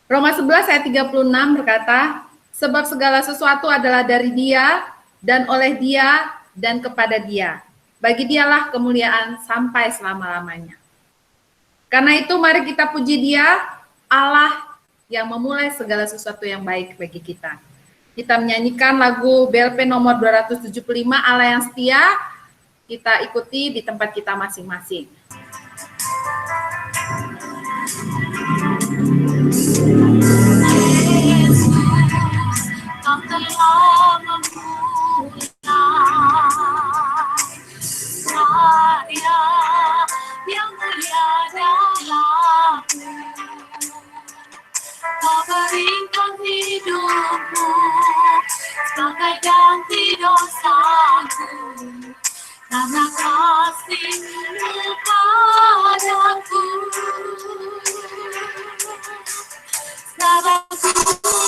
Roma 11 ayat 36 berkata, sebab segala sesuatu adalah dari Dia, dan oleh Dia, dan kepada Dia. Bagi Dialah kemuliaan sampai selama-lamanya. Karena itu mari kita puji Dia, Allah yang memulai segala sesuatu yang baik bagi kita. Kita menyanyikan lagu BLP nomor 275, Allah yang setia. Kita ikuti di tempat kita masing-masing. Kau telah memulai saya yang mulia dalamku. Kau berikan hidupmu sebagai ganti dosaku, karena kasih-Mu padaku. Sekarang ku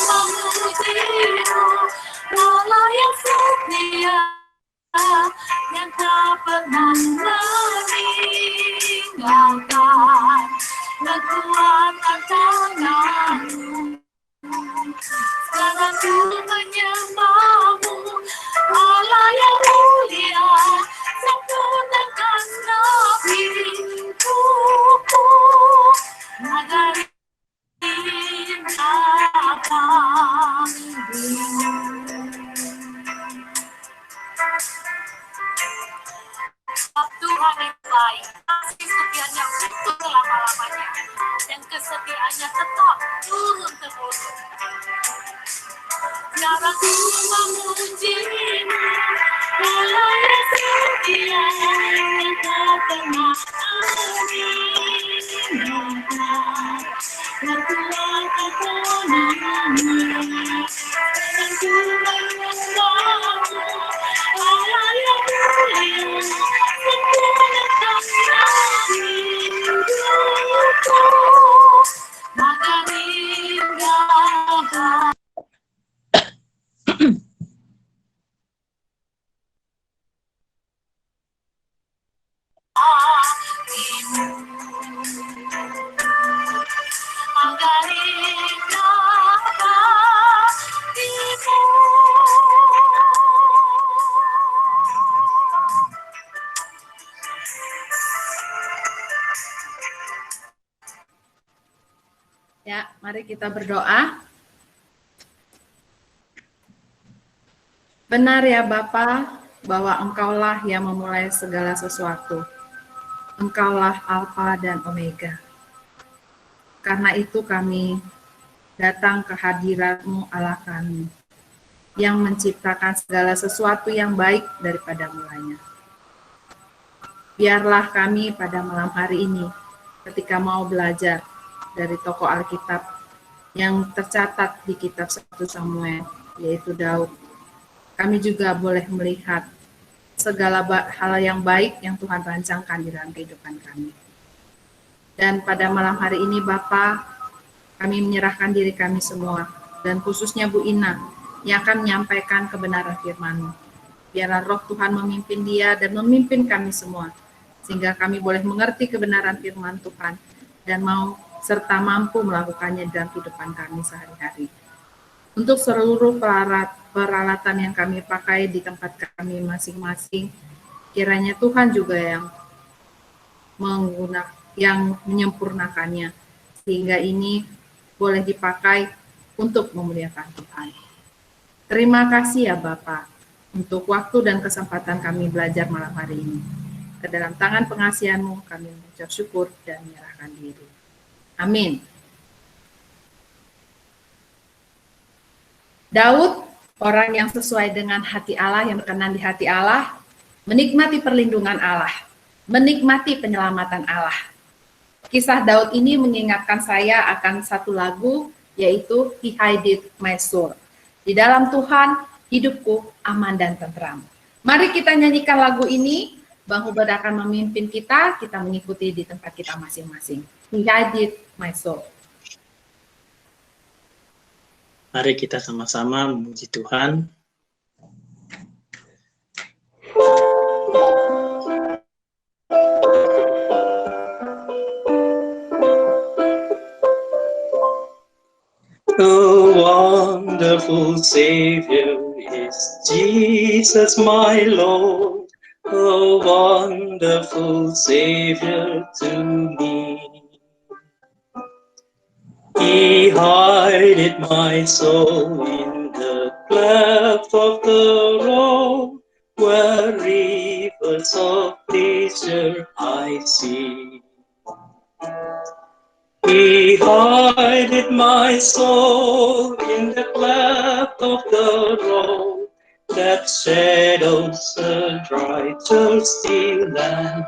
memuji-Mu, Allah yang setia, yang tak pernah meninggalkan kekuatan tangan-Mu. Sekarang ku menyembah-Mu, Allah yang mulia, sempurnakanlah hidupku agar indah panggilan-Mu. Tuhan yang baik, kasih setianya untuk selama-lamanya, dan kesetiaannya tetap turun-temurun. Sekarang ku memuji-Mu, Allah yang setia, yang tak pernah meninggalkan kekuatan tangan-Mu. Dan ku menyembah-Mu, Allah yang mulia, sempurnakanlah hidupku agar indah. Agar indah hatimu. Ya, mari kita berdoa. Benar ya Bapa, bahwa Engkaulah yang memulai segala sesuatu. Engkaulah Alfa dan Omega. Karena itu kami datang ke hadirat-Mu Allah kami, yang menciptakan segala sesuatu yang baik daripada mulanya. Biarlah kami pada malam hari ini, ketika mau belajar dari tokoh Alkitab yang tercatat di kitab 1 Samuel, yaitu Daud, kami juga boleh melihat segala hal yang baik yang Tuhan rancangkan di dalam kehidupan kami. Dan pada malam hari ini Bapa, kami menyerahkan diri kami semua, dan khususnya Bu Ina, yang akan menyampaikan kebenaran firman-Mu. Biarlah roh Tuhan memimpin dia dan memimpin kami semua, sehingga kami boleh mengerti kebenaran firman Tuhan, dan mau serta mampu melakukannya dalam kehidupan kami sehari-hari. Untuk seluruh peralatan yang kami pakai di tempat kami masing-masing, kiranya Tuhan juga yang menyempurnakannya, sehingga ini boleh dipakai untuk memuliakan Tuhan. Terima kasih ya Bapak, untuk waktu dan kesempatan kami belajar malam hari ini. Ke dalam tangan pengasihan-Mu kami mengucap syukur dan menyerahkan diri. Amin. Daud, orang yang sesuai dengan hati Allah, yang berkenan di hati Allah, menikmati perlindungan Allah, menikmati penyelamatan Allah. Kisah Daud ini mengingatkan saya akan satu lagu, yaitu He Hideth My Soul. Di dalam Tuhan, hidupku aman dan tentram. Mari kita nyanyikan lagu ini, Bang Hubert akan memimpin kita mengikuti di tempat kita masing-masing. He Hideth My Soul. Mari kita sama-sama memuji Tuhan. Oh, wonderful Savior is Jesus, my Lord. Oh, wonderful Savior to me. He hideth my soul in the cleft of the rock, where rivers of pleasure I see. He hideth my soul in the cleft of the rock, that shadows a dry, thirsty land.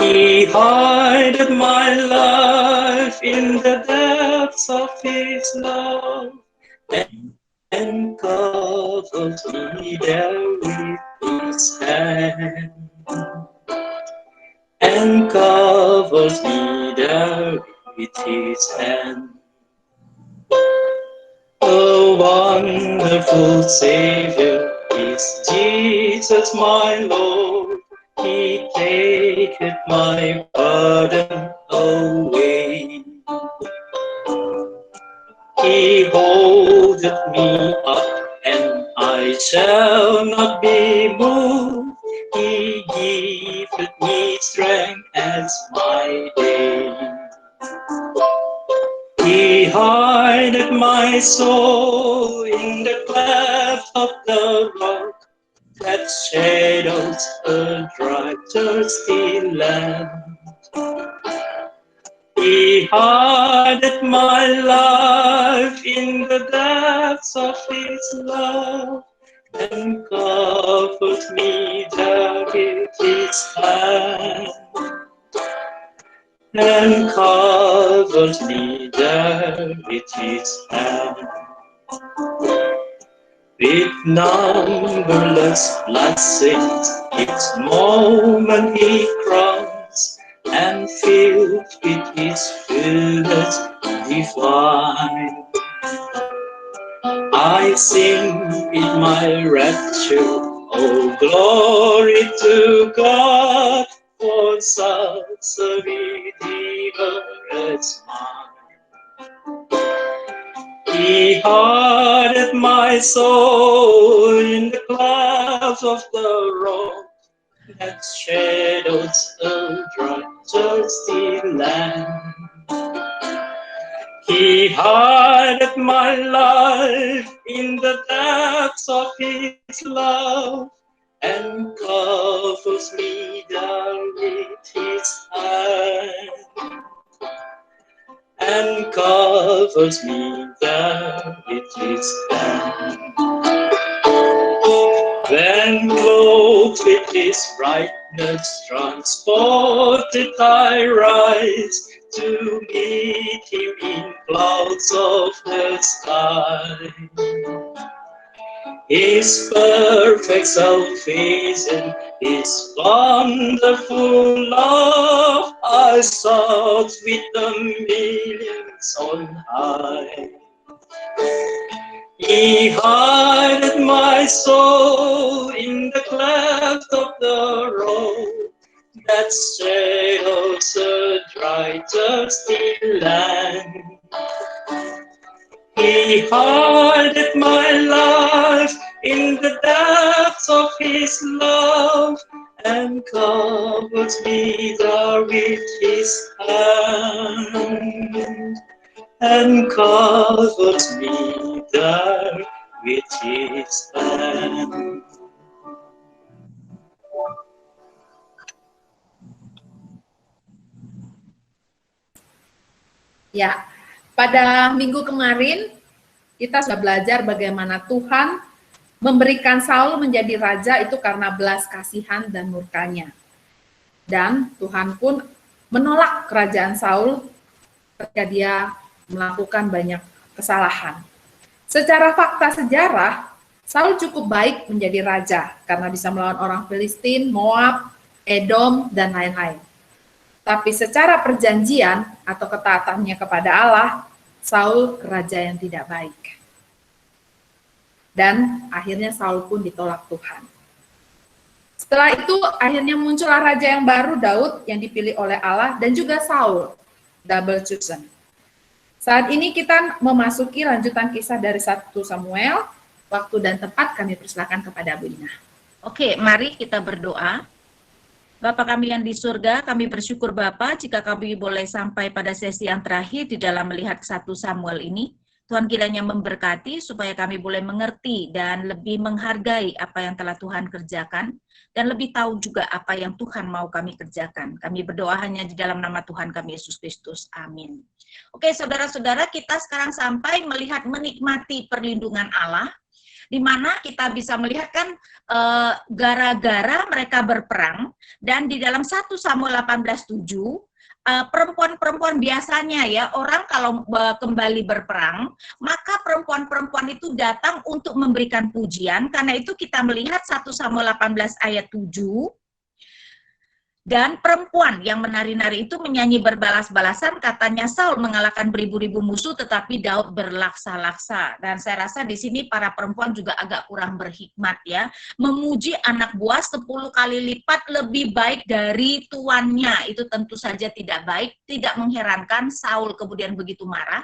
He hideth my life in the depths of His love, and covers me there with His hand. And covers me there with His hand. A wonderful Savior is Jesus, my Lord. He taketh my burden away. He holdeth me up, and I shall not be moved. He giveth me strength as my day. He hideth my soul in the cleft of the rock, that shadows a dry, thirsty land. He hideth my life in the depths of His love, and covers me there with His hand. And covers me there with His hand. With numberless blessings, each moment He crowns, and filled with His fullness divine. I sing with my rapture, oh glory to God, for such a Redeemer as mine. He hideth my soul in the clouds of the rock, that shadows a dry, thirsty land. He hideth my life in the depths of His love, and covers me down with His hand. And covers me there with His hand. When clothed with His brightness, transported I rise to meet Him in clouds of the sky. His perfect salvation, His wonderful love, I sought with the millions on high. He hideth my soul in the cleft of the rock, that shadows a dry, thirsty land. He hideth my life in the depths of His love, and covers me there with His hand. And covers me there with His hand. Ya, pada minggu kemarin kita sudah belajar bagaimana Tuhan memberikan Saul menjadi raja itu karena belas kasihan dan murkanya. Dan Tuhan pun menolak kerajaan Saul ketika dia melakukan banyak kesalahan. Secara fakta sejarah, Saul cukup baik menjadi raja karena bisa melawan orang Filistin, Moab, Edom, dan lain-lain. Tapi secara perjanjian atau ketaatannya kepada Allah, Saul raja yang tidak baik. Dan akhirnya Saul pun ditolak Tuhan. Setelah itu akhirnya muncullah raja yang baru, Daud, yang dipilih oleh Allah, dan juga Saul, double chosen. Saat ini kita memasuki lanjutan kisah dari 1 Samuel. Waktu dan tempat kami persilakan kepada Bu Ina. Oke, mari kita berdoa. Bapa kami yang di surga, kami bersyukur Bapa jika kami boleh sampai pada sesi yang terakhir di dalam melihat 1 Samuel ini. Tuhan kiranya memberkati supaya kami boleh mengerti dan lebih menghargai apa yang telah Tuhan kerjakan dan lebih tahu juga apa yang Tuhan mau kami kerjakan. Kami berdoa hanya di dalam nama Tuhan kami Yesus Kristus. Amin. Oke, saudara-saudara, kita sekarang sampai melihat menikmati perlindungan Allah, di mana kita bisa melihat kan gara-gara mereka berperang, dan di dalam 1 Samuel 18:7 perempuan-perempuan biasanya ya, orang kalau kembali berperang, maka perempuan-perempuan itu datang untuk memberikan pujian. Karena itu kita melihat 1 Samuel 18 ayat 7, dan perempuan yang menari-nari itu menyanyi berbalas-balasan, katanya Saul mengalahkan beribu-ribu musuh tetapi Daud berlaksa-laksa. Dan saya rasa di sini para perempuan juga agak kurang berhikmat ya, memuji anak buah 10 kali lipat lebih baik dari tuannya. Itu tentu saja tidak baik, tidak mengherankan Saul kemudian begitu marah.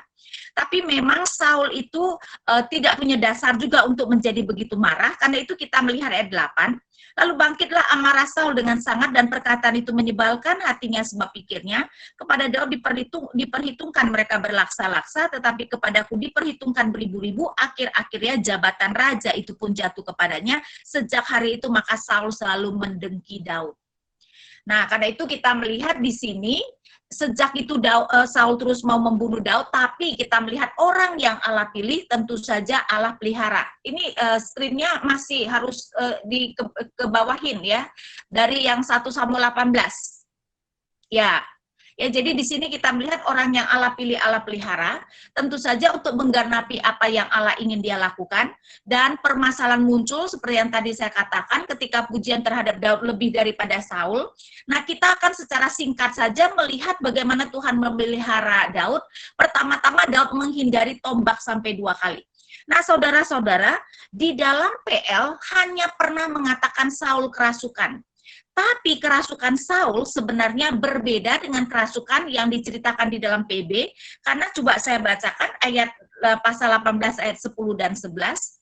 Tapi memang Saul itu tidak punya dasar juga untuk menjadi begitu marah. Karena itu kita melihat ayat 8, lalu bangkitlah amarah Saul dengan sangat, dan perkataan itu menyebalkan hatinya, sebab pikirnya, kepada Daud diperhitungkan mereka berlaksa-laksa, tetapi kepadaku diperhitungkan beribu-ribu. Akhir-akhirnya jabatan raja itu pun jatuh kepadanya. Sejak hari itu maka Saul selalu mendengki Daud. Nah, karena itu kita melihat di sini, sejak itu Saul terus mau membunuh Daud, tapi kita melihat orang yang Allah pilih tentu saja Allah pelihara. Ini screen-nya masih harus kebawahin ya, dari yang 1 Samuel 18. Ya, jadi di sini kita melihat orang yang Allah pilih, Allah pelihara, tentu saja untuk menggenapi apa yang Allah ingin dia lakukan. Dan permasalahan muncul seperti yang tadi saya katakan, ketika pujian terhadap Daud lebih daripada Saul. Nah, kita akan secara singkat saja melihat bagaimana Tuhan memelihara Daud. Pertama-tama Daud menghindari tombak sampai 2 kali. Nah, saudara-saudara, di dalam PL hanya pernah mengatakan Saul kerasukan. Tapi kerasukan Saul sebenarnya berbeda dengan kerasukan yang diceritakan di dalam PB, karena coba saya bacakan ayat pasal 18 ayat 10 dan 11.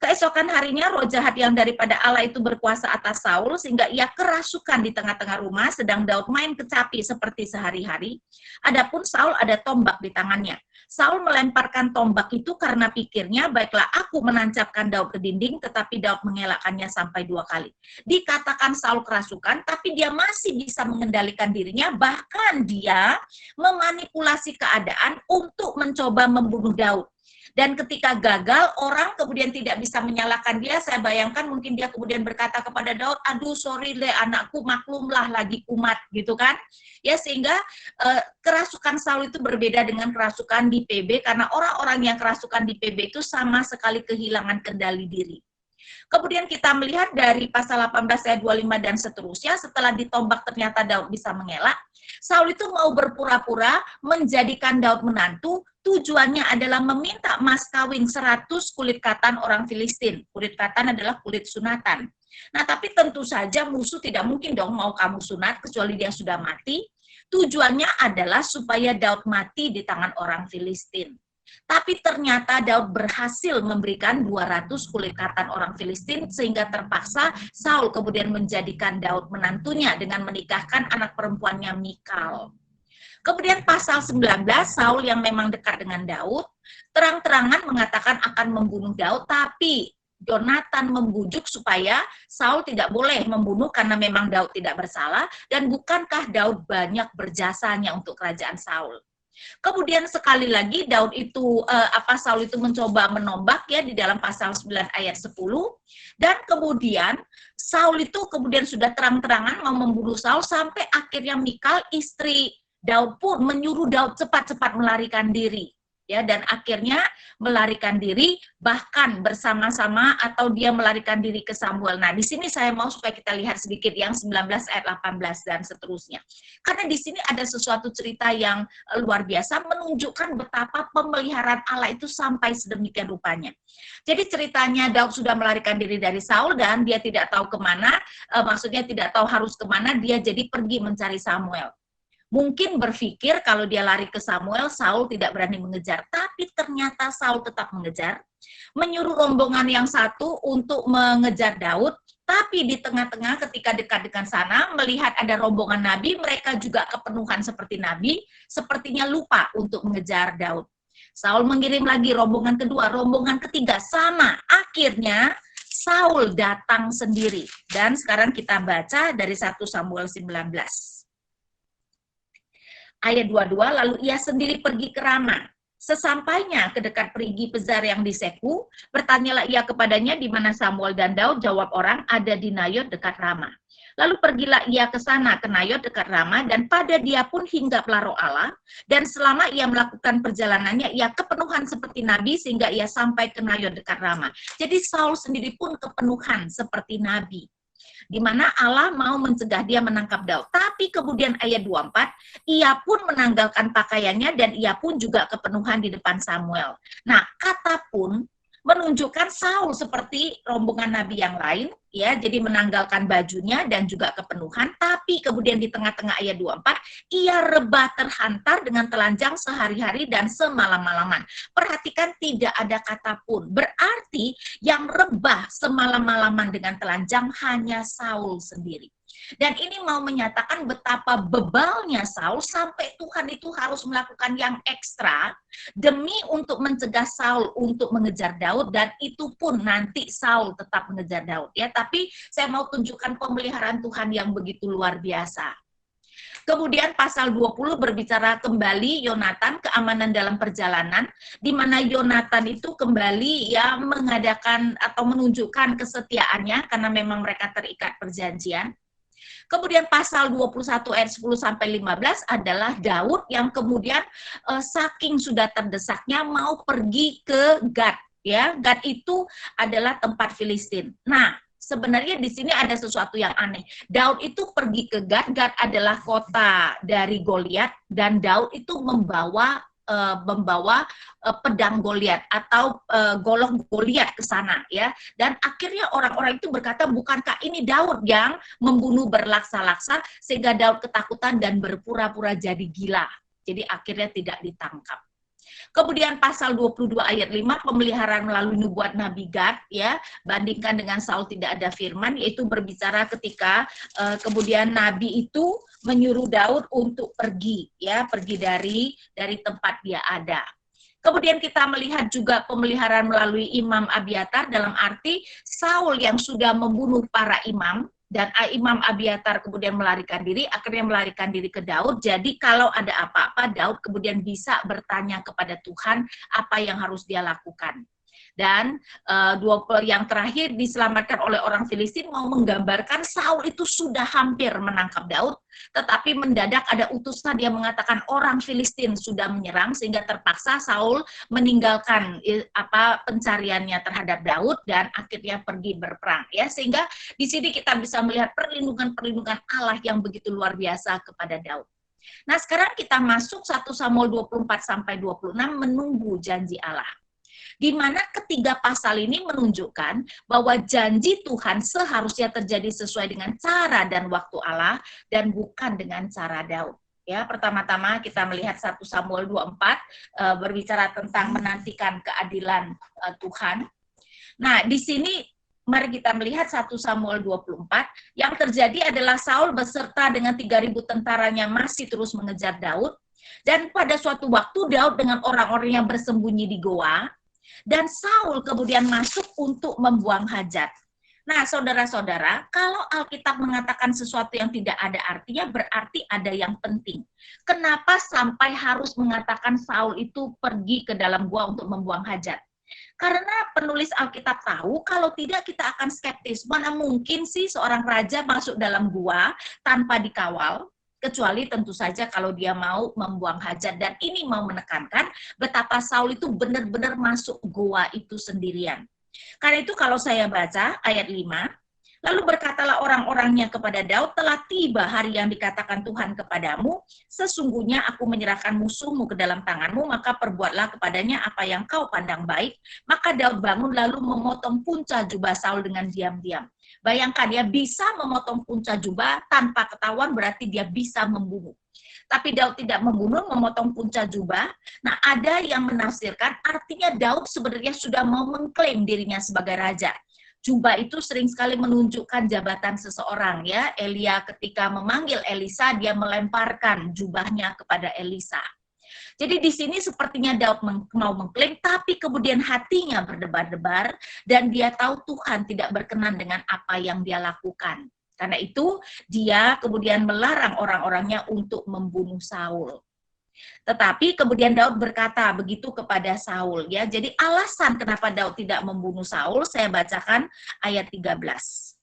Keesokan harinya roh jahat yang daripada Allah itu berkuasa atas Saul, sehingga ia kerasukan di tengah-tengah rumah, sedang Daud main kecapi seperti sehari-hari. Adapun Saul ada tombak di tangannya. Saul melemparkan tombak itu karena pikirnya, baiklah aku menancapkan Daud ke dinding, tetapi Daud mengelakkannya sampai 2 kali. Dikatakan Saul kerasukan, tapi dia masih bisa mengendalikan dirinya, bahkan dia memanipulasi keadaan untuk mencoba membunuh Daud. Dan ketika gagal, orang kemudian tidak bisa menyalahkan dia. Saya bayangkan mungkin dia kemudian berkata kepada Daud, aduh sorry deh anakku, maklumlah lagi kumat, gitu kan. Ya, sehingga kerasukan Saul itu berbeda dengan kerasukan di PB, karena orang-orang yang kerasukan di PB itu sama sekali kehilangan kendali diri. Kemudian kita melihat dari pasal 18 ayat 25 dan seterusnya, setelah ditombak ternyata Daud bisa mengelak, Saul itu mau berpura-pura menjadikan Daud menantu. Tujuannya adalah meminta mas kawin 100 kulit katan orang Filistin. Kulit katan adalah kulit sunatan. Nah, tapi tentu saja musuh tidak mungkin dong mau kamu sunat kecuali dia sudah mati. Tujuannya adalah supaya Daud mati di tangan orang Filistin. Tapi ternyata Daud berhasil memberikan 200 kulit katan orang Filistin, sehingga terpaksa Saul kemudian menjadikan Daud menantunya dengan menikahkan anak perempuannya Mikal. Kemudian pasal 19, Saul yang memang dekat dengan Daud, terang-terangan mengatakan akan membunuh Daud, tapi Jonathan membujuk supaya Saul tidak boleh membunuh karena memang Daud tidak bersalah, dan bukankah Daud banyak berjasanya untuk kerajaan Saul. Kemudian sekali lagi Saul itu mencoba menombak ya di dalam pasal 9 ayat 10, dan kemudian Saul itu kemudian sudah terang-terangan mau membunuh Saul, sampai akhirnya Mikal istri Daud pun menyuruh Daud cepat-cepat melarikan diri. Ya, dan akhirnya melarikan diri bahkan bersama-sama, atau dia melarikan diri ke Samuel. Nah, di sini saya mau supaya kita lihat sedikit yang 19 ayat 18 dan seterusnya. Karena di sini ada sesuatu cerita yang luar biasa menunjukkan betapa pemeliharaan Allah itu sampai sedemikian rupanya. Jadi ceritanya Daud sudah melarikan diri dari Saul dan dia tidak tahu kemana, maksudnya tidak tahu harus kemana, dia jadi pergi mencari Samuel. Mungkin berpikir kalau dia lari ke Samuel, Saul tidak berani mengejar. Tapi ternyata Saul tetap mengejar. Menyuruh rombongan yang satu untuk mengejar Daud. Tapi di tengah-tengah ketika dekat dengan sana, melihat ada rombongan Nabi, mereka juga kepenuhan seperti Nabi, sepertinya lupa untuk mengejar Daud. Saul mengirim lagi rombongan kedua, rombongan ketiga, sama. Akhirnya Saul datang sendiri. Dan sekarang kita baca dari 1 Samuel 19. Ayat 22, lalu ia sendiri pergi ke Rama. Sesampainya ke dekat perigi Pezar yang di Seku, bertanyalah ia kepadanya di mana Samuel dan Daud. Jawab orang, ada di Nayot dekat Rama. Lalu pergilah ia ke sana, ke Nayot dekat Rama, dan pada dia pun hinggaplah Roh Allah, dan selama ia melakukan perjalanannya, ia kepenuhan seperti Nabi, sehingga ia sampai ke Nayot dekat Rama. Jadi Saul sendiri pun kepenuhan seperti Nabi, di mana Allah mau mencegah dia menangkap Daud. Tapi kemudian ayat 24, ia pun menanggalkan pakaiannya, dan ia pun juga kepenuhan di depan Samuel. Nah, kata pun menunjukkan Saul seperti rombongan nabi yang lain, ya, jadi menanggalkan bajunya dan juga kepenuhan, tapi kemudian di tengah-tengah ayat 24, ia rebah terhantar dengan telanjang sehari-hari dan semalam-malaman. Perhatikan tidak ada kata pun, berarti yang rebah semalam-malaman dengan telanjang hanya Saul sendiri. Dan ini mau menyatakan betapa bebalnya Saul sampai Tuhan itu harus melakukan yang ekstra demi untuk mencegah Saul untuk mengejar Daud, dan itu pun nanti Saul tetap mengejar Daud, ya. Tapi saya mau tunjukkan pemeliharaan Tuhan yang begitu luar biasa. Kemudian pasal 20 berbicara kembali Yonatan, keamanan dalam perjalanan, di mana Yonatan itu kembali ya mengadakan atau menunjukkan kesetiaannya karena memang mereka terikat perjanjian. Kemudian pasal 21 ayat 10 sampai 15 adalah Daud yang kemudian saking sudah terdesaknya mau pergi ke Gad, ya. Gad itu adalah tempat Filistin. Nah, sebenarnya di sini ada sesuatu yang aneh. Daud itu pergi ke Gad, Gad adalah kota dari Goliat, dan Daud itu membawa pedang Goliat atau golok Goliat ke sana, ya. Dan akhirnya orang-orang itu berkata, bukankah ini Daud yang membunuh berlaksa-laksa, sehingga Daud ketakutan dan berpura-pura jadi gila. Jadi akhirnya tidak ditangkap. Kemudian pasal 22 ayat 5, pemeliharaan melalui nubuat Nabi Gad, ya, bandingkan dengan Saul tidak ada firman, yaitu berbicara ketika kemudian Nabi itu menyuruh Daud untuk pergi, ya, pergi dari tempat dia ada. Kemudian kita melihat juga pemeliharaan melalui Imam Abiatar, dalam arti Saul yang sudah membunuh para imam, dan Imam Abiatar kemudian melarikan diri, akhirnya melarikan diri ke Daud. Jadi kalau ada apa-apa, Daud kemudian bisa bertanya kepada Tuhan apa yang harus dia lakukan. Dan yang terakhir diselamatkan oleh orang Filistin, mau menggambarkan Saul itu sudah hampir menangkap Daud, tetapi mendadak ada utusan yang mengatakan orang Filistin sudah menyerang, sehingga terpaksa Saul meninggalkan pencariannya terhadap Daud dan akhirnya pergi berperang, ya. Sehingga di sini kita bisa melihat perlindungan Allah yang begitu luar biasa kepada Daud. Nah, sekarang kita masuk 1 Samuel 24 sampai 26, menunggu janji Allah. Di mana ketiga pasal ini menunjukkan bahwa janji Tuhan seharusnya terjadi sesuai dengan cara dan waktu Allah dan bukan dengan cara Daud. Ya, pertama-tama kita melihat 1 Samuel 24 berbicara tentang menantikan keadilan Tuhan. Nah, di sini mari kita melihat 1 Samuel 24, yang terjadi adalah Saul beserta dengan 3.000 tentaranya masih terus mengejar Daud, dan pada suatu waktu Daud dengan orang-orang yang bersembunyi di goa, dan Saul kemudian masuk untuk membuang hajat. Nah, saudara-saudara, kalau Alkitab mengatakan sesuatu yang tidak ada artinya, berarti ada yang penting. Kenapa sampai harus mengatakan Saul itu pergi ke dalam gua untuk membuang hajat? Karena penulis Alkitab tahu kalau tidak kita akan skeptis. Mana mungkin sih seorang raja masuk dalam gua tanpa dikawal? Kecuali tentu saja kalau dia mau membuang hajat. Dan ini mau menekankan betapa Saul itu benar-benar masuk goa itu sendirian. Karena itu kalau saya baca ayat 5, lalu berkatalah orang-orangnya kepada Daud, telah tiba hari yang dikatakan Tuhan kepadamu, sesungguhnya aku menyerahkan musuhmu ke dalam tanganmu, maka perbuatlah kepadanya apa yang kau pandang baik. Maka Daud bangun lalu memotong punca jubah Saul dengan diam-diam. Bayangkan, dia bisa memotong punca jubah tanpa ketahuan, berarti dia bisa membunuh. tapi Daud tidak membunuh, memotong punca jubah. Nah, ada yang menafsirkan artinya Daud sebenarnya sudah mau mengklaim dirinya sebagai raja. Jubah itu sering sekali menunjukkan jabatan seseorang, ya. Elia ketika memanggil Elisa, dia melemparkan jubahnya kepada Elisa. Jadi di sini sepertinya Daud mau mengklaim, tapi kemudian hatinya berdebar-debar dan dia tahu Tuhan tidak berkenan dengan apa yang dia lakukan. Karena itu dia kemudian melarang orang-orangnya untuk membunuh Saul. Tetapi kemudian Daud berkata begitu kepada Saul, ya. Jadi alasan kenapa Daud tidak membunuh Saul, saya bacakan ayat 13.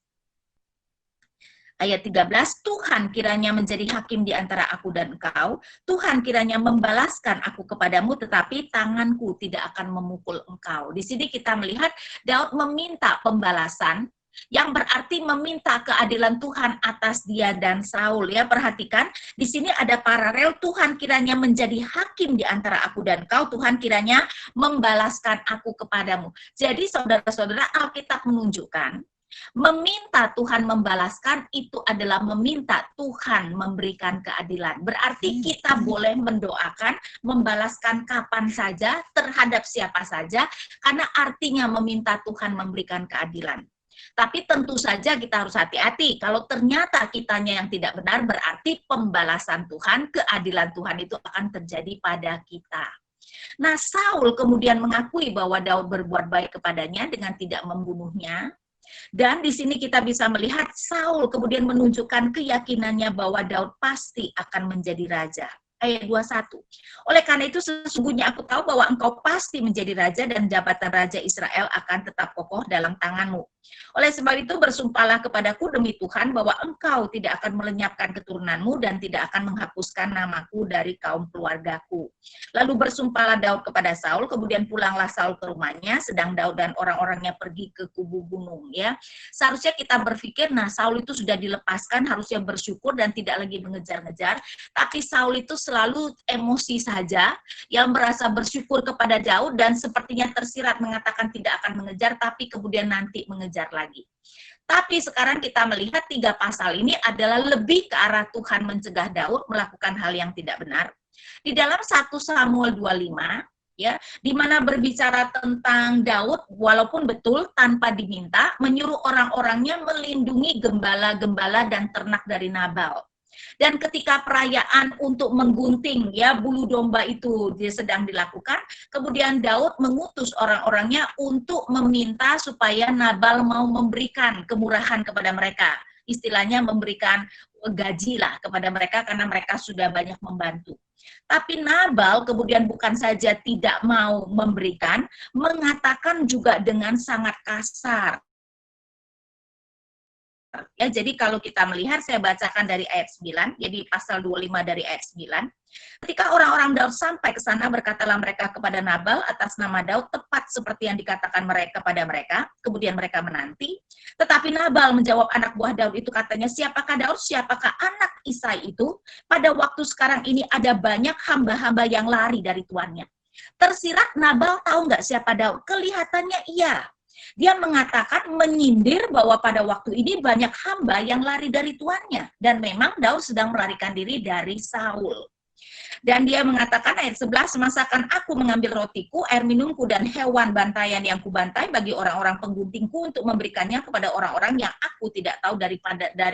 Ayat 13, Tuhan kiranya menjadi hakim di antara aku dan engkau, Tuhan kiranya membalaskan aku kepadamu, tetapi tanganku tidak akan memukul engkau. Di sini kita melihat Daud meminta pembalasan, yang berarti meminta keadilan Tuhan atas dia dan Saul. Ya, perhatikan, di sini ada paralel, Tuhan kiranya menjadi hakim di antara aku dan engkau, Tuhan kiranya membalaskan aku kepadamu. Jadi saudara-saudara, Alkitab menunjukkan meminta Tuhan membalaskan itu adalah meminta Tuhan memberikan keadilan. Berarti kita boleh mendoakan, membalaskan kapan saja, terhadap siapa saja, karena artinya meminta Tuhan memberikan keadilan. Tapi tentu saja kita harus hati-hati. Kalau ternyata kitanya yang tidak benar, berarti pembalasan Tuhan, keadilan Tuhan itu akan terjadi pada kita. Nah, Saul kemudian mengakui bahwa Daud berbuat baik kepadanya dengan tidak membunuhnya. Dan di sini kita bisa melihat Saul kemudian menunjukkan keyakinannya bahwa Daud pasti akan menjadi raja. Ayat 21. Oleh karena itu sesungguhnya aku tahu bahwa engkau pasti menjadi raja dan jabatan raja Israel akan tetap kokoh dalam tanganmu. Oleh sebab itu bersumpahlah kepadaku demi Tuhan bahwa engkau tidak akan melenyapkan keturunanmu dan tidak akan menghapuskan namaku dari kaum keluargaku. Lalu bersumpahlah Daud kepada Saul, kemudian pulanglah Saul ke rumahnya, sedang Daud dan orang-orangnya pergi ke kubu gunung. Ya, seharusnya kita berpikir, nah Saul itu sudah dilepaskan, harusnya bersyukur dan tidak lagi mengejar-ngejar. Tapi Saul itu selalu emosi saja, yang merasa bersyukur kepada Daud dan sepertinya tersirat mengatakan tidak akan mengejar, tapi kemudian nanti mengejar lagi. Tapi sekarang kita melihat 3 pasal ini adalah lebih ke arah Tuhan mencegah Daud melakukan hal yang tidak benar. Di dalam 1 Samuel 25, ya, di mana berbicara tentang Daud, walaupun betul tanpa diminta, menyuruh orang-orangnya melindungi gembala-gembala dan ternak dari Nabal. Dan ketika perayaan untuk menggunting, ya, bulu domba itu sedang dilakukan, kemudian Daud mengutus orang-orangnya untuk meminta supaya Nabal mau memberikan kemurahan kepada mereka. Istilahnya memberikan gaji lah kepada mereka karena mereka sudah banyak membantu. Tapi Nabal kemudian bukan saja tidak mau memberikan, mengatakan juga dengan sangat kasar. Ya, jadi kalau kita melihat, saya bacakan dari ayat 9, jadi pasal 25 dari ayat 9. Ketika orang-orang Daud sampai ke sana, berkatalah mereka kepada Nabal atas nama Daud, tepat seperti yang dikatakan mereka kepada mereka. Kemudian mereka menanti. Tetapi Nabal menjawab anak buah Daud itu, katanya, siapakah Daud, siapakah anak Isai itu? Pada waktu sekarang ini ada banyak hamba-hamba yang lari dari tuannya. Tersirat Nabal tahu nggak siapa Daud? Kelihatannya iya. Dia mengatakan, menyindir bahwa pada waktu ini banyak hamba yang lari dari tuannya. Dan memang Daud sedang melarikan diri dari Saul. Dan dia mengatakan ayat 11, masakan aku mengambil rotiku, air minumku, dan hewan bantaian yang kubantai bagi orang-orang pengguntingku untuk memberikannya kepada orang-orang yang aku tidak tahu dari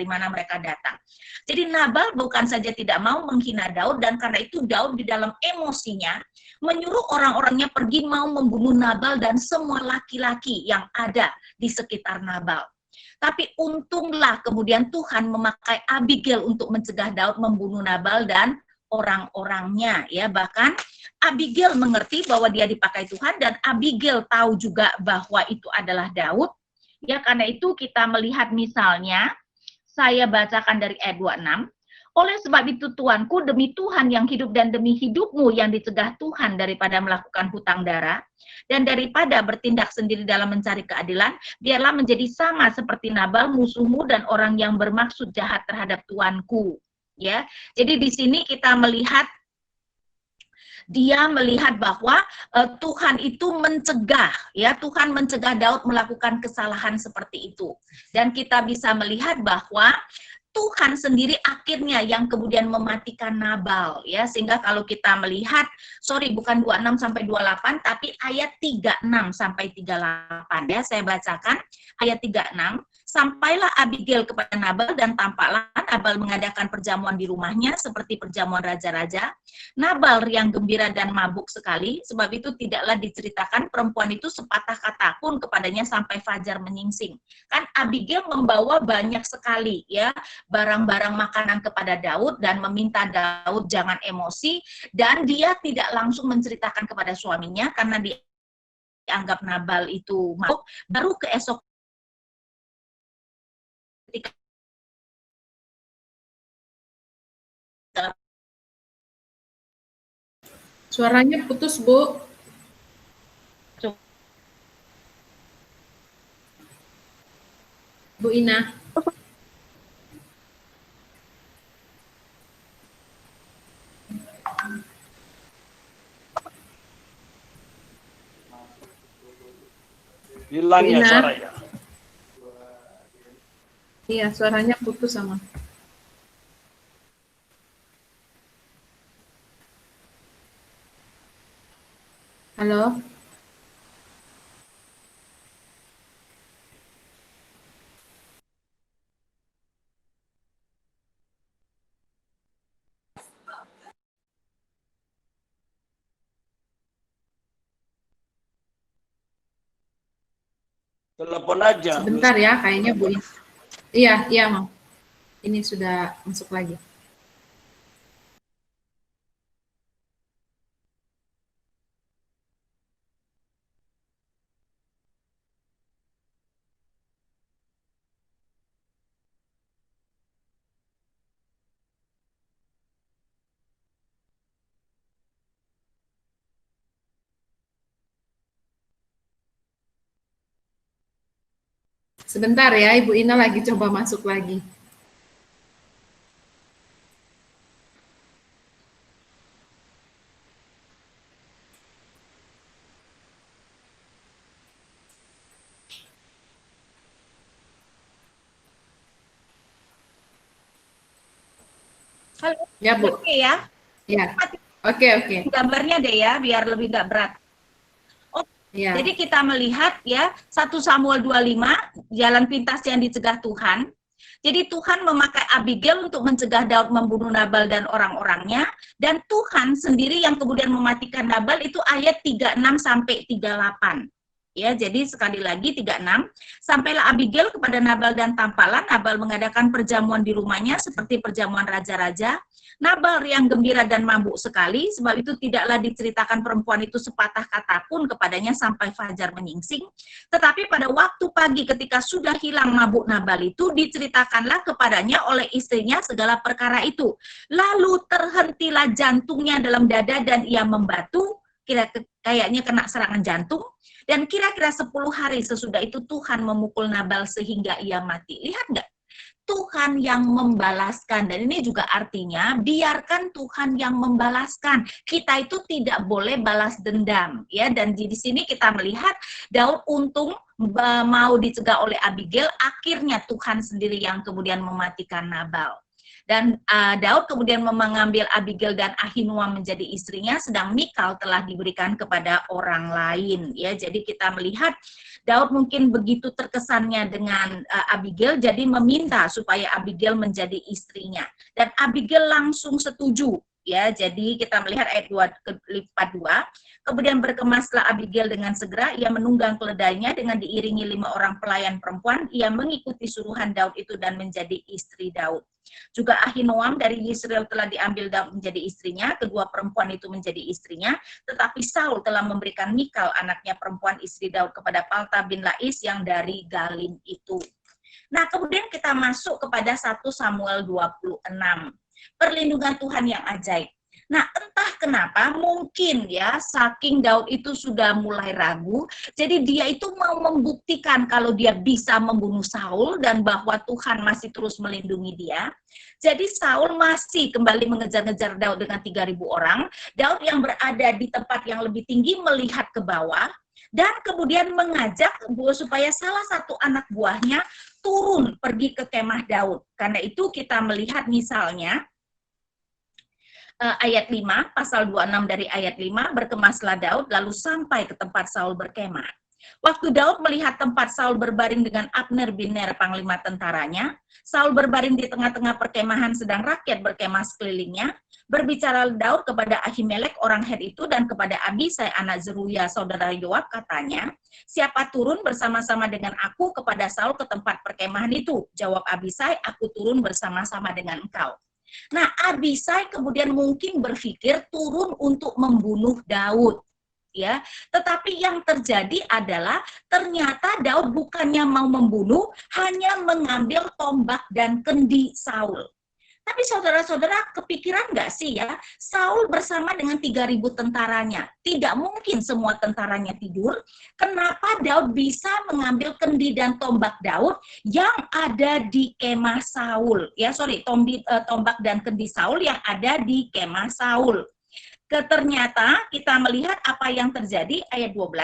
mana mereka datang. Jadi Nabal bukan saja tidak mau menghina Daud, dan karena itu Daud di dalam emosinya menyuruh orang-orangnya pergi mau membunuh Nabal dan semua laki-laki yang ada di sekitar Nabal. Tapi untunglah kemudian Tuhan memakai Abigail untuk mencegah Daud membunuh Nabal dan orang-orangnya, ya. Bahkan Abigail mengerti bahwa dia dipakai Tuhan dan Abigail tahu juga bahwa itu adalah Daud. Ya, karena itu kita melihat misalnya, saya bacakan dari ayat 26. Oleh sebab itu tuanku, demi Tuhan yang hidup dan demi hidupmu yang dicegah Tuhan daripada melakukan hutang darah dan daripada bertindak sendiri dalam mencari keadilan, biarlah menjadi sama seperti Nabal musuhmu dan orang yang bermaksud jahat terhadap tuanku. Ya, jadi di sini kita melihat dia melihat bahwa Tuhan itu mencegah, ya, Tuhan mencegah Daud melakukan kesalahan seperti itu. Dan kita bisa melihat bahwa Tuhan sendiri akhirnya yang kemudian mematikan Nabal, ya. Sehingga kalau kita melihat, bukan 26 sampai 28, tapi ayat 36 sampai 38, ya. Saya bacakan ayat 36. Sampailah Abigail kepada Nabal dan tampaklah Nabal mengadakan perjamuan di rumahnya seperti perjamuan raja-raja. Nabal riang gembira dan mabuk sekali, sebab itu tidaklah diceritakan perempuan itu sepatah kata pun kepadanya sampai fajar menyingsing. Kan Abigail membawa banyak sekali, ya, barang-barang makanan kepada Daud dan meminta Daud jangan emosi, dan dia tidak langsung menceritakan kepada suaminya karena dianggap Nabal itu mabuk. Baru keesok ketika Suaranya putus, Bu. Bu Ina. Hilang ya Ina. suaranya. Iya, suaranya putus sama. Halo? Telepon aja. Sebentar ya, kayaknya Bu Ina. Iya, Mam. Ini sudah masuk lagi. Sebentar ya, Ibu Ina lagi coba masuk lagi. Halo, Ya, Bu. oke ya. Ya. Oke. Gambarnya deh ya, biar lebih nggak berat. Ya. Jadi kita melihat ya 1 Samuel 25, jalan pintas yang dicegah Tuhan. Jadi Tuhan memakai Abigail untuk mencegah Daud membunuh Nabal dan orang-orangnya, dan Tuhan sendiri yang kemudian mematikan Nabal. Itu ayat 36 sampai 38. Ya, jadi sekali lagi 36, sampailah Abigail kepada Nabal dan tampaklah Nabal mengadakan perjamuan di rumahnya seperti perjamuan raja-raja. Nabal riang gembira dan mabuk sekali, sebab itu tidaklah diceritakan perempuan itu sepatah kata pun kepadanya sampai fajar menyingsing. Tetapi pada waktu pagi ketika sudah hilang mabuk Nabal itu, diceritakanlah kepadanya oleh istrinya segala perkara itu. Lalu terhentilah jantungnya dalam dada dan ia membatu, kayaknya kena serangan jantung. Dan kira-kira 10 hari sesudah itu Tuhan memukul Nabal sehingga ia mati. Lihat nggak? Tuhan yang membalaskan, dan ini juga artinya biarkan Tuhan yang membalaskan. Kita itu tidak boleh balas dendam, ya. Dan di sini kita melihat Daud untung mau dicegah oleh Abigail, akhirnya Tuhan sendiri yang kemudian mematikan Nabal. Dan Daud kemudian mengambil Abigail dan Ahinoam menjadi istrinya, sedang Mikal telah diberikan kepada orang lain. Ya, jadi kita melihat Daud mungkin begitu terkesannya dengan Abigail, jadi meminta supaya Abigail menjadi istrinya. Dan Abigail langsung setuju. Ya, jadi kita melihat ayat 2, kemudian berkemaslah Abigail dengan segera, ia menunggang keledainya dengan diiringi 5 orang pelayan perempuan, ia mengikuti suruhan Daud itu dan menjadi istri Daud. Juga Ahinoam dari Yisrael telah diambil Daud menjadi istrinya, kedua perempuan itu menjadi istrinya, tetapi Saul telah memberikan Mikal anaknya perempuan istri Daud kepada Palta bin Lais yang dari Galim itu. Nah, kemudian kita masuk kepada 1 Samuel 26. Perlindungan Tuhan yang ajaib. Nah, entah kenapa, mungkin ya, saking Daud itu sudah mulai ragu, jadi dia itu mau membuktikan kalau dia bisa membunuh Saul dan bahwa Tuhan masih terus melindungi dia. Jadi Saul masih kembali mengejar-ngejar Daud dengan 3.000 orang. Daud yang berada di tempat yang lebih tinggi melihat ke bawah, dan kemudian mengajak supaya salah satu anak buahnya turun pergi ke kemah Daud. Karena itu kita melihat misalnya ayat 5, pasal 26 dari ayat 5, berkemaslah Daud lalu sampai ke tempat Saul berkemah. Waktu Daud melihat tempat Saul berbaring dengan Abner bin Ner, panglima tentaranya, Saul berbaring di tengah-tengah perkemahan sedang rakyat berkemah sekelilingnya. Berbicara Daud kepada Ahimelek orang Het itu dan kepada Abisai anak Zeruya saudara Yoab, katanya, siapa turun bersama-sama dengan aku kepada Saul ke tempat perkemahan itu? Jawab Abisai, aku turun bersama-sama dengan engkau. Nah, Abisai kemudian mungkin berpikir turun untuk membunuh Daud. Ya, tetapi yang terjadi adalah ternyata Daud bukannya mau membunuh, hanya mengambil tombak dan kendi Saul. Tapi saudara-saudara, kepikiran nggak sih ya, Saul bersama dengan 3.000 tentaranya, tidak mungkin semua tentaranya tidur. Kenapa Daud bisa mengambil kendi dan tombak Daud yang ada di kemah Saul? Ya, tombak dan kendi Saul yang ada di kemah Saul. Ternyata kita melihat apa yang terjadi, ayat 12.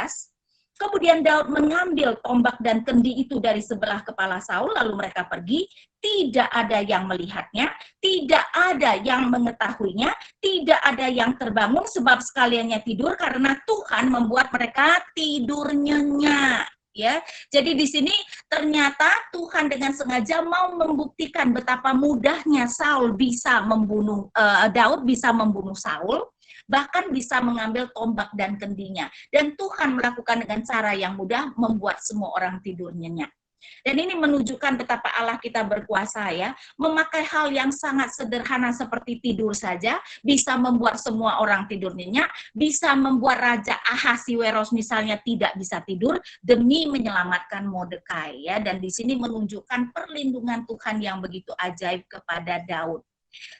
Kemudian Daud mengambil tombak dan kendi itu dari sebelah kepala Saul, lalu mereka pergi. Tidak ada yang melihatnya, tidak ada yang mengetahuinya, tidak ada yang terbangun sebab sekaliannya tidur karena Tuhan membuat mereka tidur nyenyak. Ya, jadi di sini ternyata Tuhan dengan sengaja mau membuktikan betapa mudahnya Saul bisa membunuh Daud bisa membunuh Saul, bahkan bisa mengambil tombak dan kendinya. Dan Tuhan melakukan dengan cara yang mudah, membuat semua orang tidur nyenyak. Dan ini menunjukkan betapa Allah kita berkuasa ya, memakai hal yang sangat sederhana seperti tidur saja, bisa membuat semua orang tidur nyenyak, bisa membuat Raja Ahasiweros misalnya tidak bisa tidur, demi menyelamatkan Mordekai ya. Dan di sini menunjukkan perlindungan Tuhan yang begitu ajaib kepada Daud.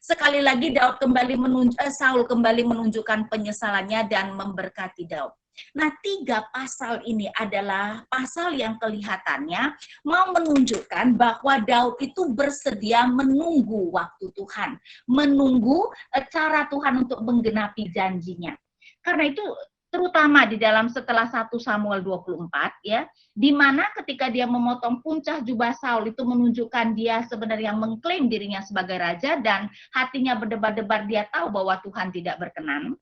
Sekali lagi Saul kembali menunjukkan penyesalannya dan memberkati Daud. Nah, 3 pasal ini adalah pasal yang kelihatannya mau menunjukkan bahwa Daud itu bersedia menunggu waktu Tuhan, menunggu cara Tuhan untuk menggenapi janjinya. Karena itu terutama di dalam setelah 1 Samuel 24 ya, di mana ketika dia memotong puncak jubah Saul itu menunjukkan dia sebenarnya mengklaim dirinya sebagai raja dan hatinya berdebar-debar, dia tahu bahwa Tuhan tidak berkenan.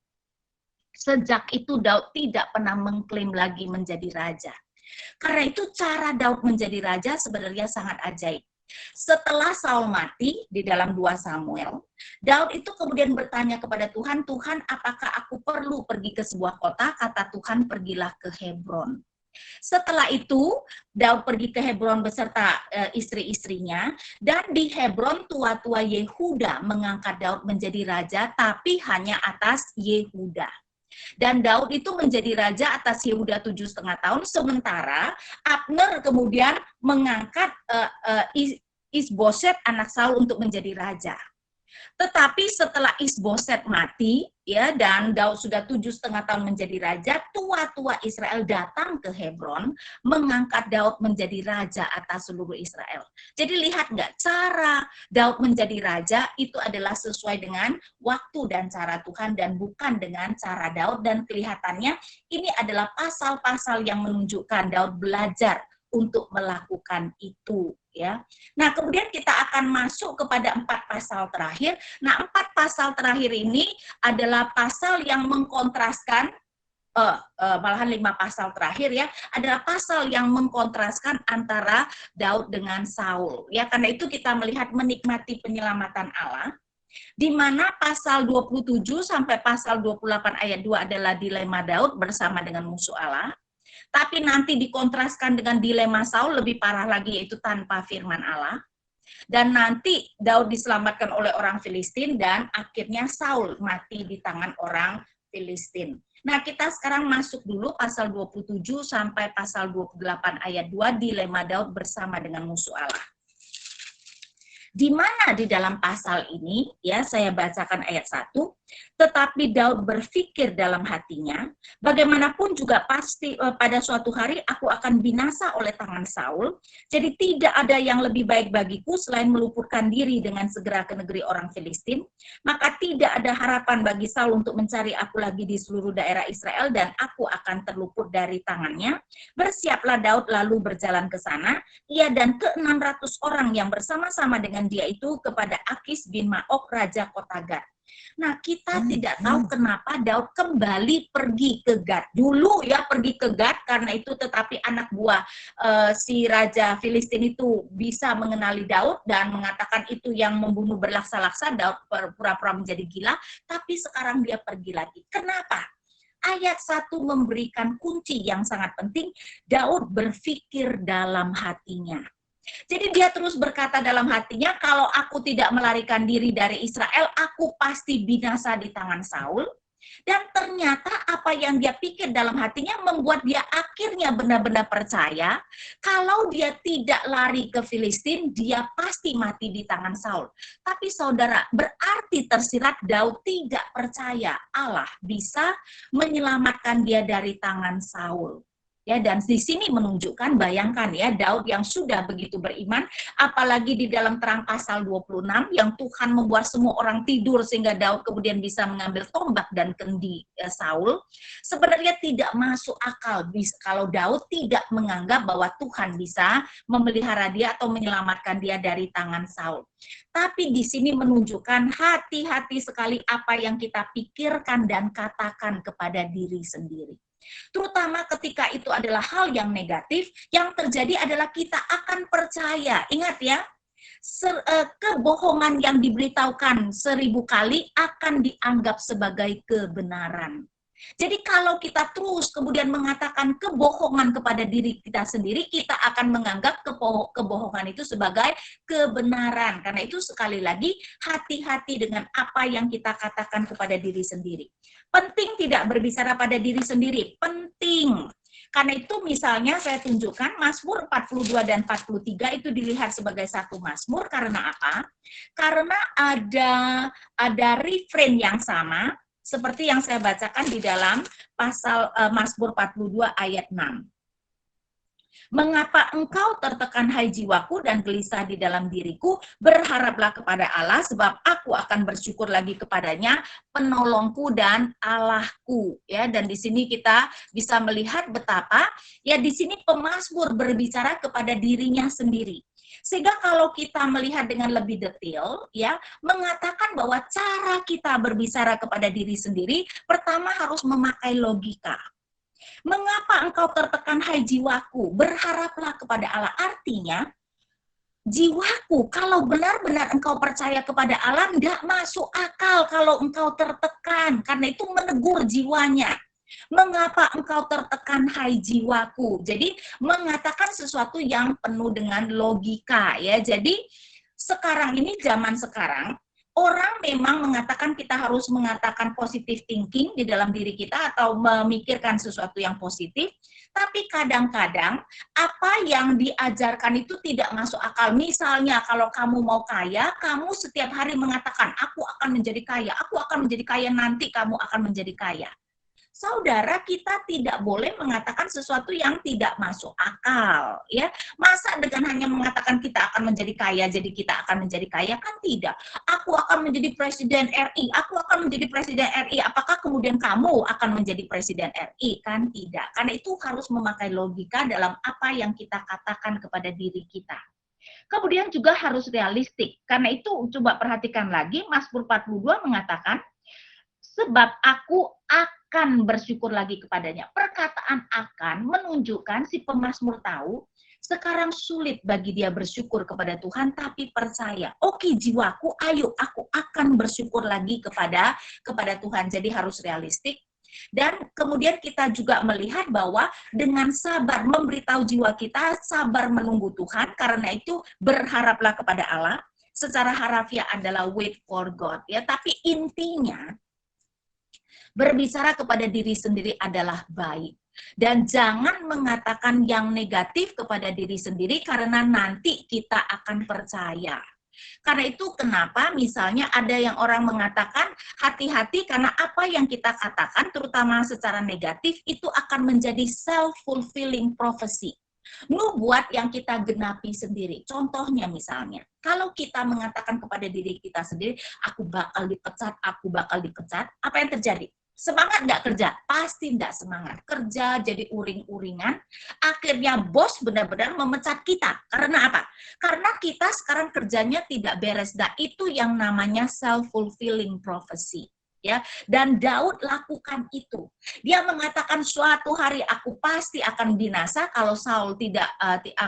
Sejak itu Daud tidak pernah mengklaim lagi menjadi raja. Karena itu cara Daud menjadi raja sebenarnya sangat ajaib. Setelah Saul mati di dalam 2 Samuel, Daud itu kemudian bertanya kepada Tuhan, Tuhan, apakah aku perlu pergi ke sebuah kota? Kata Tuhan, pergilah ke Hebron. Setelah itu, Daud pergi ke Hebron beserta istri-istrinya, dan di Hebron tua-tua Yehuda mengangkat Daud menjadi raja, tapi hanya atas Yehuda. Dan Daud itu menjadi raja atas Yehuda 7,5 tahun, sementara Abner kemudian mengangkat Isboset anak Saul untuk menjadi raja. Tetapi setelah Isboset mati, ya, dan Daud sudah 7,5 tahun menjadi raja, tua-tua Israel datang ke Hebron, mengangkat Daud menjadi raja atas seluruh Israel. Jadi lihat nggak, cara Daud menjadi raja itu adalah sesuai dengan waktu dan cara Tuhan, dan bukan dengan cara Daud, dan kelihatannya ini adalah pasal-pasal yang menunjukkan Daud belajar untuk melakukan itu. Ya, nah kemudian kita akan masuk kepada 4 pasal terakhir. Nah 4 pasal terakhir ini adalah pasal yang mengkontraskan, malahan 5 pasal terakhir ya, adalah pasal yang mengkontraskan antara Daud dengan Saul. Ya, karena itu kita melihat menikmati penyelamatan Allah, di mana pasal 27 sampai pasal 28 ayat 2 adalah dilema Daud bersama dengan musuh Allah. Tapi nanti dikontraskan dengan dilema Saul, lebih parah lagi, yaitu tanpa firman Allah. Dan nanti Daud diselamatkan oleh orang Filistin, dan akhirnya Saul mati di tangan orang Filistin. Nah, kita sekarang masuk dulu pasal 27 sampai pasal 28 ayat 2, dilema Daud bersama dengan musuh Allah. Di mana di dalam pasal ini, ya saya bacakan ayat 1, tetapi Daud berpikir dalam hatinya, bagaimanapun juga pasti pada suatu hari aku akan binasa oleh tangan Saul, jadi tidak ada yang lebih baik bagiku selain meluputkan diri dengan segera ke negeri orang Filistin, maka tidak ada harapan bagi Saul untuk mencari aku lagi di seluruh daerah Israel dan aku akan terluput dari tangannya. Bersiaplah Daud lalu berjalan ke sana, ia dan ke-600 orang yang bersama-sama dengan dia itu kepada Akis bin Maok, raja kota Gad. Nah, kita tidak tahu kenapa Daud kembali pergi ke Gad. Dulu ya pergi ke Gad karena itu, tetapi anak buah si raja Filistin itu bisa mengenali Daud dan mengatakan itu yang membunuh berlaksa-laksa. Daud pura-pura menjadi gila, tapi sekarang dia pergi lagi. Kenapa? Ayat 1 memberikan kunci yang sangat penting. Daud berpikir dalam hatinya. Jadi dia terus berkata dalam hatinya, kalau aku tidak melarikan diri dari Israel, aku pasti binasa di tangan Saul. Dan ternyata apa yang dia pikir dalam hatinya membuat dia akhirnya benar-benar percaya kalau dia tidak lari ke Filistin, dia pasti mati di tangan Saul. Tapi saudara, berarti tersirat Daud tidak percaya Allah bisa menyelamatkan dia dari tangan Saul. Ya, dan di sini menunjukkan, bayangkan ya, Daud yang sudah begitu beriman, apalagi di dalam terang pasal 26 yang Tuhan membuat semua orang tidur sehingga Daud kemudian bisa mengambil tombak dan kendi Saul. Sebenarnya tidak masuk akal kalau Daud tidak menganggap bahwa Tuhan bisa memelihara dia atau menyelamatkan dia dari tangan Saul. Tapi di sini menunjukkan hati-hati sekali apa yang kita pikirkan dan katakan kepada diri sendiri. Terutama ketika itu adalah hal yang negatif, yang terjadi adalah kita akan percaya. Ingat ya, kebohongan yang diberitahukan 1000 kali akan dianggap sebagai kebenaran. Jadi kalau kita terus kemudian mengatakan kebohongan kepada diri kita sendiri, kita akan menganggap kebohongan itu sebagai kebenaran. Karena itu sekali lagi, hati-hati dengan apa yang kita katakan kepada diri sendiri. Penting tidak berbicara pada diri sendiri, penting. Karena itu misalnya saya tunjukkan Mazmur 42 dan 43 itu dilihat sebagai satu Mazmur. Karena apa? Karena ada refrain yang sama, seperti yang saya bacakan di dalam pasal Mazmur 42 ayat 6. Mengapa engkau tertekan hai jiwaku dan gelisah di dalam diriku, berharaplah kepada Allah sebab aku akan bersyukur lagi kepadanya, penolongku dan Allahku. Ya, dan di sini kita bisa melihat betapa ya di sini pemazmur berbicara kepada dirinya sendiri. Sehingga kalau kita melihat dengan lebih detail, ya, mengatakan bahwa cara kita berbicara kepada diri sendiri, pertama harus memakai logika. Mengapa engkau tertekan hai jiwaku? Berharaplah kepada Allah. Artinya, jiwaku, kalau benar-benar engkau percaya kepada Allah, tidak masuk akal kalau engkau tertekan. Karena itu menegur jiwanya. Mengapa engkau tertekan hai jiwaku? Jadi mengatakan sesuatu yang penuh dengan logika ya. Jadi sekarang ini, zaman sekarang, orang memang mengatakan kita harus mengatakan positive thinking di dalam diri kita atau memikirkan sesuatu yang positif, tapi kadang-kadang apa yang diajarkan itu tidak masuk akal. Misalnya kalau kamu mau kaya, kamu setiap hari mengatakan aku akan menjadi kaya, aku akan menjadi kaya, nanti kamu akan menjadi kaya. Saudara, kita tidak boleh mengatakan sesuatu yang tidak masuk akal, ya. Masa dengan hanya mengatakan kita akan menjadi kaya, jadi kita akan menjadi kaya? Kan tidak. Aku akan menjadi presiden RI, aku akan menjadi presiden RI, apakah kemudian kamu akan menjadi presiden RI? Kan tidak. Karena itu harus memakai logika dalam apa yang kita katakan kepada diri kita. Kemudian juga harus realistik. Karena itu coba perhatikan lagi, Mazmur 42 mengatakan, sebab aku akan bersyukur lagi kepadanya. Perkataan akan menunjukkan si pemazmur tahu sekarang sulit bagi dia bersyukur kepada Tuhan, tapi percaya. Oke, jiwaku, ayo aku akan bersyukur lagi kepada Tuhan. Jadi harus realistik. Dan kemudian kita juga melihat bahwa dengan sabar memberitahu jiwa kita, sabar menunggu Tuhan, karena itu berharaplah kepada Allah. Secara harafiah adalah wait for God, ya. Tapi intinya berbicara kepada diri sendiri adalah baik. Dan jangan mengatakan yang negatif kepada diri sendiri karena nanti kita akan percaya. Karena itu kenapa misalnya ada yang orang mengatakan hati-hati karena apa yang kita katakan terutama secara negatif itu akan menjadi self-fulfilling prophecy. Nubuat yang kita genapi sendiri. Contohnya misalnya, kalau kita mengatakan kepada diri kita sendiri, aku bakal dipecat, apa yang terjadi? Semangat nggak kerja? Pasti nggak semangat. Kerja jadi uring-uringan, akhirnya bos benar-benar memecat kita. Karena apa? Karena kita sekarang kerjanya tidak beres. Nah, itu yang namanya self-fulfilling prophecy. Ya, dan Daud lakukan itu. Dia mengatakan suatu hari aku pasti akan binasa kalau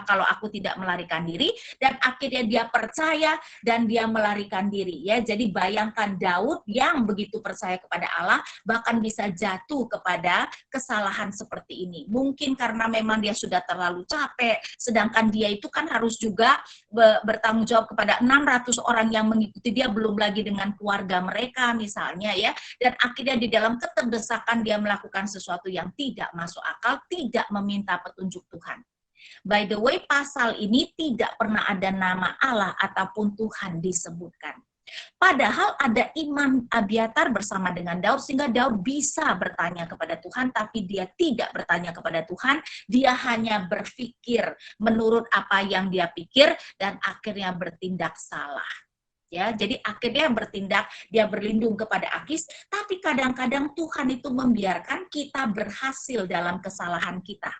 kalau aku tidak melarikan diri, dan akhirnya dia percaya dan dia melarikan diri. Ya, jadi bayangkan Daud yang begitu percaya kepada Allah bahkan bisa jatuh kepada kesalahan seperti ini. Mungkin karena memang dia sudah terlalu capek, sedangkan dia itu kan harus juga bertanggung jawab kepada 600 orang yang mengikuti dia, belum lagi dengan keluarga mereka misalnya ya. Dan akhirnya di dalam keterdesakan dia melakukan sesuatu yang tidak masuk akal, tidak meminta petunjuk Tuhan. By the way, pasal ini tidak pernah ada nama Allah ataupun Tuhan disebutkan. Padahal ada Imam Abiatar bersama dengan Daud, sehingga Daud bisa bertanya kepada Tuhan, tapi dia tidak bertanya kepada Tuhan, dia hanya berpikir menurut apa yang dia pikir, dan akhirnya bertindak salah. Ya, jadi akhirnya bertindak, dia berlindung kepada Akis, tapi kadang-kadang Tuhan itu membiarkan kita berhasil dalam kesalahan kita.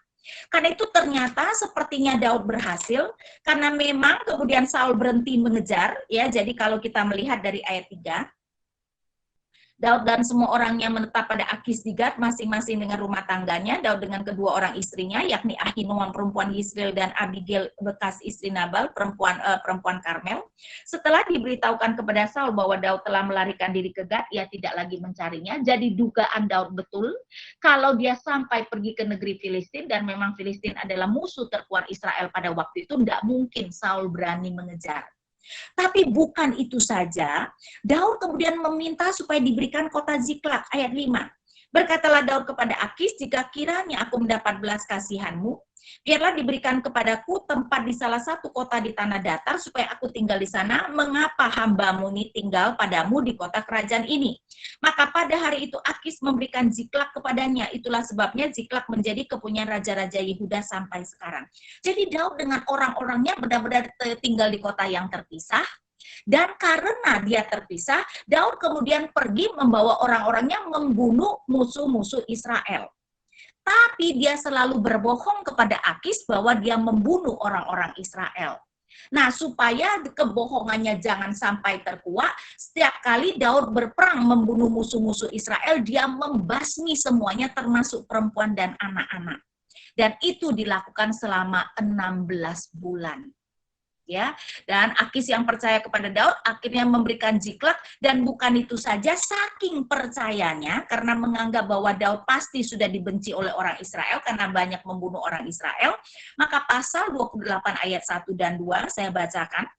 Karena itu ternyata sepertinya Daud berhasil, karena memang kemudian Saul berhenti mengejar, ya. Jadi kalau kita melihat dari ayat 3, Daud dan semua orang yang menetap pada Akis di Gat, masing-masing dengan rumah tangganya, Daud dengan kedua orang istrinya, yakni Ahinoam perempuan Yisrael dan Abigail bekas istri Nabal, perempuan Karmel. Setelah diberitahukan kepada Saul bahwa Daud telah melarikan diri ke Gat, ia tidak lagi mencarinya. Jadi dugaan Daud betul, kalau dia sampai pergi ke negeri Filistin, dan memang Filistin adalah musuh terkuat Israel pada waktu itu, tidak mungkin Saul berani mengejar. Tapi bukan itu saja, Daud kemudian meminta supaya diberikan kota Ziklag, ayat 5. Berkatalah Daud kepada Akis, jika kiranya aku mendapat belas kasihanmu, biarlah diberikan kepadaku tempat di salah satu kota di tanah datar, supaya aku tinggal di sana. Mengapa hambamu ini tinggal padamu di kota kerajaan ini? Maka pada hari itu Akis memberikan Ziklag kepadanya. Itulah sebabnya Ziklag menjadi kepunyaan raja-raja Yehuda sampai sekarang. Jadi Daud dengan orang-orangnya benar-benar tinggal di kota yang terpisah. Dan karena dia terpisah, Daud kemudian pergi membawa orang-orangnya membunuh musuh-musuh Israel. Tapi dia selalu berbohong kepada Akis bahwa dia membunuh orang-orang Israel. Nah, supaya kebohongannya jangan sampai terkuak, setiap kali Daud berperang membunuh musuh-musuh Israel, dia membasmi semuanya termasuk perempuan dan anak-anak. Dan itu dilakukan selama 16 bulan. Ya, dan Akis yang percaya kepada Daud akhirnya memberikan Ziklag, dan bukan itu saja, saking percayanya karena menganggap bahwa Daud pasti sudah dibenci oleh orang Israel karena banyak membunuh orang Israel, maka pasal 28 ayat 1 dan 2 saya bacakan.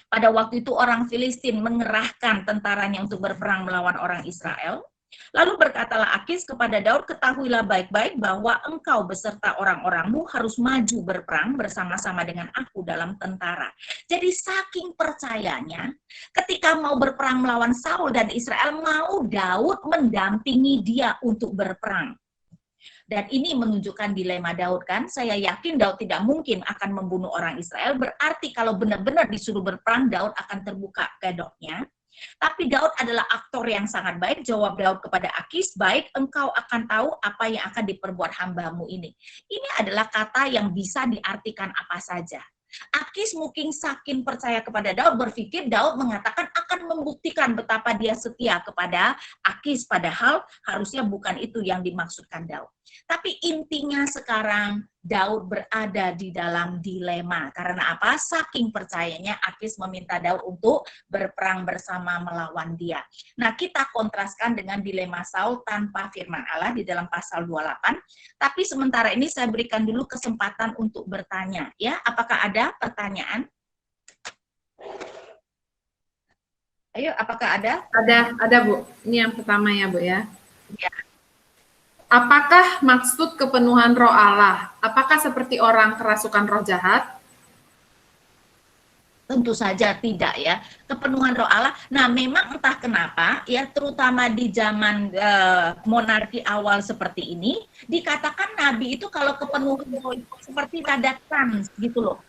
Pada waktu itu orang Filistin mengerahkan tentaranya untuk berperang melawan orang Israel. Lalu berkatalah Akis kepada Daud, ketahuilah baik-baik bahwa engkau beserta orang-orangmu harus maju berperang bersama-sama dengan aku dalam tentara. Jadi saking percayanya, ketika mau berperang melawan Saul dan Israel, mau Daud mendampingi dia untuk berperang. Dan ini menunjukkan dilema Daud kan, saya yakin Daud tidak mungkin akan membunuh orang Israel, berarti kalau benar-benar disuruh berperang, Daud akan terbuka kedoknya. Tapi Daud adalah aktor yang sangat baik. Jawab Daud kepada Akis, baik, engkau akan tahu apa yang akan diperbuat hambamu ini. Ini adalah kata yang bisa diartikan apa saja. Akis mungkin saking percaya kepada Daud, berpikir Daud mengatakan akan membuktikan betapa dia setia kepada Akis, padahal harusnya bukan itu yang dimaksudkan Daud. Tapi intinya sekarang Daud berada di dalam dilema. Karena apa? Saking percayanya Akis meminta Daud untuk berperang bersama melawan dia. Nah, kita kontraskan dengan dilema Saul tanpa firman Allah di dalam pasal 28. Tapi sementara ini saya berikan dulu kesempatan untuk bertanya. Ya, apakah ada pertanyaan? Ayo, apakah ada? Ada Bu. Ini yang pertama ya Bu ya. Ya. Apakah maksud kepenuhan roh Allah? Apakah seperti orang kerasukan roh jahat? Tentu saja tidak ya. Kepenuhan Roh Allah. Nah, memang entah kenapa ya, terutama di zaman monarki awal seperti ini, dikatakan nabi itu kalau kepenuhan roh itu seperti ada trans gitu loh.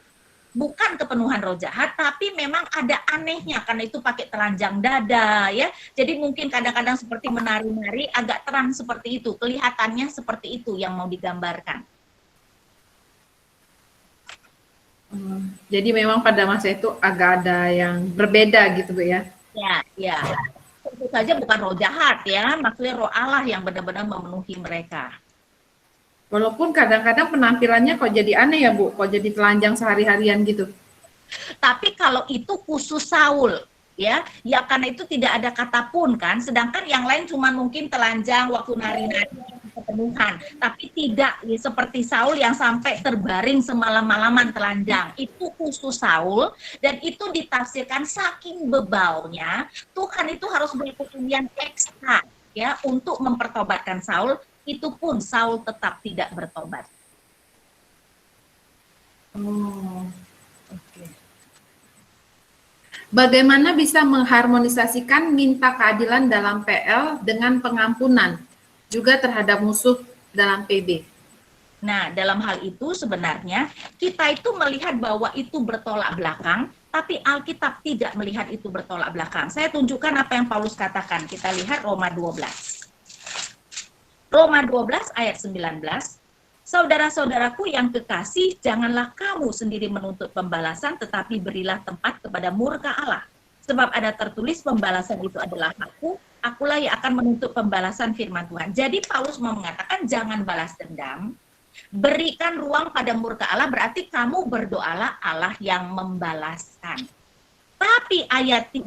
Bukan kepenuhan roh jahat, tapi memang ada anehnya karena itu pakai telanjang dada ya. Jadi mungkin kadang-kadang seperti menari-nari agak trans seperti itu, kelihatannya seperti itu yang mau digambarkan. Jadi memang pada masa itu agak ada yang berbeda gitu Bu ya. Ya. Tentu saja bukan roh jahat ya, maksudnya roh Allah yang benar-benar memenuhi mereka. Walaupun kadang-kadang penampilannya kok jadi aneh ya Bu, kok jadi telanjang sehari-harian gitu. Tapi kalau itu khusus Saul, ya karena itu tidak ada kata pun kan, sedangkan yang lain cuma mungkin telanjang waktu nari-nari kepenuhan, tapi tidak ya, seperti Saul yang sampai terbaring semalam-malaman telanjang. Itu khusus Saul, dan itu ditafsirkan saking bebalnya Tuhan itu harus berkenan yang ekstra ya untuk mempertobatkan Saul. Itu pun Saul tetap tidak bertobat. Oke. Bagaimana bisa mengharmonisasikan minta keadilan dalam PL dengan pengampunan juga terhadap musuh dalam PB? Nah, dalam hal itu sebenarnya kita itu melihat bahwa itu bertolak belakang, tapi Alkitab tidak melihat itu bertolak belakang. Saya tunjukkan apa yang Paulus katakan. Kita lihat Roma 12. Roma 12 ayat 19, saudara-saudaraku yang kekasih, janganlah kamu sendiri menuntut pembalasan, tetapi berilah tempat kepada murka Allah. Sebab ada tertulis pembalasan itu adalah hakku, akulah yang akan menuntut pembalasan firman Tuhan. Jadi Paulus mau mengatakan jangan balas dendam, berikan ruang pada murka Allah, berarti kamu berdoalah Allah yang membalaskan. Tapi ayat 20,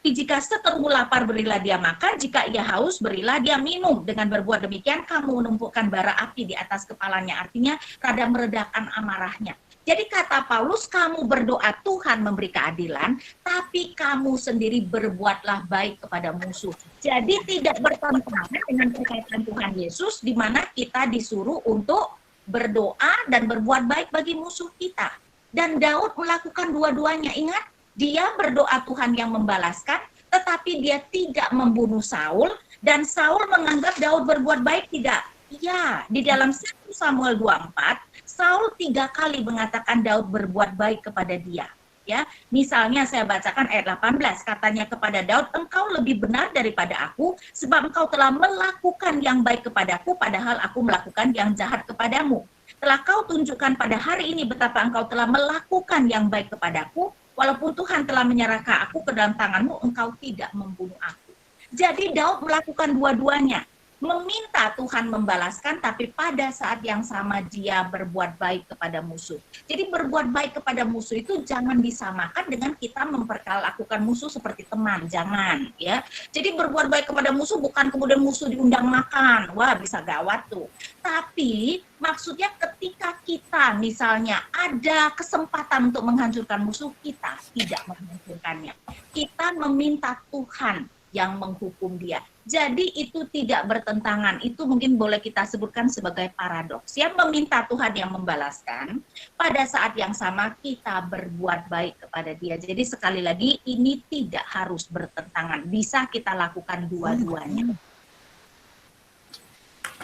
jika seterumu lapar berilah dia makan, jika ia haus berilah dia minum. Dengan berbuat demikian kamu menumpukan bara api di atas kepalanya, artinya rada meredakan amarahnya. Jadi kata Paulus, kamu berdoa Tuhan memberi keadilan, tapi kamu sendiri berbuatlah baik kepada musuh. Jadi tidak bertentangan dengan perkataan Tuhan Yesus, di mana kita disuruh untuk berdoa dan berbuat baik bagi musuh kita. Dan Daud melakukan dua-duanya, ingat? Dia berdoa Tuhan yang membalaskan, tetapi dia tidak membunuh Saul, dan Saul menganggap Daud berbuat baik tidak. Iya, di dalam 1 Samuel 24, Saul 3 kali mengatakan Daud berbuat baik kepada dia. Ya, misalnya saya bacakan ayat 18, katanya kepada Daud, engkau lebih benar daripada aku, sebab engkau telah melakukan yang baik kepadaku, padahal aku melakukan yang jahat kepadamu. Telah kau tunjukkan pada hari ini betapa engkau telah melakukan yang baik kepadaku, walaupun Tuhan telah menyerahkan aku ke dalam tanganmu, engkau tidak membunuh aku. Jadi Daud melakukan dua-duanya. Meminta Tuhan membalaskan, tapi pada saat yang sama dia berbuat baik kepada musuh. Jadi berbuat baik kepada musuh itu jangan disamakan dengan kita memperlakukan musuh seperti teman. Jangan ya. Jadi berbuat baik kepada musuh bukan kemudian musuh diundang makan. Wah, bisa gawat tuh. Tapi maksudnya ketika kita misalnya ada kesempatan untuk menghancurkan musuh, kita tidak menghancurkannya. Kita meminta Tuhan yang menghukum dia. Jadi itu tidak bertentangan. Itu mungkin boleh kita sebutkan sebagai paradoks. Yang meminta Tuhan yang membalaskan, pada saat yang sama kita berbuat baik kepada dia. Jadi sekali lagi ini tidak harus bertentangan. Bisa kita lakukan dua-duanya.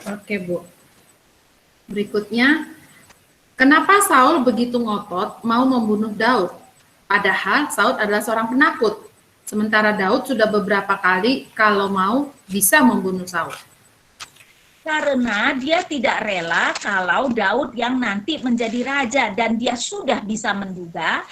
Oke Bu. Berikutnya, kenapa Saul begitu ngotot mau membunuh Daud? Padahal Saul adalah seorang penakut. Sementara Daud sudah beberapa kali kalau mau bisa membunuh Saul. Karena dia tidak rela kalau Daud yang nanti menjadi raja, dan dia sudah bisa menduga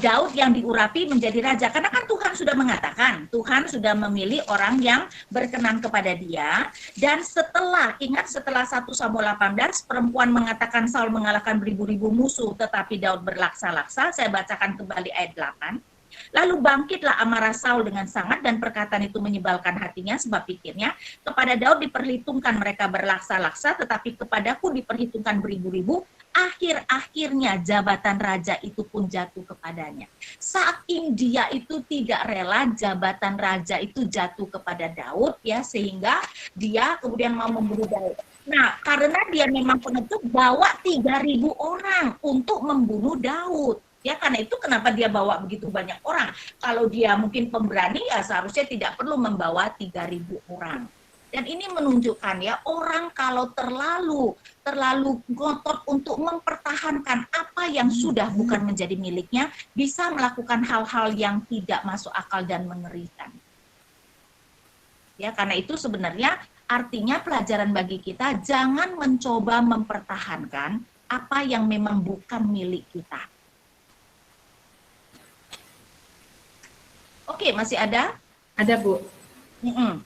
Daud yang diurapi menjadi raja. Karena kan Tuhan sudah mengatakan, Tuhan sudah memilih orang yang berkenan kepada dia. Dan setelah 1 Samuel 18, perempuan mengatakan Saul mengalahkan beribu-ribu musuh, tetapi Daud berlaksa-laksa. Saya bacakan kembali ayat 8. Lalu bangkitlah amarah Saul dengan sangat, dan perkataan itu menyebalkan hatinya, sebab pikirnya, kepada Daud diperhitungkan mereka berlaksa-laksa, tetapi kepadaku diperhitungkan beribu-ribu. Akhir-akhirnya jabatan raja itu pun jatuh kepadanya. Saking dia itu tidak rela jabatan raja itu jatuh kepada Daud, ya, sehingga dia kemudian mau membunuh Daud. Nah, karena dia memang pengecut, bawa 3.000 orang untuk membunuh Daud. Ya, karena itu kenapa dia bawa begitu banyak orang. Kalau dia mungkin pemberani, ya seharusnya tidak perlu membawa 3.000 orang. Dan ini menunjukkan ya, orang kalau terlalu ngotot untuk mempertahankan apa yang sudah bukan menjadi miliknya, bisa melakukan hal-hal yang tidak masuk akal dan mengerikan. Ya, karena itu sebenarnya artinya pelajaran bagi kita, jangan mencoba mempertahankan apa yang memang bukan milik kita. Oke, masih ada? Ada, Bu. Mm-mm.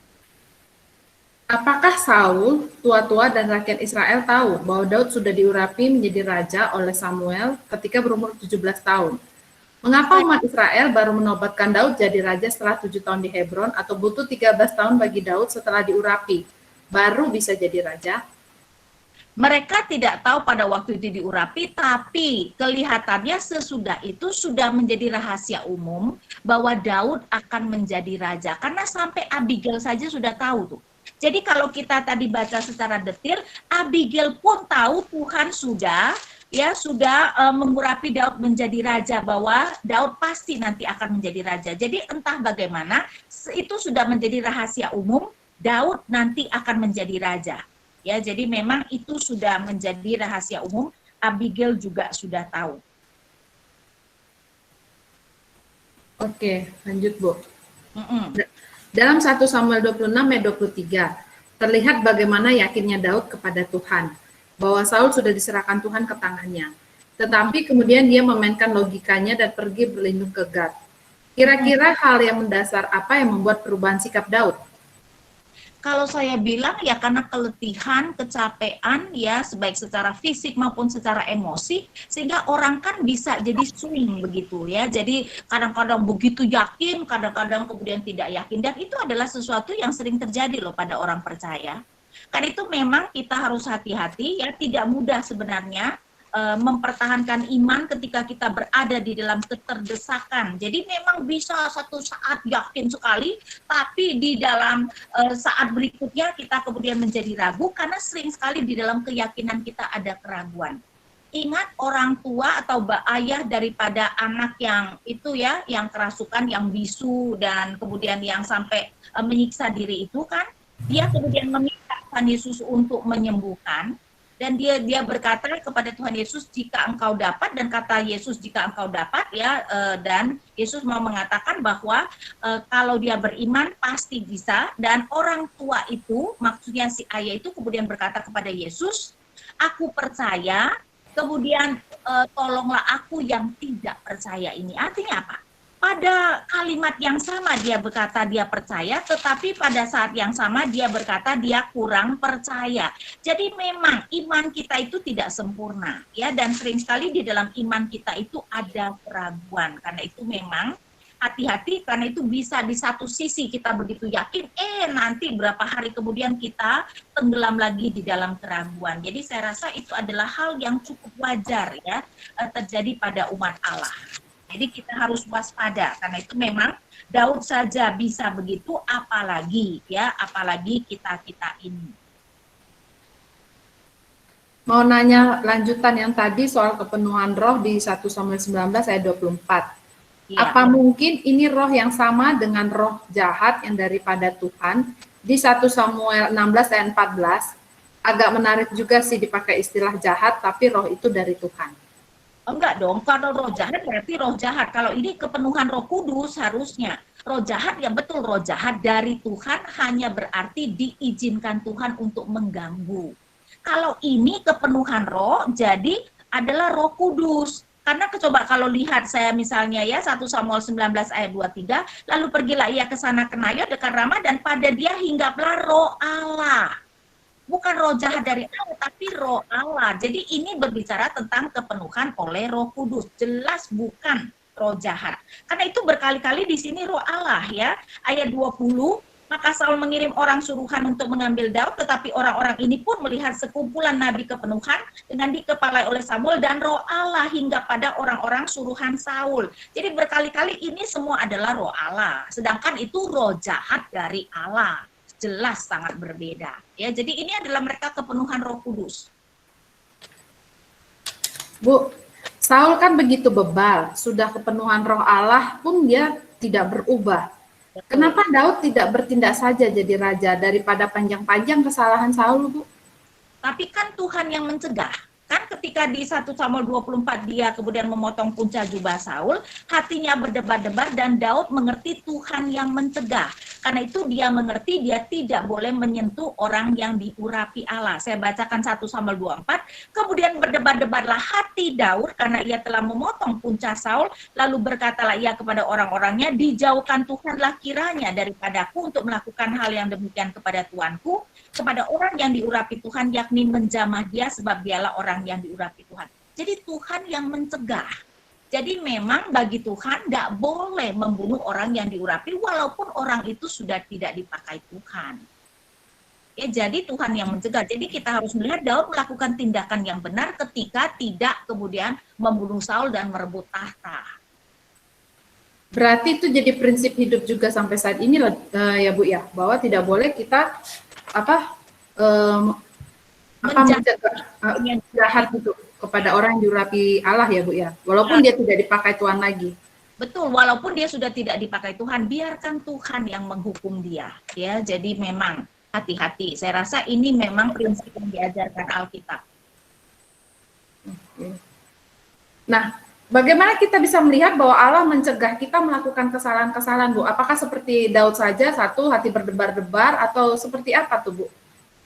Apakah Saul, tua-tua dan rakyat Israel tahu bahwa Daud sudah diurapi menjadi raja oleh Samuel ketika berumur 17 tahun? Mengapa umat Israel baru menobatkan Daud jadi raja setelah 7 tahun di Hebron atau butuh 13 tahun bagi Daud setelah diurapi baru bisa jadi raja? Mereka tidak tahu pada waktu itu diurapi, tapi kelihatannya sesudah itu sudah menjadi rahasia umum bahwa Daud akan menjadi raja. Karena sampai Abigail saja sudah tahu tuh. Jadi kalau kita tadi baca secara detil, Abigail pun tahu Tuhan sudah mengurapi Daud menjadi raja, bahwa Daud pasti nanti akan menjadi raja. Jadi entah bagaimana, itu sudah menjadi rahasia umum, Daud nanti akan menjadi raja. Ya, jadi memang itu sudah menjadi rahasia umum, Abigail juga sudah tahu. Oke, lanjut, Bu. Mm-mm. Dalam 1 Samuel 26 ayat 23, terlihat bagaimana yakinnya Daud kepada Tuhan, bahwa Saul sudah diserahkan Tuhan ke tangannya. Tetapi kemudian dia memainkan logikanya dan pergi berlindung ke Gad. Kira-kira hal yang mendasar apa yang membuat perubahan sikap Daud? Kalau saya bilang ya karena keletihan, kecapean ya, baik secara fisik maupun secara emosi, sehingga orang kan bisa jadi swing begitu ya. Jadi kadang-kadang begitu yakin, kadang-kadang kemudian tidak yakin, dan itu adalah sesuatu yang sering terjadi loh pada orang percaya. Karena itu memang kita harus hati-hati ya, tidak mudah sebenarnya mempertahankan iman ketika kita berada di dalam keterdesakan. Jadi memang bisa satu saat yakin sekali, tapi di dalam saat berikutnya kita kemudian menjadi ragu, karena sering sekali di dalam keyakinan kita ada keraguan. Ingat, orang tua atau ayah daripada anak yang itu ya, yang kerasukan, yang bisu, dan kemudian yang sampai menyiksa diri itu kan, dia kemudian meminta Tuhan Yesus untuk menyembuhkan. Dan dia berkata kepada Tuhan Yesus, jika engkau dapat, dan kata Yesus jika engkau dapat ya, dan Yesus mau mengatakan bahwa kalau dia beriman pasti bisa. Dan orang tua itu, maksudnya si ayah itu kemudian berkata kepada Yesus, aku percaya, kemudian tolonglah aku yang tidak percaya ini. Artinya apa? Pada kalimat yang sama dia berkata dia percaya, tetapi pada saat yang sama dia berkata dia kurang percaya. Jadi memang iman kita itu tidak sempurna ya, dan sering sekali di dalam iman kita itu ada keraguan. Karena itu memang hati-hati, karena itu bisa di satu sisi kita begitu yakin, nanti berapa hari kemudian kita tenggelam lagi di dalam keraguan. Jadi saya rasa itu adalah hal yang cukup wajar ya, terjadi pada umat Allah. Jadi kita harus waspada, karena itu memang Daud saja bisa begitu, apalagi kita ini. Mau nanya lanjutan yang tadi soal kepenuhan roh di 1 Samuel 19 ayat 24. Ya. Apa mungkin ini roh yang sama dengan roh jahat yang daripada Tuhan di 1 Samuel 16 ayat 14? Agak menarik juga sih dipakai istilah jahat, tapi roh itu dari Tuhan. Enggak dong, kalau roh jahat berarti roh jahat. Kalau ini kepenuhan Roh Kudus harusnya. Roh jahat, ya betul, roh jahat dari Tuhan hanya berarti diizinkan Tuhan untuk mengganggu. Kalau ini kepenuhan roh, jadi adalah Roh Kudus. Karena coba kalau lihat saya misalnya ya, 1 Samuel 19 ayat 23, lalu pergilah ia ke sana ke Nayot dekat Rama, dan pada dia hinggaplah roh Allah. Bukan roh jahat dari Allah, tapi roh Allah. Jadi ini berbicara tentang kepenuhan oleh Roh Kudus. Jelas bukan roh jahat. Karena itu berkali-kali di sini roh Allah ya. Ayat 20, maka Saul mengirim orang suruhan untuk mengambil Daud, tetapi orang-orang ini pun melihat sekumpulan nabi kepenuhan dengan dikepalai oleh Samuel, dan roh Allah hingga pada orang-orang suruhan Saul. Jadi berkali-kali ini semua adalah roh Allah. Sedangkan itu roh jahat dari Allah. Jelas sangat berbeda ya. Jadi ini adalah mereka kepenuhan Roh Kudus. Bu, Saul kan begitu bebal, sudah kepenuhan roh Allah pun dia tidak berubah. Kenapa Daud tidak bertindak saja jadi raja daripada panjang-panjang kesalahan Saul, Bu? Tapi kan Tuhan yang mencegah. Kan ketika di 1 Samuel 24 dia kemudian memotong punca jubah Saul, hatinya berdebar-debar dan Daud mengerti Tuhan yang mencegah. Karena itu dia mengerti dia tidak boleh menyentuh orang yang diurapi Allah. Saya bacakan 1 Samuel 24, kemudian berdebar-debarlah hati Daud karena ia telah memotong punca Saul, lalu berkatalah ia kepada orang-orangnya, dijauhkan Tuhanlah kiranya daripadaku untuk melakukan hal yang demikian kepada Tuanku, kepada orang yang diurapi Tuhan, yakni menjamah dia sebab dialah orang yang diurapi Tuhan. Jadi Tuhan yang mencegah. Jadi memang bagi Tuhan tidak boleh membunuh orang yang diurapi walaupun orang itu sudah tidak dipakai Tuhan. Ya, jadi Tuhan yang mencegah. Jadi kita harus melihat Daud melakukan tindakan yang benar ketika tidak kemudian membunuh Saul dan merebut tahta. Berarti itu jadi prinsip hidup juga sampai saat ini ya Bu ya, bahwa tidak boleh kita jahat gitu kepada orang yang diurapi Allah ya Bu ya, walaupun dia tidak dipakai Tuhan lagi. Betul, walaupun dia sudah tidak dipakai Tuhan, biarkan Tuhan yang menghukum dia. Ya, jadi memang hati-hati. Saya rasa ini memang prinsip yang diajarkan Alkitab. Oke. Nah, bagaimana kita bisa melihat bahwa Allah mencegah kita melakukan kesalahan-kesalahan, Bu? Apakah seperti Daud saja, satu hati berdebar-debar, atau seperti apa tuh, Bu?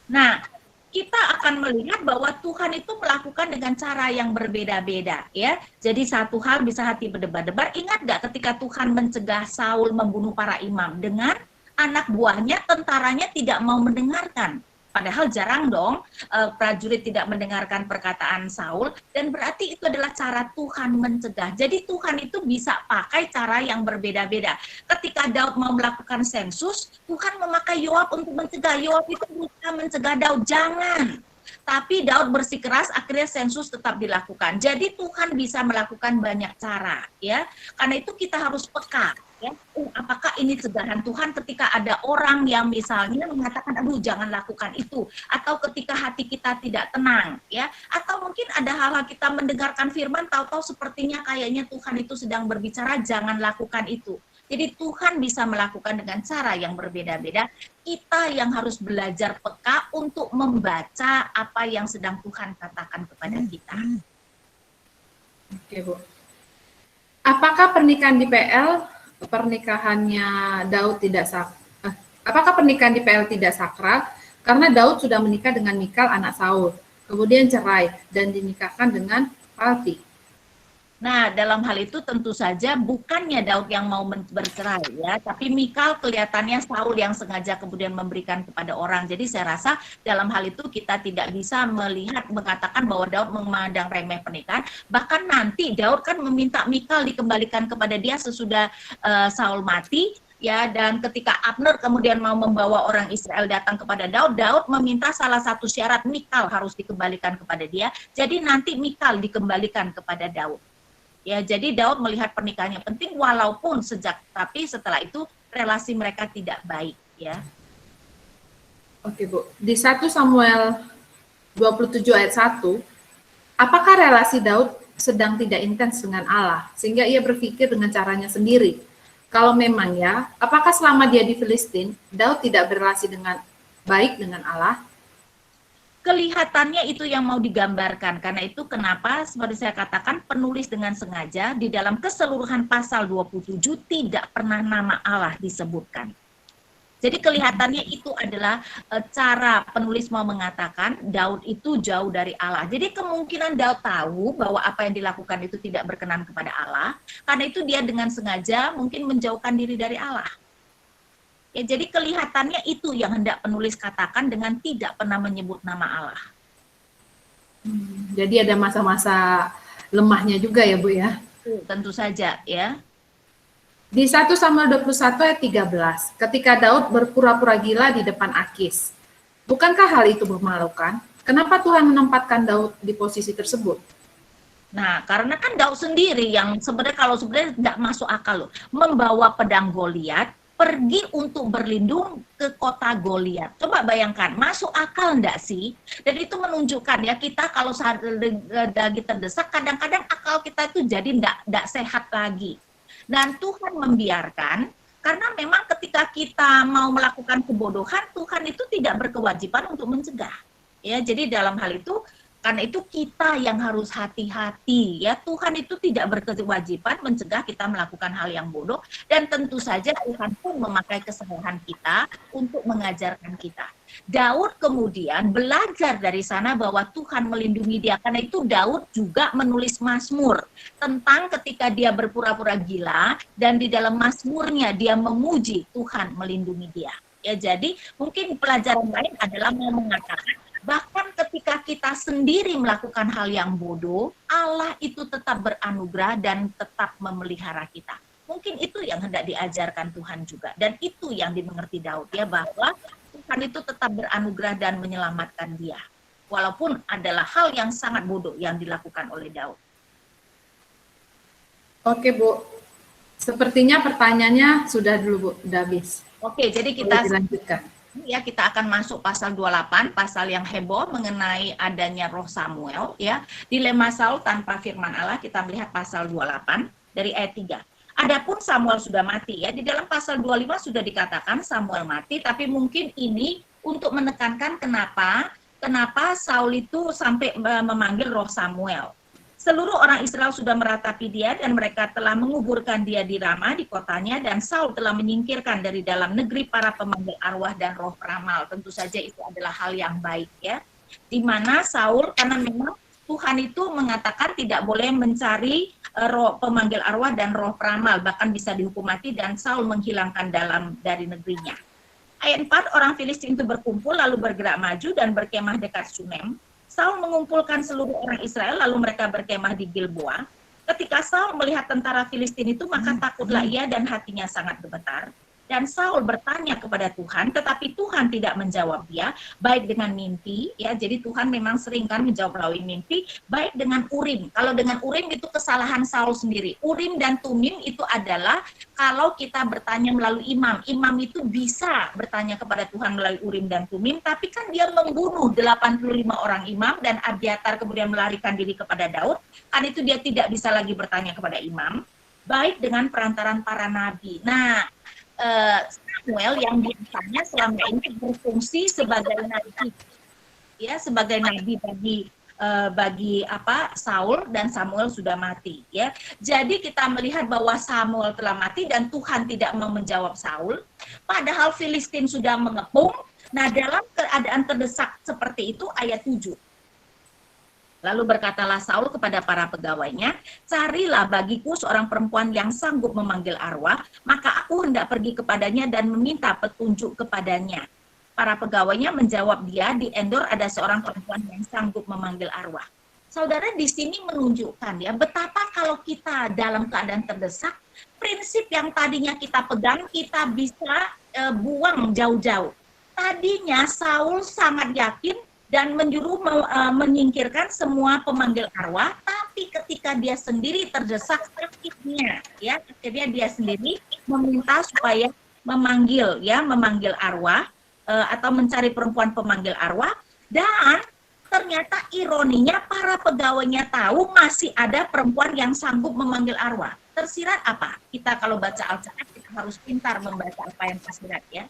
Nah, kita akan melihat bahwa Tuhan itu melakukan dengan cara yang berbeda-beda, ya. Jadi satu hal bisa hati berdebar-debar. Ingat nggak ketika Tuhan mencegah Saul membunuh para imam dengan anak buahnya, tentaranya tidak mau mendengarkan. Padahal jarang dong prajurit tidak mendengarkan perkataan Saul, dan berarti itu adalah cara Tuhan mencegah. Jadi Tuhan itu bisa pakai cara yang berbeda-beda. Ketika Daud mau melakukan sensus, Tuhan memakai Yoab untuk mencegah. Yoab itu berusaha mencegah Daud, jangan. Tapi Daud bersikeras, akhirnya sensus tetap dilakukan. Jadi Tuhan bisa melakukan banyak cara, ya. Karena itu kita harus peka. Ya, apakah ini cegahan Tuhan ketika ada orang yang misalnya mengatakan, aduh jangan lakukan itu, atau ketika hati kita tidak tenang, ya, atau mungkin ada hal-hal kita mendengarkan firman, tahu-tahu sepertinya kayaknya Tuhan itu sedang berbicara, jangan lakukan itu. Jadi Tuhan bisa melakukan dengan cara yang berbeda-beda. Kita yang harus belajar peka untuk membaca apa yang sedang Tuhan katakan kepada kita. Oke, Bu. Apakah pernikahan di PL pernikahannya Daud tidak apakah pernikahan di PL tidak sakral karena Daud sudah menikah dengan Mikal anak Saul, kemudian cerai dan dinikahkan dengan Palti? Nah, dalam hal itu tentu saja bukannya Daud yang mau bercerai, ya, tapi Mikal kelihatannya Saul yang sengaja kemudian memberikan kepada orang. Jadi saya rasa dalam hal itu kita tidak bisa mengatakan bahwa Daud memandang remeh pernikahan. Bahkan nanti Daud kan meminta Mikal dikembalikan kepada dia sesudah Saul mati. Ya, dan ketika Abner kemudian mau membawa orang Israel datang kepada Daud, Daud meminta salah satu syarat Mikal harus dikembalikan kepada dia. Jadi nanti Mikal dikembalikan kepada Daud. Ya, jadi Daud melihat pernikahannya penting walaupun tapi setelah itu relasi mereka tidak baik, ya. Oke, Bu. Di 1 Samuel 27 ayat 1, apakah relasi Daud sedang tidak intens dengan Allah sehingga ia berpikir dengan caranya sendiri? Kalau memang ya, apakah selama dia di Filistin, Daud tidak berrelasi dengan baik dengan Allah? Kelihatannya itu yang mau digambarkan. Karena itu kenapa seperti saya katakan penulis dengan sengaja di dalam keseluruhan pasal 27 tidak pernah nama Allah disebutkan. Jadi kelihatannya itu adalah cara penulis mau mengatakan Daud itu jauh dari Allah. Jadi kemungkinan Daud tahu bahwa apa yang dilakukan itu tidak berkenan kepada Allah. Karena itu dia dengan sengaja mungkin menjauhkan diri dari Allah. Ya, jadi kelihatannya itu yang hendak penulis katakan dengan tidak pernah menyebut nama Allah. Jadi ada masa-masa lemahnya juga ya, Bu ya? Tentu saja, ya. Di 1 Samuel 21 ayat 13, ketika Daud berpura-pura gila di depan Akis. Bukankah hal itu memalukan? Kenapa Tuhan menempatkan Daud di posisi tersebut? Nah, karena kan Daud sendiri yang sebenarnya tidak masuk akal loh. Membawa pedang Goliat, pergi untuk berlindung ke kota Goliat. Coba bayangkan, masuk akal enggak sih? Dan itu menunjukkan ya, kita kalau lagi terdesak, kadang-kadang akal kita itu jadi enggak sehat lagi. Dan Tuhan membiarkan, karena memang ketika kita mau melakukan kebodohan, Tuhan itu tidak berkewajiban untuk mencegah. Ya, jadi dalam hal itu, karena itu kita yang harus hati-hati ya. Tuhan itu tidak berkewajiban mencegah kita melakukan hal yang bodoh, dan tentu saja Tuhan pun memakai kesalahan kita untuk mengajarkan kita. Daud kemudian belajar dari sana bahwa Tuhan melindungi dia. Karena itu Daud juga menulis Mazmur tentang ketika dia berpura-pura gila dan di dalam Mazmurnya dia memuji Tuhan melindungi dia. Ya, jadi mungkin pelajaran lain adalah mau mengatakan bahkan ketika kita sendiri melakukan hal yang bodoh, Allah itu tetap beranugerah dan tetap memelihara kita. Mungkin itu yang hendak diajarkan Tuhan juga. Dan itu yang dimengerti Daud ya, bahwa Tuhan itu tetap beranugerah dan menyelamatkan dia. Walaupun adalah hal yang sangat bodoh yang dilakukan oleh Daud. Oke Bu, sepertinya pertanyaannya sudah dulu Bu, sudah habis. Oke, jadi Boleh kita dilanjutkan. Ya, kita akan masuk pasal 28, pasal yang heboh mengenai adanya roh Samuel ya. Dilema Saul tanpa firman Allah, kita melihat pasal 28 dari ayat 3. Adapun Samuel sudah mati ya. Di dalam pasal 25 sudah dikatakan Samuel mati, tapi mungkin ini untuk menekankan kenapa Saul itu sampai memanggil roh Samuel. Seluruh orang Israel sudah meratapi dia dan mereka telah menguburkan dia di Rama, di kotanya, dan Saul telah menyingkirkan dari dalam negeri para pemanggil arwah dan roh peramal. Tentu saja itu adalah hal yang baik ya. Di mana Saul, karena memang Tuhan itu mengatakan tidak boleh mencari roh pemanggil arwah dan roh peramal, bahkan bisa dihukum mati, dan Saul menghilangkan dari negerinya. Ayat 4, orang Filistin itu berkumpul lalu bergerak maju dan berkemah dekat Sunem. Saul mengumpulkan seluruh orang Israel, lalu mereka berkemah di Gilboa. Ketika Saul melihat tentara Filistin itu, maka takutlah ia dan hatinya sangat gemetar. Dan Saul bertanya kepada Tuhan, tetapi Tuhan tidak menjawab dia, baik dengan mimpi, ya. Jadi Tuhan memang sering kan menjawab melalui mimpi, baik dengan Urim. Kalau dengan Urim itu kesalahan Saul sendiri. Urim dan Tumim itu adalah kalau kita bertanya melalui imam. Imam itu bisa bertanya kepada Tuhan melalui Urim dan Tumim, tapi kan dia membunuh 85 orang imam dan Abiatar kemudian melarikan diri kepada Daud. Kan itu dia tidak bisa lagi bertanya kepada imam, baik dengan perantaran para nabi. Nah, Samuel yang biasanya selama ini berfungsi sebagai nabi, ya, sebagai nabi bagi Saul, dan Samuel sudah mati, ya. Jadi kita melihat bahwa Samuel telah mati dan Tuhan tidak mau menjawab Saul, padahal Filistin sudah mengepung. Nah, dalam keadaan terdesak seperti itu, ayat 7. Lalu berkatalah Saul kepada para pegawainya, carilah bagiku seorang perempuan yang sanggup memanggil arwah, maka aku hendak pergi kepadanya dan meminta petunjuk kepadanya. Para pegawainya menjawab dia, di Endor ada seorang perempuan yang sanggup memanggil arwah. Saudara, di sini menunjukkan ya, betapa kalau kita dalam keadaan terdesak, prinsip yang tadinya kita pegang, kita bisa buang jauh-jauh. Tadinya Saul sangat yakin dan menyuruh menyingkirkan semua pemanggil arwah, tapi ketika dia sendiri terdesak sakitnya, ya, akhirnya dia sendiri meminta supaya memanggil arwah atau mencari perempuan pemanggil arwah, dan ternyata ironinya para pegawainya tahu masih ada perempuan yang sanggup memanggil arwah. Tersirat apa? Kita kalau baca Alkitab kita harus pintar membaca apa yang tersirat ya.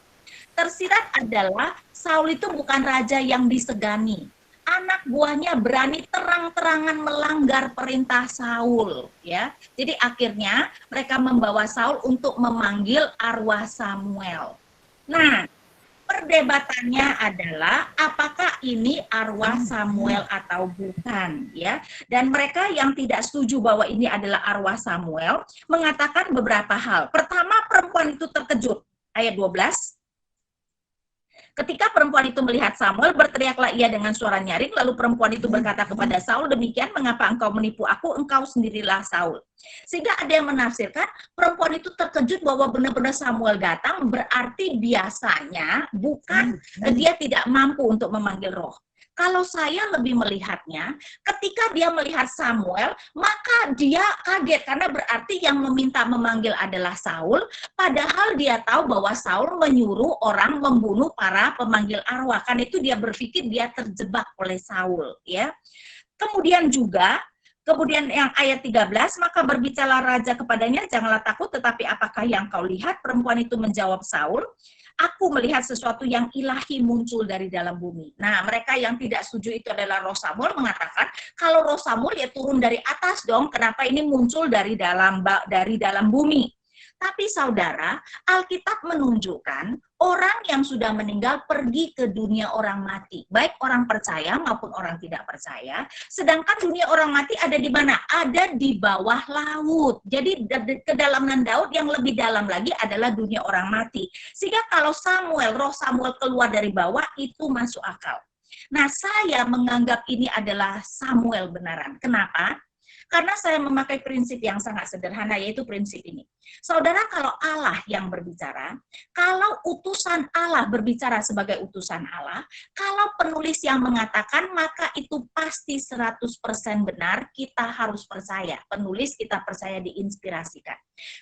Tersirat adalah Saul itu bukan raja yang disegani. Anak buahnya berani terang-terangan melanggar perintah Saul, ya. Jadi akhirnya mereka membawa Saul untuk memanggil arwah Samuel. Nah, perdebatannya adalah apakah ini arwah Samuel atau bukan, ya. Dan mereka yang tidak setuju bahwa ini adalah arwah Samuel mengatakan beberapa hal. Pertama, perempuan itu terkejut. Ayat 12. Ketika perempuan itu melihat Samuel, berteriaklah ia dengan suara nyaring, lalu perempuan itu berkata kepada Saul, demikian mengapa engkau menipu aku, engkau sendirilah Saul. Sehingga ada yang menafsirkan, perempuan itu terkejut bahwa benar-benar Samuel datang, berarti biasanya bukan dia tidak mampu untuk memanggil roh. Kalau saya lebih melihatnya, ketika dia melihat Samuel, maka dia kaget karena berarti yang memanggil adalah Saul, padahal dia tahu bahwa Saul menyuruh orang membunuh para pemanggil arwah. Karena itu dia berpikir dia terjebak oleh Saul, ya. Kemudian yang ayat 13, maka berbicara raja kepadanya, janganlah takut, tetapi apakah yang kau lihat? Perempuan itu menjawab Saul, aku melihat sesuatu yang ilahi muncul dari dalam bumi. Nah, mereka yang tidak setuju itu adalah roh Samuel mengatakan, kalau roh Samuel ya turun dari atas dong, kenapa ini muncul dari dalam bumi? Tapi saudara, Alkitab menunjukkan orang yang sudah meninggal pergi ke dunia orang mati, baik orang percaya maupun orang tidak percaya. Sedangkan dunia orang mati ada di mana? Ada di bawah laut. Jadi kedalaman Daud yang lebih dalam lagi adalah dunia orang mati. Sehingga kalau roh Samuel keluar dari bawah, itu masuk akal. Nah, saya menganggap ini adalah Samuel benaran. Kenapa? Karena saya memakai prinsip yang sangat sederhana, yaitu prinsip ini. Saudara, kalau Allah yang berbicara, kalau utusan Allah berbicara sebagai utusan Allah, kalau penulis yang mengatakan, maka itu pasti 100% benar, kita harus percaya. Penulis kita percaya diinspirasikan.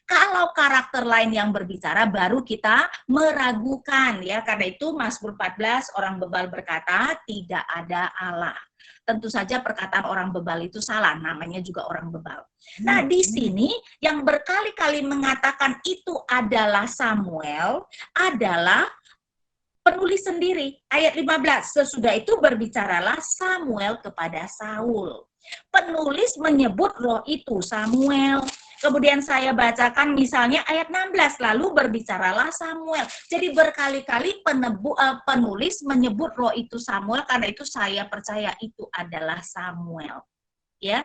Kalau karakter lain yang berbicara, baru kita meragukan. Ya, karena itu Mazmur 14, orang bebal berkata, tidak ada Allah. Tentu saja perkataan orang bebal itu salah, namanya juga orang bebal. Nah, di sini yang berkali-kali mengatakan itu adalah Samuel adalah penulis sendiri. Ayat 15, sesudah itu berbicaralah Samuel kepada Saul. Penulis menyebut roh itu Samuel. Kemudian saya bacakan misalnya ayat 16, lalu berbicaralah Samuel. Jadi berkali-kali penulis menyebut roh itu Samuel, karena itu saya percaya itu adalah Samuel. Ya.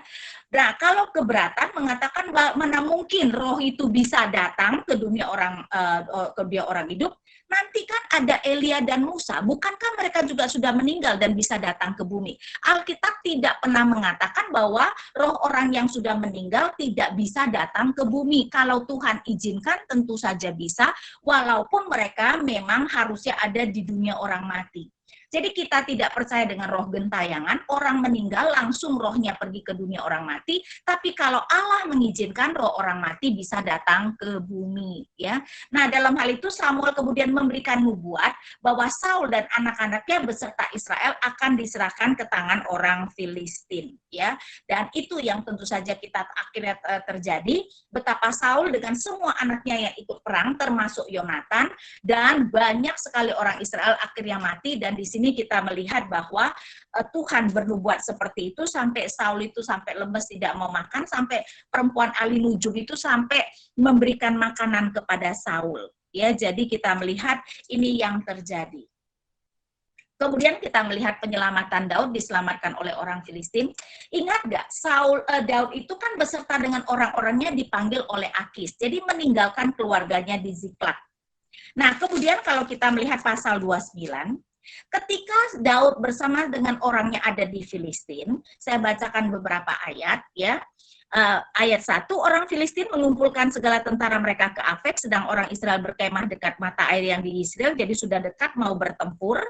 Nah, kalau keberatan mengatakan mana mungkin roh itu bisa datang ke dunia orang hidup, nanti kan ada Elia dan Musa, bukankah mereka juga sudah meninggal dan bisa datang ke bumi? Alkitab tidak pernah mengatakan bahwa roh orang yang sudah meninggal tidak bisa datang ke bumi. Kalau Tuhan izinkan tentu saja bisa, walaupun mereka memang harusnya ada di dunia orang mati. Jadi kita tidak percaya dengan roh gentayangan, orang meninggal langsung rohnya pergi ke dunia orang mati, tapi kalau Allah mengizinkan roh orang mati bisa datang ke bumi, ya. Nah, dalam hal itu Samuel kemudian memberikan nubuat bahwa Saul dan anak-anaknya beserta Israel akan diserahkan ke tangan orang Filistin, ya. Dan itu yang tentu saja kita akhirnya terjadi, betapa Saul dengan semua anaknya yang ikut perang termasuk Yonatan, dan banyak sekali orang Israel akhirnya mati. Dan di sini kita melihat bahwa Tuhan bernubuat seperti itu sampai Saul itu sampai lemes tidak mau makan, sampai perempuan ahli nujum itu sampai memberikan makanan kepada Saul. Ya, jadi kita melihat ini yang terjadi. Kemudian kita melihat penyelamatan Daud, diselamatkan oleh orang Filistin. Ingat nggak, Daud itu kan beserta dengan orang-orangnya dipanggil oleh Akis, jadi meninggalkan keluarganya di Ziklag. Nah, kemudian kalau kita melihat pasal 29, ketika Daud bersama dengan orangnya ada di Filistin, saya bacakan beberapa ayat, ya. Ayat 1, orang Filistin mengumpulkan segala tentara mereka ke Afek, sedang orang Israel berkemah dekat mata air yang di Israel, jadi sudah dekat mau bertempur.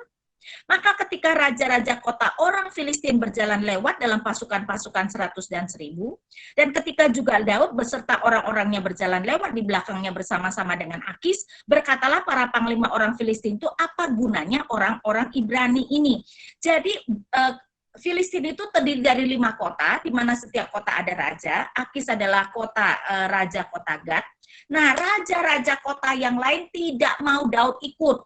Maka ketika raja-raja kota orang Filistin berjalan lewat dalam pasukan-pasukan 100 dan 1000, dan ketika juga Daud beserta orang-orangnya berjalan lewat di belakangnya bersama-sama dengan Akis, berkatalah para panglima orang Filistin itu, apa gunanya orang-orang Ibrani ini? Jadi Filistin itu terdiri dari 5 kota, di mana setiap kota ada raja. Akis adalah raja kota Gad. Nah, raja-raja kota yang lain tidak mau Daud ikut,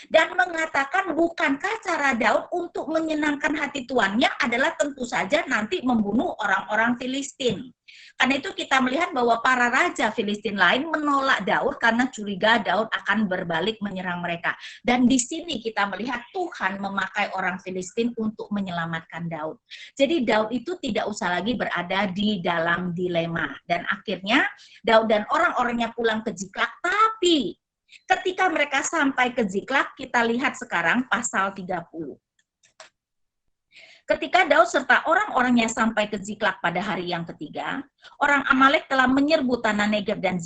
dan mengatakan bukankah cara Daud untuk menyenangkan hati tuannya adalah tentu saja nanti membunuh orang-orang Filistin. Karena itu kita melihat bahwa para raja Filistin lain menolak Daud karena curiga Daud akan berbalik menyerang mereka. Dan di sini kita melihat Tuhan memakai orang Filistin untuk menyelamatkan Daud. Jadi Daud itu tidak usah lagi berada di dalam dilema. Dan akhirnya Daud dan orang-orangnya pulang ke Ziklag, tapi ketika mereka sampai ke Ziklag, kita lihat sekarang pasal 30. Ketika Daud serta orang-orangnya sampai ke Ziklag pada hari yang ketiga, orang Amalek telah menyerbu tanah Negeb dan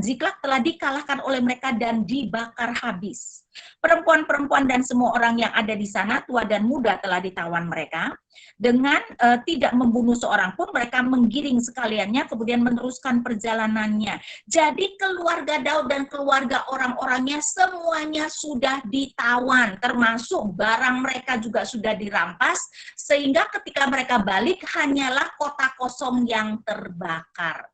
Ziklag telah dikalahkan oleh mereka dan dibakar habis. Perempuan-perempuan dan semua orang yang ada di sana, tua dan muda, telah ditawan mereka. Dengan tidak membunuh seorang pun, mereka menggiring sekaliannya, kemudian meneruskan perjalanannya. Jadi keluarga Daud dan keluarga orang-orangnya semuanya sudah ditawan, termasuk barang mereka juga sudah dirampas, sehingga ketika mereka balik hanyalah kota kosong yang terbakar.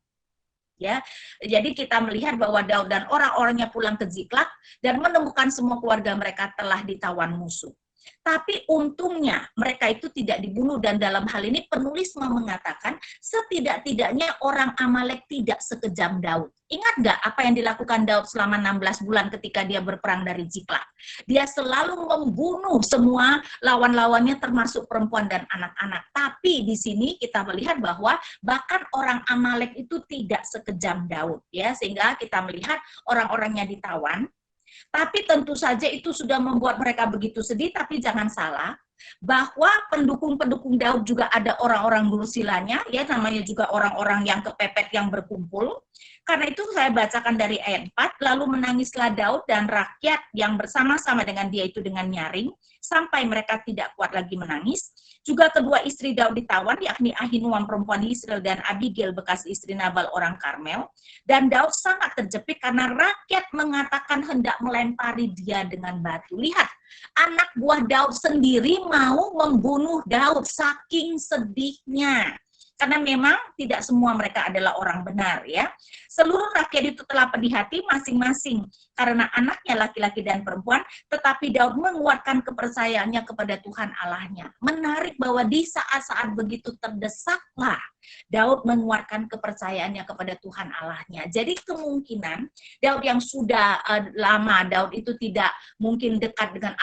Ya, jadi kita melihat bahwa Daud dan orang-orangnya pulang ke Ziklag dan menemukan semua keluarga mereka telah ditawan musuh. Tapi untungnya mereka itu tidak dibunuh, dan dalam hal ini penulis mau mengatakan setidak-tidaknya orang Amalek tidak sekejam Daud. Ingat nggak apa yang dilakukan Daud selama 16 bulan ketika dia berperang dari Ziklag? Dia selalu membunuh semua lawan-lawannya termasuk perempuan dan anak-anak. Tapi di sini kita melihat bahwa bahkan orang Amalek itu tidak sekejam Daud, ya, sehingga kita melihat orang-orangnya ditawan. Tapi tentu saja itu sudah membuat mereka begitu sedih, tapi jangan salah bahwa pendukung-pendukung Daud juga ada orang-orang dursilanya, ya, namanya juga orang-orang yang kepepet yang berkumpul. Karena itu saya bacakan dari ayat 4, lalu menangislah Daud dan rakyat yang bersama-sama dengan dia itu dengan nyaring, sampai mereka tidak kuat lagi menangis. Juga kedua istri Daud ditawan, yakni Ahinoam perempuan Yisrael dan Abigail bekas istri Nabal orang Karmel. Dan Daud sangat terjepit karena rakyat mengatakan hendak melempari dia dengan batu. Lihat, anak buah Daud sendiri mau membunuh Daud, saking sedihnya. Karena memang tidak semua mereka adalah orang benar, ya. Seluruh rakyat itu telah pedih hati masing-masing karena anaknya laki-laki dan perempuan, tetapi Daud menguatkan kepercayaannya kepada Tuhan Allahnya. Menarik bahwa di saat-saat begitu terdesaklah Daud menguatkan kepercayaannya kepada Tuhan Allahnya. Jadi kemungkinan Daud yang sudah lama, Daud itu tidak mungkin dekat dengan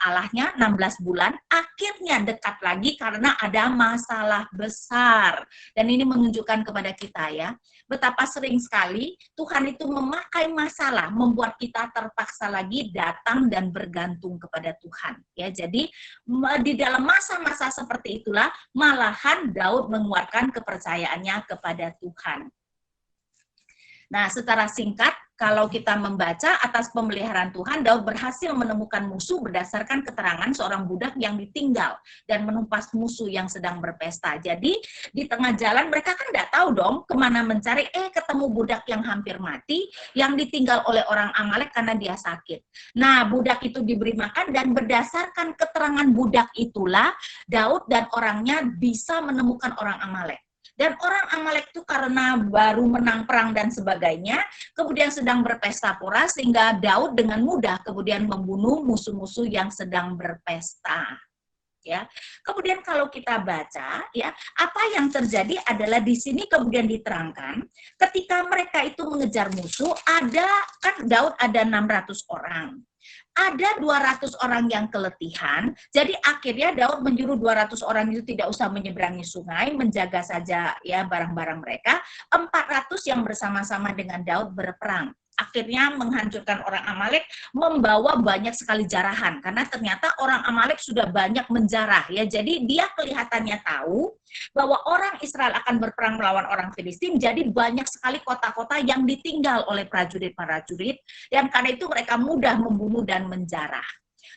Allahnya 16 bulan, akhirnya dekat lagi karena ada masalah besar. Dan ini menunjukkan kepada kita, ya, betapa sering sekali Tuhan itu memakai masalah membuat kita terpaksa lagi datang dan bergantung kepada Tuhan, ya. Jadi di dalam masa-masa seperti itulah malahan Daud menguatkan kepercayaannya kepada Tuhan. Nah, secara singkat, kalau kita membaca atas pemeliharaan Tuhan, Daud berhasil menemukan musuh berdasarkan keterangan seorang budak yang ditinggal dan menumpas musuh yang sedang berpesta. Jadi di tengah jalan mereka kan nggak tahu dong kemana mencari, ketemu budak yang hampir mati, yang ditinggal oleh orang Amalek karena dia sakit. Nah, budak itu diberi makan dan berdasarkan keterangan budak itulah Daud dan orangnya bisa menemukan orang Amalek. Dan orang Amalek itu karena baru menang perang dan sebagainya, kemudian sedang berpesta pora, sehingga Daud dengan mudah kemudian membunuh musuh-musuh yang sedang berpesta. Ya, kemudian kalau kita baca, ya, apa yang terjadi adalah di sini kemudian diterangkan, ketika mereka itu mengejar musuh, ada kan Daud ada 600 orang. Ada 200 orang yang keletihan, jadi akhirnya Daud menyuruh 200 orang itu tidak usah menyeberangi sungai, menjaga saja, ya, barang-barang mereka. 400 yang bersama-sama dengan Daud berperang. Akhirnya menghancurkan orang Amalek, membawa banyak sekali jarahan, karena ternyata orang Amalek sudah banyak menjarah, ya. Jadi dia kelihatannya tahu bahwa orang Israel akan berperang melawan orang Filistin, jadi banyak sekali kota-kota yang ditinggal oleh prajurit-prajurit, dan karena itu mereka mudah membunuh dan menjarah.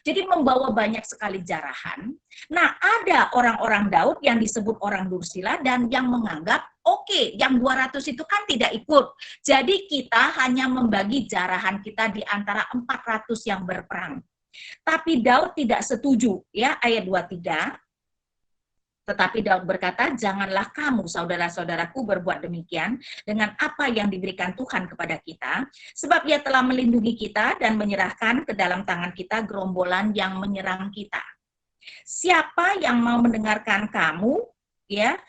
Jadi membawa banyak sekali jarahan. Nah, ada orang-orang Daud yang disebut orang Dursila dan yang menganggap, oke, yang 200 itu kan tidak ikut. Jadi kita hanya membagi jarahan kita di antara 400 yang berperang. Tapi Daud tidak setuju, ya, ayat 23. Tetapi Daud berkata, janganlah kamu saudara-saudaraku berbuat demikian dengan apa yang diberikan Tuhan kepada kita, sebab Ia telah melindungi kita dan menyerahkan ke dalam tangan kita gerombolan yang menyerang kita. Siapa yang mau mendengarkan kamu, ya,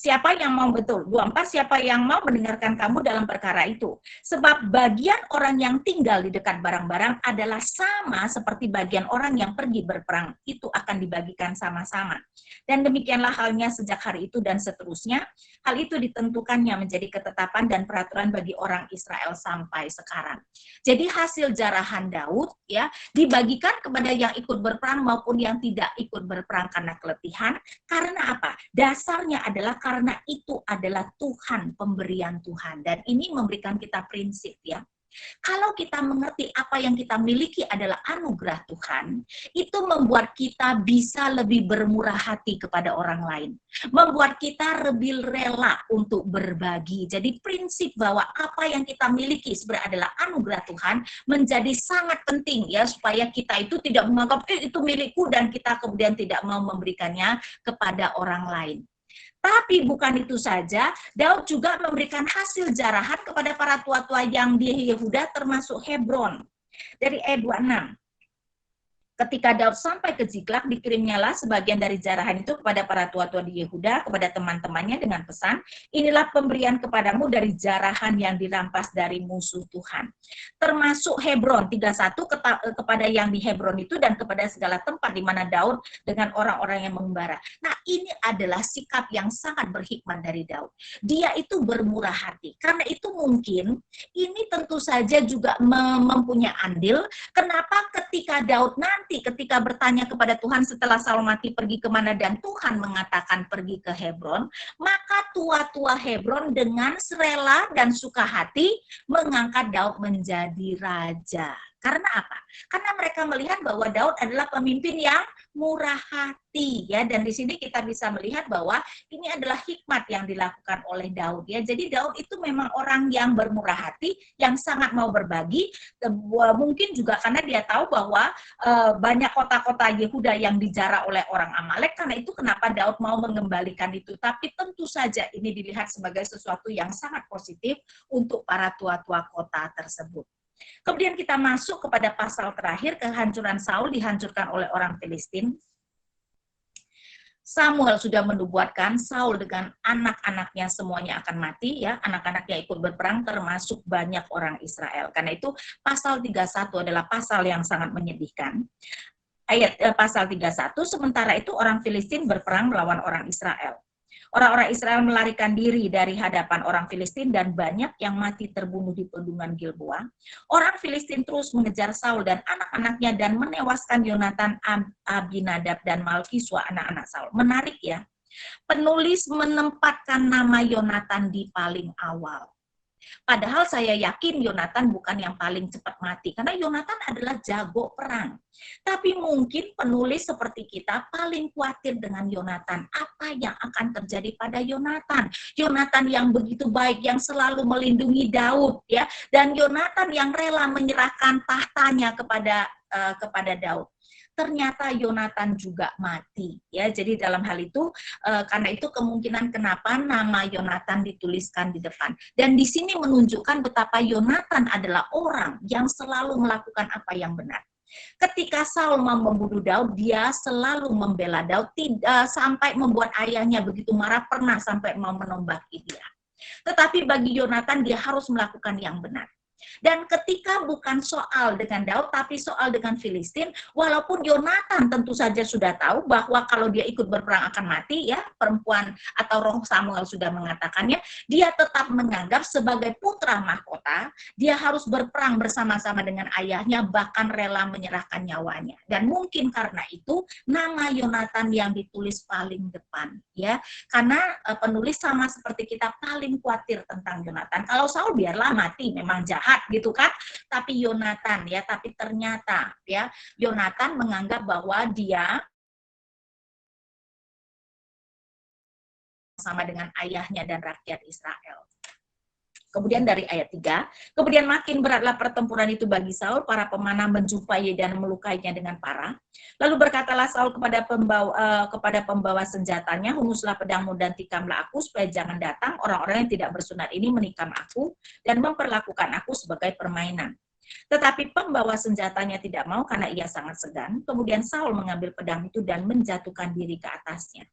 siapa yang mau, betul, 24, siapa yang mau mendengarkan kamu dalam perkara itu? Sebab bagian orang yang tinggal di dekat barang-barang adalah sama seperti bagian orang yang pergi berperang, itu akan dibagikan sama-sama. Dan demikianlah halnya sejak hari itu dan seterusnya, hal itu ditentukannya menjadi ketetapan dan peraturan bagi orang Israel sampai sekarang. Jadi hasil jarahan Daud, ya, dibagikan kepada yang ikut berperang maupun yang tidak ikut berperang karena keletihan. Karena apa? Dasarnya adalah karena itu adalah Tuhan, pemberian Tuhan. Dan ini memberikan kita prinsip, ya. Kalau kita mengerti apa yang kita miliki adalah anugerah Tuhan, itu membuat kita bisa lebih bermurah hati kepada orang lain. Membuat kita lebih rela untuk berbagi. Jadi prinsip bahwa apa yang kita miliki sebenarnya adalah anugerah Tuhan menjadi sangat penting ya, supaya kita itu tidak menganggap itu milikku dan kita kemudian tidak mau memberikannya kepada orang lain. Tapi bukan itu saja, Daud juga memberikan hasil jarahan kepada para tua-tua yang di Yehuda termasuk Hebron. Dari ayat 26. Ketika Daud sampai ke Ziklag, dikirimnyalah sebagian dari jarahan itu kepada para tua-tua di Yehuda, kepada teman-temannya dengan pesan, inilah pemberian kepadamu dari jarahan yang dirampas dari musuh Tuhan. Termasuk Hebron, 31 kepada yang di Hebron itu dan kepada segala tempat di mana Daud dengan orang-orang yang mengembara. Nah, ini adalah sikap yang sangat berhikmat dari Daud. Dia itu bermurah hati. Karena itu mungkin ini tentu saja juga mempunyai andil. Kenapa ketika Daud nanti ketika bertanya kepada Tuhan setelah Saul mati pergi kemana dan Tuhan mengatakan pergi ke Hebron, maka tua-tua Hebron dengan serela dan suka hati mengangkat Daud menjadi raja. Karena apa? Karena mereka melihat bahwa Daud adalah pemimpin yang murah hati ya, dan di sini kita bisa melihat bahwa ini adalah hikmat yang dilakukan oleh Daud ya. Jadi Daud itu memang orang yang bermurah hati, yang sangat mau berbagi. Mungkin juga karena dia tahu bahwa banyak kota-kota Yehuda yang dijara oleh orang Amalek, karena itu kenapa Daud mau mengembalikan itu. Tapi tentu saja ini dilihat sebagai sesuatu yang sangat positif untuk para tua-tua kota tersebut. Kemudian kita masuk kepada pasal terakhir, kehancuran Saul dihancurkan oleh orang Filistin. Samuel sudah menubuatkan Saul dengan anak-anaknya semuanya akan mati ya, anak-anaknya ikut berperang termasuk banyak orang Israel. Karena itu pasal 31 adalah pasal yang sangat menyedihkan. Pasal 31, sementara itu orang Filistin berperang melawan orang Israel. Orang-orang Israel melarikan diri dari hadapan orang Filistin dan banyak yang mati terbunuh di pedungan Gilboa. Orang Filistin terus mengejar Saul dan anak-anaknya dan menewaskan Yonatan, Abinadab, dan Malkisua, anak-anak Saul. Menarik ya, penulis menempatkan nama Yonatan di paling awal. Padahal saya yakin Yonatan bukan yang paling cepat mati, karena Yonatan adalah jago perang. Tapi mungkin penulis seperti kita paling khawatir dengan Yonatan. Apa yang akan terjadi pada Yonatan? Yonatan yang begitu baik, yang selalu melindungi Daud, ya, dan Yonatan yang rela menyerahkan tahtanya kepada Daud. Ternyata Yonatan juga mati ya. Jadi dalam hal itu karena itu kemungkinan kenapa nama Yonatan dituliskan di depan. Dan di sini menunjukkan betapa Yonatan adalah orang yang selalu melakukan apa yang benar. Ketika Saul mau membunuh Daud, dia selalu membela Daud, tidak sampai membuat ayahnya begitu marah, pernah sampai mau menombaki dia. Tetapi bagi Yonatan dia harus melakukan yang benar. Dan ketika bukan soal dengan Daud, tapi soal dengan Filistin, walaupun Yonatan tentu saja sudah tahu bahwa kalau dia ikut berperang akan mati, ya, perempuan atau roh Samuel sudah mengatakannya, dia tetap menganggap sebagai putra mahkota, dia harus berperang bersama-sama dengan ayahnya, bahkan rela menyerahkan nyawanya. Dan mungkin karena itu, nama Yonatan yang ditulis paling depan, ya, karena penulis sama seperti kita paling khawatir tentang Yonatan. Kalau Saul biarlah mati, memang jahat, gitu kan, tapi Yonatan ya, tapi ternyata ya Yonatan menganggap bahwa dia sama dengan ayahnya dan rakyat Israel. Kemudian dari ayat 3, kemudian makin beratlah pertempuran itu bagi Saul, para pemanah menjumpai dan melukainya dengan parah. Lalu berkatalah Saul kepada pembawa senjatanya, hunguslah pedangmu dan tikamlah aku, supaya jangan datang orang-orang yang tidak bersunat ini menikam aku dan memperlakukan aku sebagai permainan. Tetapi pembawa senjatanya tidak mau karena ia sangat segan. Kemudian Saul mengambil pedang itu dan menjatuhkan diri ke atasnya.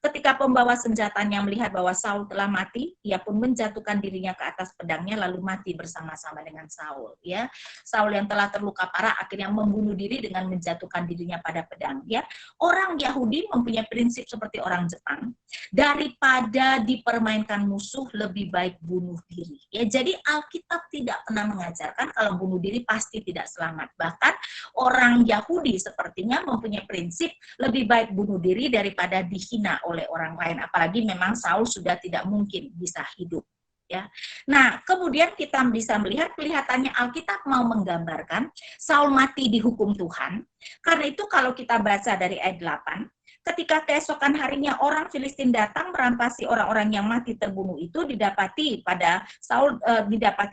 Ketika pembawa senjatanya melihat bahwa Saul telah mati, ia pun menjatuhkan dirinya ke atas pedangnya lalu mati bersama-sama dengan Saul. Ya, Saul yang telah terluka parah akhirnya membunuh diri dengan menjatuhkan dirinya pada pedang. Ya, orang Yahudi mempunyai prinsip seperti orang Jepang, daripada dipermainkan musuh lebih baik bunuh diri. Ya, jadi Alkitab tidak pernah mengajarkan kalau bunuh diri pasti tidak selamat. Bahkan orang Yahudi sepertinya mempunyai prinsip lebih baik bunuh diri daripada dihina oleh orang lain, apalagi memang Saul sudah tidak mungkin bisa hidup. ya. Nah, kemudian kita bisa melihat kelihatannya Alkitab mau menggambarkan Saul mati dihukum Tuhan. Karena itu kalau kita baca dari ayat 8, ketika keesokan harinya orang Filistin datang merampasi orang-orang yang mati terbunuh itu, didapati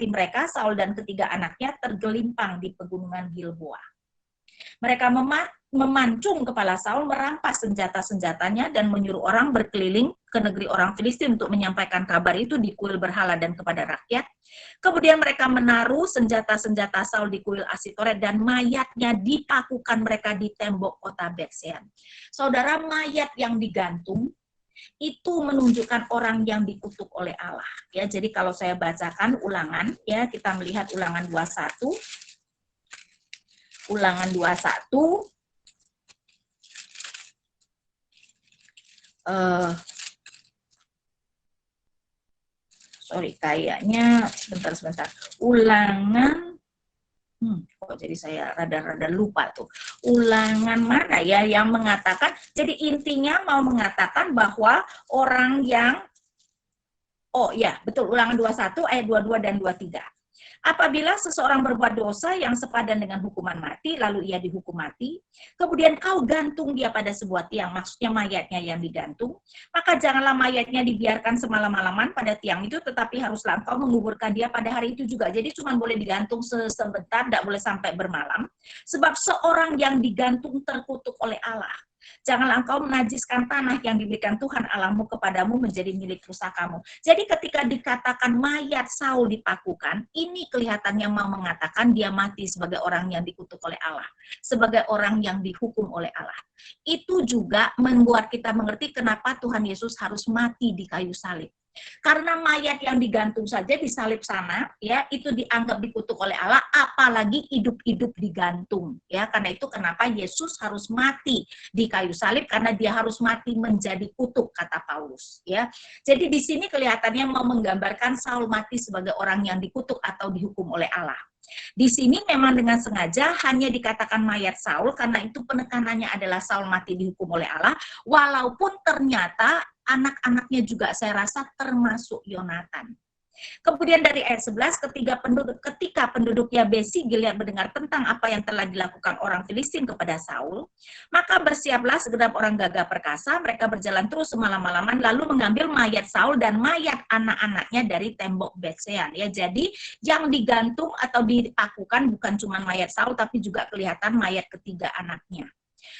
mereka Saul dan ketiga anaknya tergelimpang di pegunungan Gilboa. Mereka memancung kepala Saul, merampas senjata-senjatanya dan menyuruh orang berkeliling ke negeri orang Filistin untuk menyampaikan kabar itu di kuil berhala dan kepada rakyat. Kemudian mereka menaruh senjata-senjata Saul di kuil Asitoret dan mayatnya dipakukan mereka di tembok kota Betsean. Saudara, mayat yang digantung itu menunjukkan orang yang dikutuk oleh Allah. Ya, jadi kalau saya bacakan Ulangan, ya kita melihat Ulangan 21. Ulangan 21. Kayaknya sebentar. Ulangan, kok jadi saya rada-rada lupa tuh. Ulangan mana ya yang mengatakan, jadi intinya mau mengatakan bahwa orang yang, betul, Ulangan 21 ayat 22 dan 23. Apabila seseorang berbuat dosa yang sepadan dengan hukuman mati, lalu ia dihukum mati, kemudian kau gantung dia pada sebuah tiang, maksudnya mayatnya yang digantung, maka janganlah mayatnya dibiarkan semalam-malaman pada tiang itu, tetapi haruslah engkau menguburkan dia pada hari itu juga. Jadi cuma boleh digantung sebentar, tidak boleh sampai bermalam, sebab seorang yang digantung terkutuk oleh Allah. Janganlah engkau menajiskan tanah yang diberikan Tuhan Allahmu kepadamu menjadi milik pusakamu. Jadi ketika dikatakan mayat Saul dipakukan, ini kelihatannya mau mengatakan dia mati sebagai orang yang dikutuk oleh Allah, sebagai orang yang dihukum oleh Allah. Itu juga membuat kita mengerti kenapa Tuhan Yesus harus mati di kayu salib. Karena mayat yang digantung saja di salib sana, ya, itu dianggap dikutuk oleh Allah, apalagi hidup-hidup digantung, ya. Karena itu kenapa Yesus harus mati di kayu salib, karena dia harus mati menjadi kutuk, kata Paulus, ya. Jadi di sini kelihatannya mau menggambarkan Saul mati sebagai orang yang dikutuk atau dihukum oleh Allah. Di sini memang dengan sengaja hanya dikatakan mayat Saul karena itu penekanannya adalah Saul mati dihukum oleh Allah, walaupun ternyata anak-anaknya juga saya rasa termasuk Yonatan. Kemudian dari ayat 11, ketika penduduk Yabesi Gilead mendengar tentang apa yang telah dilakukan orang Filistin kepada Saul, maka bersiaplah segenap orang gagah perkasa, mereka berjalan terus semalam-malaman, lalu mengambil mayat Saul dan mayat anak-anaknya dari tembok Betsean. Ya, jadi yang digantung atau dipakukan bukan cuma mayat Saul, tapi juga kelihatan mayat ketiga anaknya.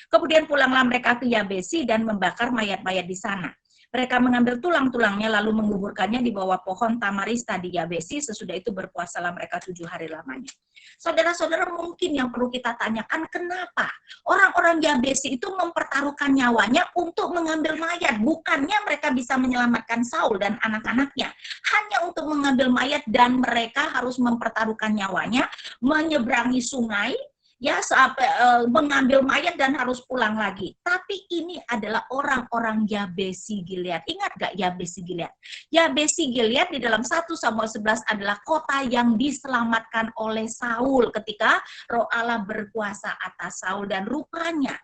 Kemudian pulanglah mereka ke Yabesi dan membakar mayat-mayat di sana. Mereka mengambil tulang-tulangnya lalu menguburkannya di bawah pohon tamarista di Yabesi. Sesudah itu berpuasalah mereka 7 hari lamanya. Saudara-saudara, mungkin yang perlu kita tanyakan, kenapa orang-orang Yabesi itu mempertaruhkan nyawanya untuk mengambil mayat? Bukannya mereka bisa menyelamatkan Saul dan anak-anaknya, hanya untuk mengambil mayat, dan mereka harus mempertaruhkan nyawanya, menyeberangi sungai, ya, sampai mengambil mayat dan harus pulang lagi. Tapi ini adalah orang-orang Yabesi Gilead. Ingat gak Yabesi Gilead? Yabesi Gilead di dalam 1 Samuel 11 adalah kota yang diselamatkan oleh Saul ketika Roh Allah berkuasa atas Saul, dan rupanya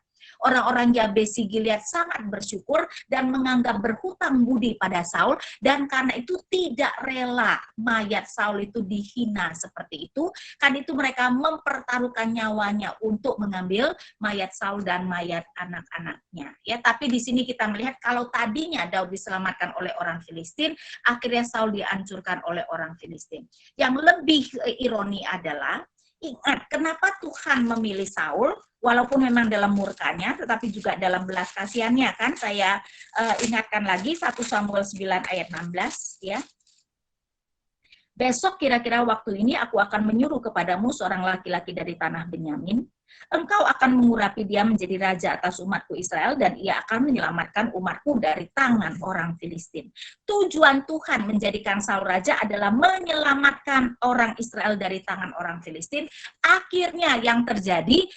orang-orang Yabesi Gilead sangat bersyukur dan menganggap berhutang budi pada Saul, dan karena itu tidak rela mayat Saul itu dihina seperti itu. Karena itu mereka mempertaruhkan nyawanya untuk mengambil mayat Saul dan mayat anak-anaknya. Ya, tapi di sini kita melihat kalau tadinya Daud diselamatkan oleh orang Filistin, akhirnya Saul dihancurkan oleh orang Filistin. Yang lebih ironi adalah, ingat kenapa Tuhan memilih Saul, walaupun memang dalam murkanya, tetapi juga dalam belas kasihannya, kan? Saya ingatkan lagi 1 Samuel 9 ayat 16, ya. Besok kira-kira waktu ini aku akan menyuruh kepadamu seorang laki-laki dari tanah Benyamin. Engkau akan mengurapi dia menjadi raja atas umatku Israel, dan ia akan menyelamatkan umatku dari tangan orang Filistin. Tujuan Tuhan menjadikan Saul raja adalah menyelamatkan orang Israel dari tangan orang Filistin. Akhirnya yang terjadi,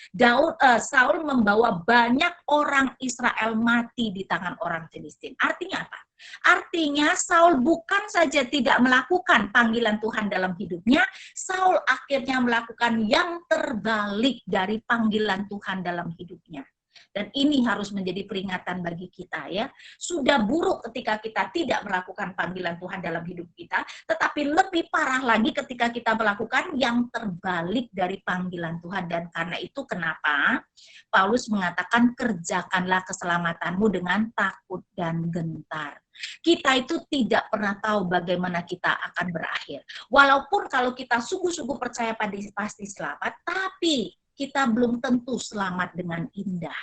Saul membawa banyak orang Israel mati di tangan orang Filistin. Artinya apa? Artinya Saul bukan saja tidak melakukan panggilan Tuhan dalam hidupnya, Saul akhirnya melakukan yang terbalik dari panggilan Tuhan dalam hidupnya. Dan ini harus menjadi peringatan bagi kita ya. Sudah buruk ketika kita tidak melakukan panggilan Tuhan dalam hidup kita, tetapi lebih parah lagi ketika kita melakukan yang terbalik dari panggilan Tuhan. Dan karena itu kenapa Paulus mengatakan kerjakanlah keselamatanmu dengan takut dan gentar. Kita itu tidak pernah tahu bagaimana kita akan berakhir. Walaupun kalau kita sungguh-sungguh percaya pasti selamat, tapi kita belum tentu selamat dengan indah.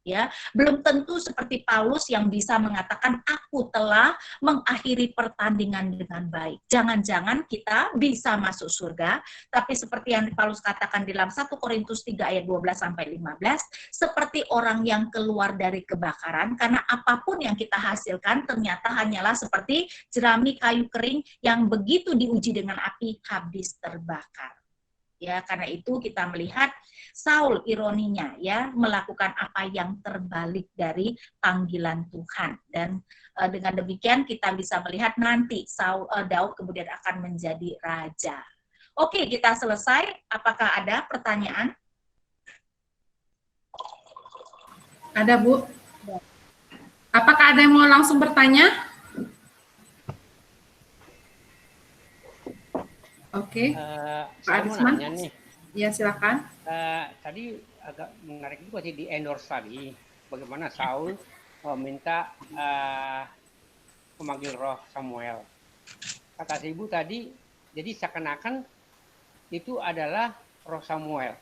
Ya, belum tentu seperti Paulus yang bisa mengatakan aku telah mengakhiri pertandingan dengan baik. Jangan-jangan kita bisa masuk surga, tapi seperti yang Paulus katakan dalam 1 Korintus 3 ayat 12 sampai 15, seperti orang yang keluar dari kebakaran karena apapun yang kita hasilkan ternyata hanyalah seperti jerami kayu kering yang begitu diuji dengan api habis terbakar. Ya, karena itu kita melihat Saul ironinya ya melakukan apa yang terbalik dari panggilan Tuhan, dan dengan demikian kita bisa melihat nanti Daud kemudian akan menjadi raja. Oke, kita selesai. Apakah ada pertanyaan? Ada, Bu. Apakah ada yang mau langsung bertanya? Oke, Pak Arisman. Ya, silakan. Tadi agak menarik juga sih di endorse tadi, bagaimana Saul meminta memanggil roh Samuel. Kata ibu tadi, jadi seakan-akan itu adalah roh Samuel.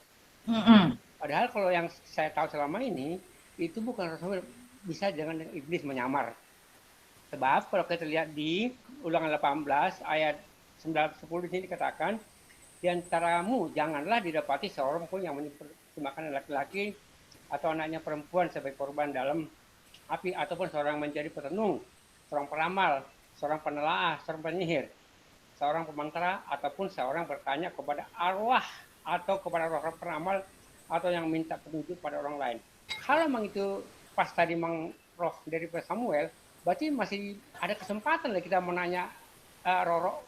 Padahal kalau yang saya tahu selama ini, itu bukan roh Samuel, bisa dengan iblis menyamar. Sebab kalau kita lihat di Ulangan 18 ayat 9-10 di sini dikatakan, di antaramu janganlah didapati seorang pun yang mempersembahkan laki-laki atau anaknya perempuan sebagai korban dalam api, ataupun seorang menjadi petenung, seorang peramal, seorang penelaah, seorang penyihir, seorang pemantara, ataupun seorang bertanya kepada arwah atau kepada roh peramal atau yang minta petunjuk pada orang lain. Kalau memang itu pas tadi memang roh dari Samuel, berarti masih ada kesempatan lah kita menanya roh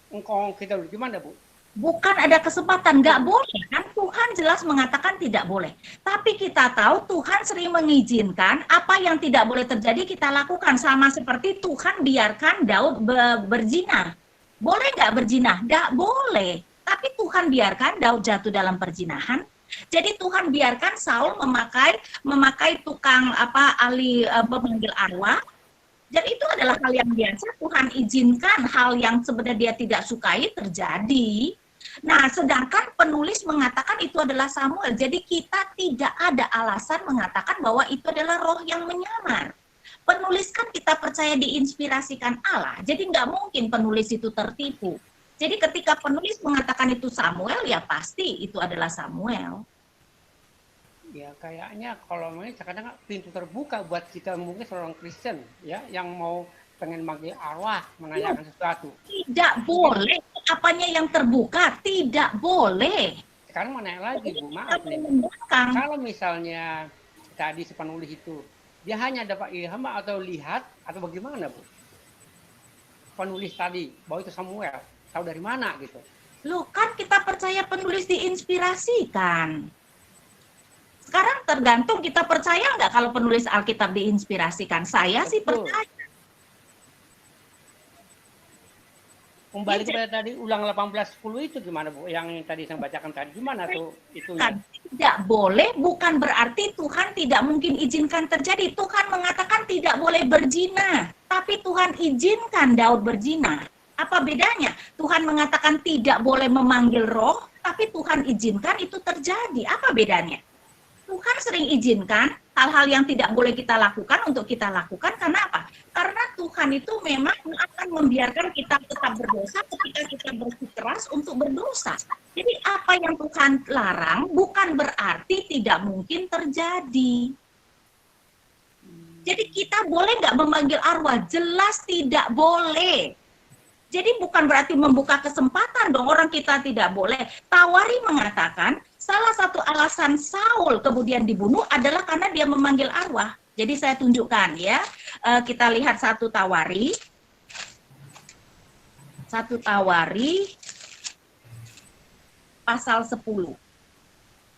engkau kita gimana, Bu? Bukan ada kesempatan, nggak boleh kan? Tuhan jelas mengatakan tidak boleh. Tapi kita tahu Tuhan sering mengizinkan apa yang tidak boleh terjadi kita lakukan. Sama seperti Tuhan biarkan Daud berzina. Boleh nggak berzina? Nggak boleh. Tapi Tuhan biarkan Daud jatuh dalam perzinahan. Jadi Tuhan biarkan Saul memakai tukang ahli pemanggil arwah. Dan itu adalah hal yang biasa, Tuhan izinkan hal yang sebenarnya dia tidak sukai terjadi. Nah, sedangkan penulis mengatakan itu adalah Samuel. Jadi kita tidak ada alasan mengatakan bahwa itu adalah roh yang menyamar. Penulis kan kita percaya diinspirasikan Allah, jadi nggak mungkin penulis itu tertipu. Jadi ketika penulis mengatakan itu Samuel, ya pasti itu adalah Samuel. Ya kayaknya kalau kadang pintu terbuka buat kita mungkin seorang Kristen ya yang mau pengen manggil arwah menanyakan sesuatu. Tidak boleh. Apanya yang terbuka? Tidak boleh. Sekarang mana lagi, Bu? Maaf nih. Kalau misalnya tadi si penulis itu dia hanya dapat ilham atau lihat atau bagaimana, Bu? Penulis tadi bahwa itu Samuel, tahu dari mana gitu? Loh, kan kita percaya penulis diinspirasikan. Sekarang tergantung kita percaya nggak kalau penulis Alkitab diinspirasikan. Saya sih percaya. Kembali kepada tadi ulang 18:10 itu gimana, Bu? Yang tadi saya bacakan tadi gimana tuh itunya? Tidak boleh bukan berarti Tuhan tidak mungkin izinkan terjadi. Tuhan mengatakan tidak boleh berzina, tapi Tuhan izinkan Daud berzina. Apa bedanya? Tuhan mengatakan tidak boleh memanggil roh, tapi Tuhan izinkan itu terjadi. Apa bedanya? Tuhan sering izinkan hal-hal yang tidak boleh kita lakukan untuk kita lakukan. Karena apa? Karena Tuhan itu memang akan membiarkan kita tetap berdosa ketika kita bersikeras untuk berdosa. Jadi apa yang Tuhan larang bukan berarti tidak mungkin terjadi. Jadi kita boleh nggak memanggil arwah? Jelas tidak boleh. Jadi bukan berarti membuka kesempatan dong orang kita tidak boleh. Tawari mengatakan salah satu alasan Saul kemudian dibunuh adalah karena dia memanggil arwah. Jadi saya tunjukkan ya, kita lihat 1 Tawari. 1 Tawari pasal 10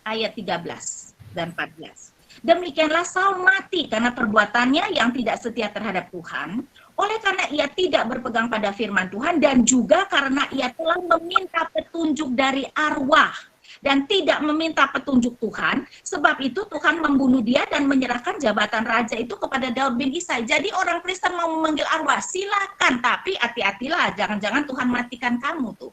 ayat 13 dan 14. Demikianlah Saul mati karena perbuatannya yang tidak setia terhadap Tuhan, oleh karena ia tidak berpegang pada firman Tuhan, dan juga karena ia telah meminta petunjuk dari arwah dan tidak meminta petunjuk Tuhan. Sebab itu Tuhan membunuh dia dan menyerahkan jabatan raja itu kepada Daud bin Isai. Jadi orang Kristen mau memanggil arwah, silakan, tapi hati-hatilah, jangan-jangan Tuhan matikan kamu tuh.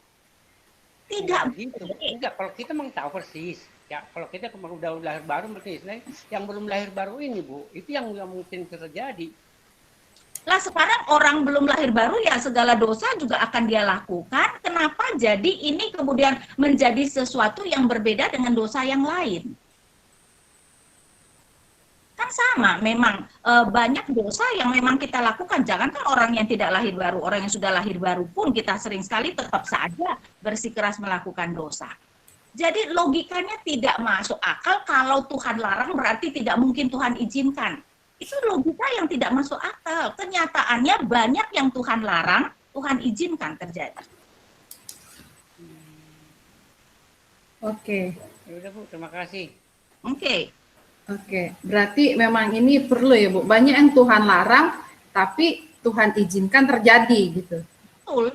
Tidak gitu. Enggak, kalau kita memang tahu persis. Ya, kalau kita udah lahir baru, berarti yang belum lahir baru ini, Bu, itu yang mungkin terjadi. Lah sekarang orang belum lahir baru ya segala dosa juga akan dia lakukan. Kenapa jadi ini kemudian menjadi sesuatu yang berbeda dengan dosa yang lain? Kan sama, memang banyak dosa yang memang kita lakukan. Jangankan orang yang tidak lahir baru, orang yang sudah lahir baru pun kita sering sekali tetap saja bersikeras melakukan dosa. Jadi logikanya tidak masuk akal. Kalau Tuhan larang berarti tidak mungkin Tuhan izinkan. Itu logika yang tidak masuk akal. Kenyataannya banyak yang Tuhan larang, Tuhan izinkan terjadi. Oke. Ya udah, Bu, terima kasih. Oke. Oke, berarti memang ini perlu ya Bu. Banyak yang Tuhan larang, tapi Tuhan izinkan terjadi gitu. Betul.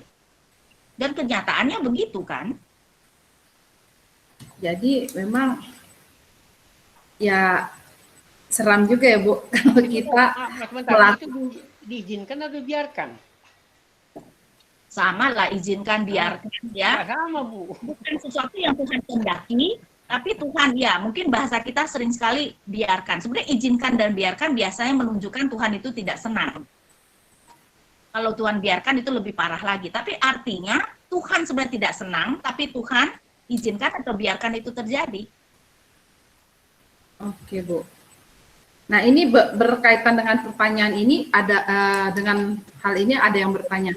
Dan kenyataannya begitu kan? Jadi memang ya seram juga ya Bu kalau kita Itu diizinkan atau dibiarkan? Sama lah, izinkan, biarkan ya. Nggak sama, Bu. Bukan sesuatu yang Tuhan kehendaki, tapi Tuhan ya mungkin bahasa kita sering sekali biarkan. Sebenarnya izinkan dan biarkan biasanya menunjukkan Tuhan itu tidak senang. Kalau Tuhan biarkan itu lebih parah lagi. Tapi artinya Tuhan sebenarnya tidak senang, tapi Tuhan izinkan atau biarkan itu terjadi. Oke Bu. Nah ini berkaitan dengan pertanyaan ini, ada dengan hal ini ada yang bertanya,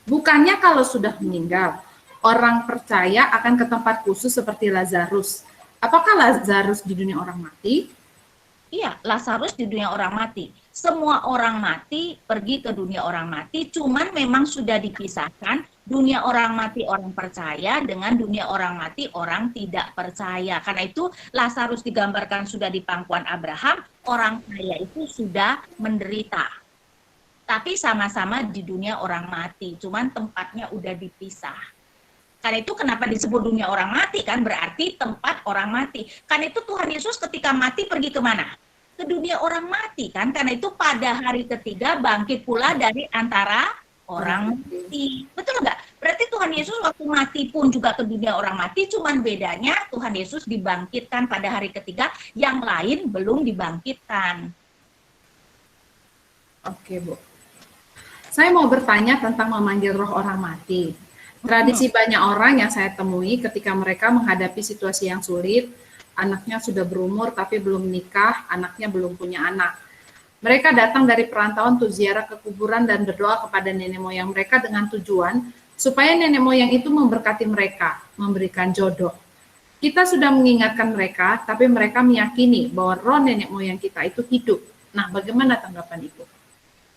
bukannya kalau sudah meninggal orang percaya akan ke tempat khusus seperti Lazarus? Apakah Lazarus di dunia orang mati? Iya, Lazarus di dunia orang mati. Semua orang mati pergi ke dunia orang mati, cuman memang sudah dipisahkan dunia orang mati orang percaya dengan dunia orang mati orang tidak percaya. Karena itu Lazarus digambarkan sudah di pangkuan Abraham, orang kaya itu sudah menderita. Tapi sama-sama di dunia orang mati, cuman tempatnya udah dipisah. Karena itu kenapa disebut dunia orang mati kan, berarti tempat orang mati. Karena itu Tuhan Yesus ketika mati pergi kemana? Ke dunia orang mati kan, karena itu pada hari ketiga bangkit pula dari antara orang mati. Betul nggak? Berarti Tuhan Yesus waktu mati pun juga ke dunia orang mati, cuman bedanya Tuhan Yesus dibangkitkan pada hari ketiga, yang lain belum dibangkitkan. Oke Bu. Saya mau bertanya tentang memanggil roh orang mati. Tradisi banyak orang yang saya temui ketika mereka menghadapi situasi yang sulit, anaknya sudah berumur tapi belum menikah, anaknya belum punya anak. Mereka datang dari perantauan untuk ziarah ke kuburan dan berdoa kepada nenek moyang mereka dengan tujuan supaya nenek moyang itu memberkati mereka, memberikan jodoh. Kita sudah mengingatkan mereka, tapi mereka meyakini bahwa roh nenek moyang kita itu hidup. Nah, bagaimana tanggapan Ibu?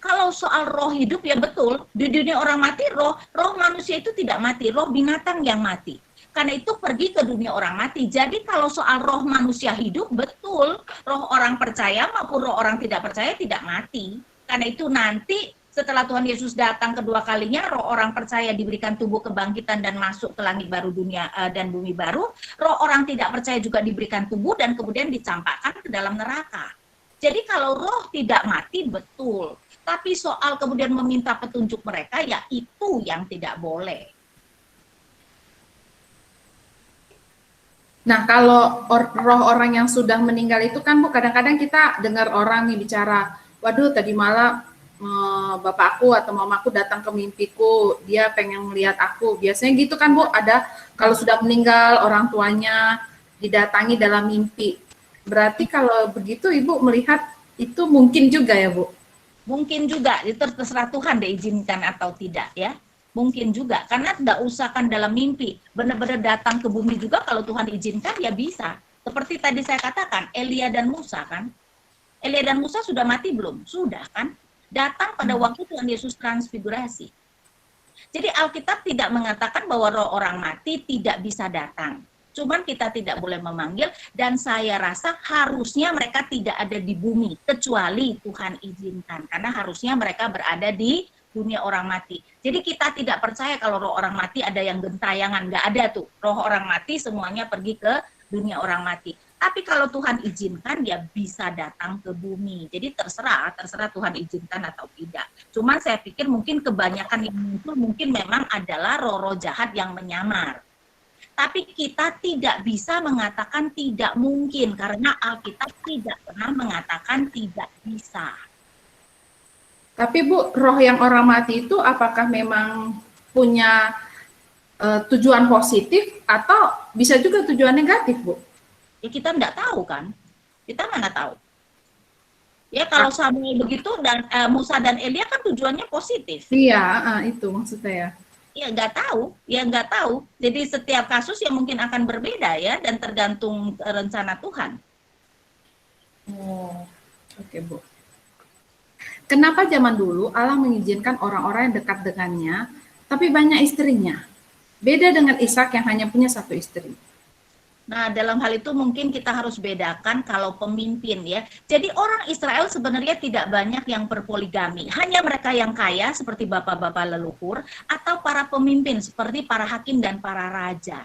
Kalau soal roh hidup ya betul, di dunia orang mati roh manusia itu tidak mati, roh binatang yang mati. Karena itu pergi ke dunia orang mati. Jadi kalau soal roh manusia hidup, betul, roh orang percaya maupun roh orang tidak percaya tidak mati. Karena itu nanti setelah Tuhan Yesus datang kedua kalinya, roh orang percaya diberikan tubuh kebangkitan dan masuk ke langit baru dunia dan bumi baru. Roh orang tidak percaya juga diberikan tubuh dan kemudian dicampakkan ke dalam neraka. Jadi kalau roh tidak mati, betul. Tapi soal kemudian meminta petunjuk mereka, ya itu yang tidak boleh. Nah, kalau roh orang yang sudah meninggal itu kan Bu, kadang-kadang kita dengar orang nih bicara, waduh tadi malam bapakku atau mamaku datang ke mimpiku, dia pengen melihat aku. Biasanya gitu kan Bu, ada kalau sudah meninggal orang tuanya didatangi dalam mimpi. Berarti kalau begitu Ibu melihat itu mungkin juga ya Bu? Mungkin juga, itu terserah Tuhan diizinkan atau tidak ya. Mungkin juga, karena tidak usah kan dalam mimpi. Benar-benar datang ke bumi juga kalau Tuhan izinkan ya bisa. Seperti tadi saya katakan, Elia dan Musa kan. Elia dan Musa sudah mati belum? Sudah kan. Datang pada waktu Tuhan Yesus transfigurasi. Jadi Alkitab tidak mengatakan bahwa roh orang mati tidak bisa datang. Cuman kita tidak boleh memanggil, dan saya rasa harusnya mereka tidak ada di bumi, kecuali Tuhan izinkan. Karena harusnya mereka berada di dunia orang mati. Jadi kita tidak percaya kalau roh orang mati ada yang gentayangan, nggak ada tuh. Roh orang mati semuanya pergi ke dunia orang mati. Tapi kalau Tuhan izinkan, dia bisa datang ke bumi. Jadi terserah Tuhan izinkan atau tidak. Cuman saya pikir mungkin kebanyakan yang muncul mungkin memang adalah roh-roh jahat yang menyamar. Tapi kita tidak bisa mengatakan tidak mungkin, karena Alkitab tidak pernah mengatakan tidak bisa. Tapi Bu, roh yang orang mati itu apakah memang punya tujuan positif atau bisa juga tujuan negatif, Bu? Ya kita tidak tahu kan, kita mana tahu. Ya kalau Samuel begitu dan Musa dan Elia kan tujuannya positif. Iya, itu maksud saya. Ya nggak tahu. Jadi setiap kasus yang mungkin akan berbeda ya, dan tergantung rencana Tuhan. Oh, oke Bu. Kenapa zaman dulu Allah mengizinkan orang-orang yang dekat dengannya, tapi banyak istrinya? Beda dengan Ishak yang hanya punya satu istri. Nah, dalam hal itu mungkin kita harus bedakan kalau pemimpin ya. Jadi orang Israel sebenarnya tidak banyak yang berpoligami. Hanya mereka yang kaya seperti bapak-bapak leluhur atau para pemimpin seperti para hakim dan para raja.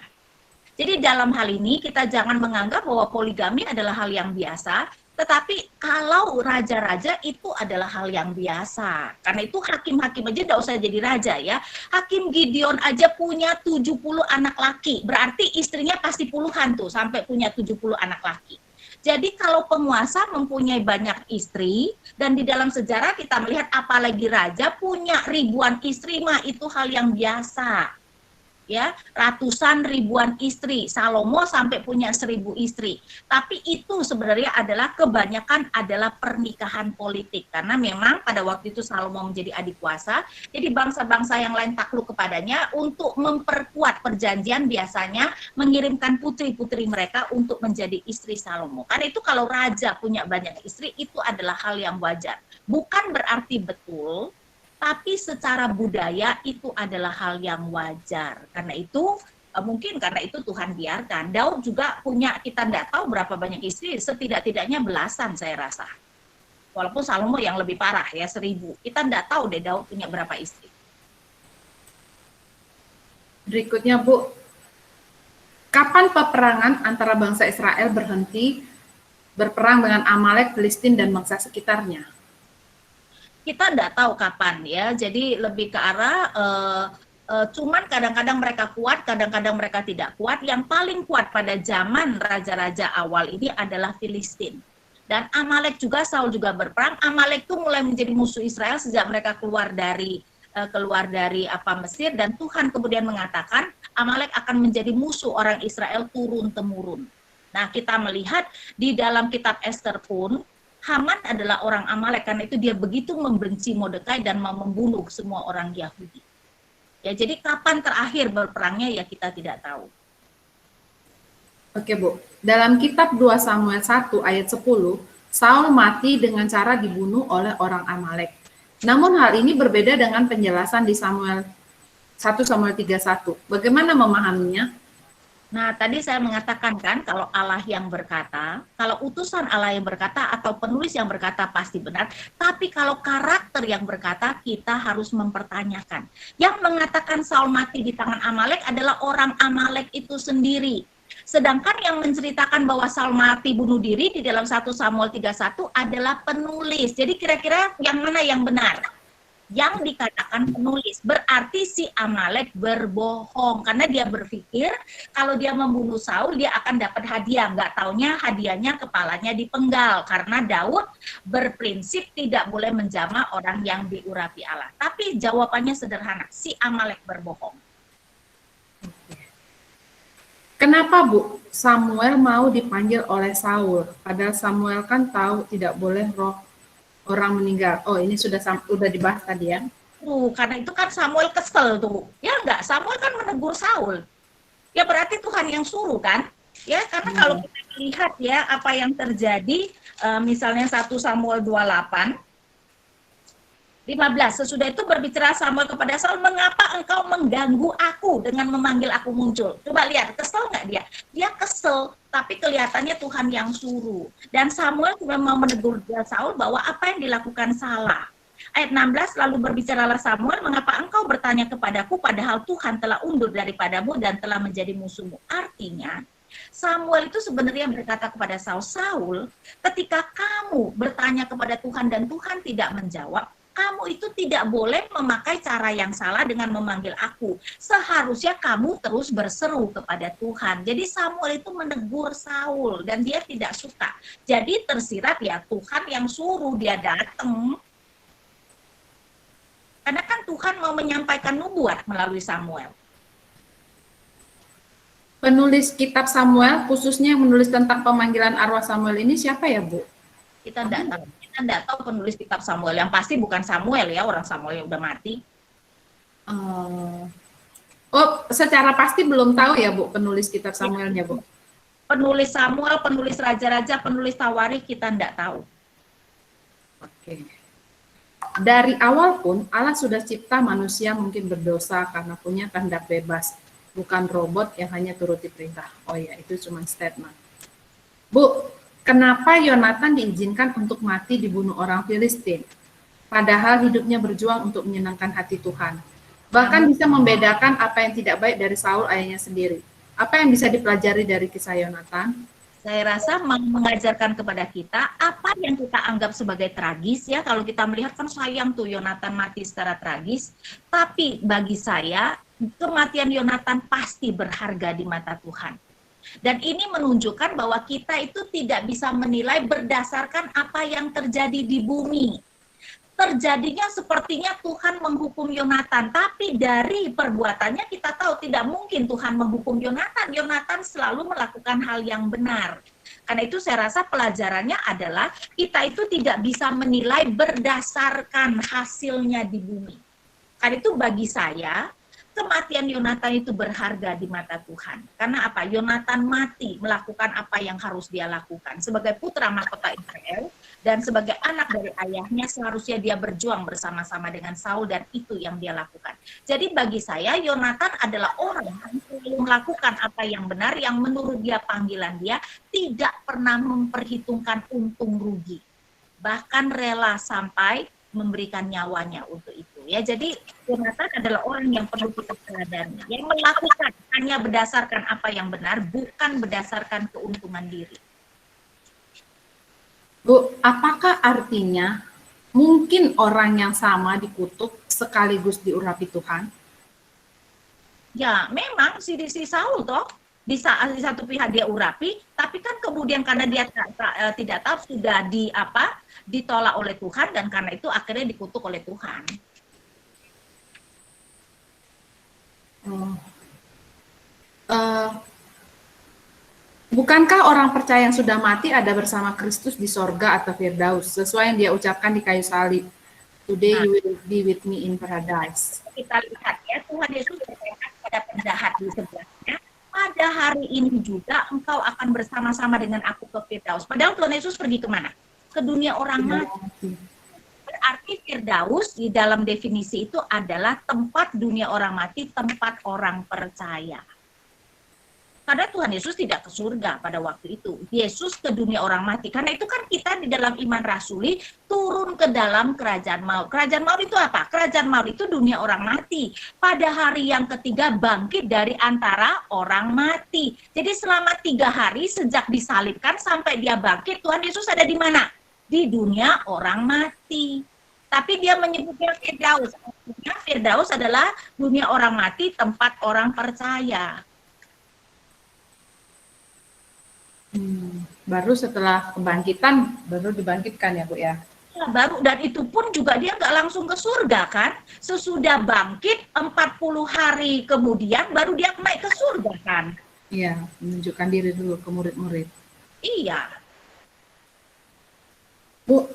Jadi dalam hal ini kita jangan menganggap bahwa poligami adalah hal yang biasa, tetapi kalau raja-raja itu adalah hal yang biasa. Karena itu hakim-hakim aja tidak usah jadi raja ya. Hakim Gideon aja punya 70 anak laki. Berarti istrinya pasti puluhan tuh sampai punya 70 anak laki. Jadi kalau penguasa mempunyai banyak istri, dan di dalam sejarah kita melihat apalagi raja punya ribuan istri mah itu hal yang biasa. Ya, ratusan ribuan istri. Salomo sampai punya 1000 istri. Tapi itu sebenarnya adalah kebanyakan adalah pernikahan politik, karena memang pada waktu itu Salomo menjadi adik kuasa. Jadi bangsa-bangsa yang lain takluk kepadanya untuk memperkuat perjanjian, biasanya mengirimkan putri-putri mereka untuk menjadi istri Salomo. Karena itu kalau raja punya banyak istri itu adalah hal yang wajar. Bukan berarti betul, tapi secara budaya itu adalah hal yang wajar. Karena itu mungkin karena itu Tuhan biarkan. Daud juga punya, kita tidak tahu berapa banyak istri, setidak-tidaknya belasan saya rasa. Walaupun Salomo yang lebih parah ya 1000. Kita tidak tahu deh Daud punya berapa istri. Berikutnya Bu, kapan peperangan antara bangsa Israel berhenti berperang dengan Amalek, Filistin, dan bangsa sekitarnya? Kita tidak tahu kapan ya, jadi lebih ke arah cuman kadang-kadang mereka kuat, kadang-kadang mereka tidak kuat. Yang paling kuat pada zaman raja-raja awal ini adalah Filistin. Dan Amalek juga, Saul juga berperang. Amalek itu mulai menjadi musuh Israel sejak mereka keluar dari Mesir, dan Tuhan kemudian mengatakan Amalek akan menjadi musuh orang Israel turun-temurun. Nah, kita melihat di dalam kitab Ester pun Haman adalah orang Amalek, karena itu dia begitu membenci Mordekai dan mau membunuh semua orang Yahudi. Ya, jadi kapan terakhir berperangnya ya kita tidak tahu. Oke Bu, dalam kitab 2 Samuel 1 ayat 10, Saul mati dengan cara dibunuh oleh orang Amalek. Namun hal ini berbeda dengan penjelasan di 1 Samuel 3:1. Bagaimana memahaminya? Nah, tadi saya mengatakan kan, kalau Allah yang berkata, kalau utusan Allah yang berkata atau penulis yang berkata pasti benar, tapi kalau karakter yang berkata, kita harus mempertanyakan. Yang mengatakan Saul mati di tangan Amalek adalah orang Amalek itu sendiri. Sedangkan yang menceritakan bahwa Saul mati bunuh diri di dalam 1 Samuel 3:1 adalah penulis. Jadi kira-kira yang mana yang benar? Yang dikatakan penulis, berarti si Amalek berbohong, karena dia berpikir kalau dia membunuh Saul dia akan dapat hadiah. Nggak taunya hadiahnya kepalanya dipenggal, karena Daud berprinsip tidak boleh menjamah orang yang diurapi Allah. Tapi jawabannya sederhana, si Amalek berbohong. Kenapa Bu Samuel mau dipanggil oleh Saul? Padahal Samuel kan tahu tidak boleh roh orang meninggal. Oh, ini sudah dibahas tadi ya. Karena itu kan Samuel kesel tuh. Ya enggak, Samuel kan menegur Saul. Ya berarti Tuhan yang suruh kan? Ya, karena kalau kita lihat ya apa yang terjadi, misalnya 1 Samuel 28. 15, sesudah itu berbicara Samuel kepada Saul, mengapa engkau mengganggu aku dengan memanggil aku muncul? Coba lihat, kesel nggak dia? Dia kesel, tapi kelihatannya Tuhan yang suruh. Dan Samuel memang menegur Saul bahwa apa yang dilakukan salah. Ayat 16, lalu berbicaralah Samuel, mengapa engkau bertanya kepadaku, padahal Tuhan telah undur daripadamu dan telah menjadi musuhmu. Artinya, Samuel itu sebenarnya berkata kepada Saul, Saul, ketika kamu bertanya kepada Tuhan dan Tuhan tidak menjawab, kamu itu tidak boleh memakai cara yang salah dengan memanggil aku. Seharusnya kamu terus berseru kepada Tuhan. Jadi Samuel itu menegur Saul dan dia tidak suka. Jadi tersirat ya Tuhan yang suruh dia datang. Karena kan Tuhan mau menyampaikan nubuat melalui Samuel. Penulis kitab Samuel, khususnya yang menulis tentang pemanggilan arwah Samuel ini siapa ya, Bu? Kita tidak tahu. Kita tidak tahu penulis kitab Samuel. Yang pasti bukan Samuel ya, orang Samuel yang udah mati. Oh, secara pasti belum tahu ya, Bu, penulis kitab Samuelnya, Bu? Penulis Samuel, penulis raja-raja, penulis Tawarikh kita tidak tahu. Oke. Dari awal pun Allah sudah cipta manusia mungkin berdosa karena punya kehendak bebas, bukan robot yang hanya turuti perintah. Oh ya, itu cuma statement. Bu, kenapa Yonatan diizinkan untuk mati dibunuh orang Filistin? Padahal hidupnya berjuang untuk menyenangkan hati Tuhan. Bahkan bisa membedakan apa yang tidak baik dari Saul ayahnya sendiri. Apa yang bisa dipelajari dari kisah Yonatan? Saya rasa mengajarkan kepada kita apa yang kita anggap sebagai tragis ya. Kalau kita melihat kan sayang tuh Yonatan mati secara tragis. Tapi bagi saya kematian Yonatan pasti berharga di mata Tuhan. Dan ini menunjukkan bahwa kita itu tidak bisa menilai berdasarkan apa yang terjadi di bumi. Terjadinya sepertinya Tuhan menghukum Yonatan, tapi dari perbuatannya kita tahu tidak mungkin Tuhan menghukum Yonatan. Yonatan selalu melakukan hal yang benar. Karena itu saya rasa pelajarannya adalah kita itu tidak bisa menilai berdasarkan hasilnya di bumi. Karena itu bagi saya kematian Yonatan itu berharga di mata Tuhan. Karena apa? Yonatan mati melakukan apa yang harus dia lakukan. Sebagai putra mahkota Israel dan sebagai anak dari ayahnya seharusnya dia berjuang bersama-sama dengan Saul dan itu yang dia lakukan. Jadi bagi saya Yonatan adalah orang yang selalu melakukan apa yang benar, yang menurut dia panggilan dia, tidak pernah memperhitungkan untung rugi. Bahkan rela sampai memberikan nyawanya untuk itu. Ya, jadi Yonatan adalah orang yang perlu kita teladani, yang melakukan hanya berdasarkan apa yang benar, bukan berdasarkan keuntungan diri. Bu, apakah artinya mungkin orang yang sama dikutuk sekaligus diurapi Tuhan? Ya, memang si Saul toh di satu pihak dia urapi, tapi kan kemudian karena dia tidak tahu sudah ditolak oleh Tuhan dan karena itu akhirnya dikutuk oleh Tuhan. Bukankah orang percaya yang sudah mati ada bersama Kristus di sorga atau Firdaus, sesuai yang dia ucapkan di kayu salib? Today you will be with me in paradise. Kita lihat ya, Tuhan Yesus berkata kepada penjahat di sebelahnya, pada hari ini juga engkau akan bersama-sama dengan aku ke Firdaus. Padahal Tuhan Yesus pergi kemana? Ke dunia orang mati. Berarti Firdaus di dalam definisi itu adalah tempat dunia orang mati, tempat orang percaya. Karena Tuhan Yesus tidak ke surga pada waktu itu. Yesus ke dunia orang mati. Karena itu kan kita di dalam iman rasuli turun ke dalam kerajaan maut. Kerajaan maut itu apa? Kerajaan maut itu dunia orang mati. Pada hari yang ketiga bangkit dari antara orang mati. Jadi selama 3 hari sejak disalibkan sampai dia bangkit, Tuhan Yesus ada di mana? Di dunia orang mati. Tapi dia menyebutnya Firdaus. Firdaus adalah dunia orang mati, tempat orang percaya. Baru setelah kebangkitan, baru dibangkitkan ya Bu ya? Ya, baru, dan itu pun juga dia nggak langsung ke surga kan? Sesudah bangkit 40 hari kemudian baru dia naik ke surga kan? Iya, menunjukkan diri dulu ke murid-murid. Iya. Bu,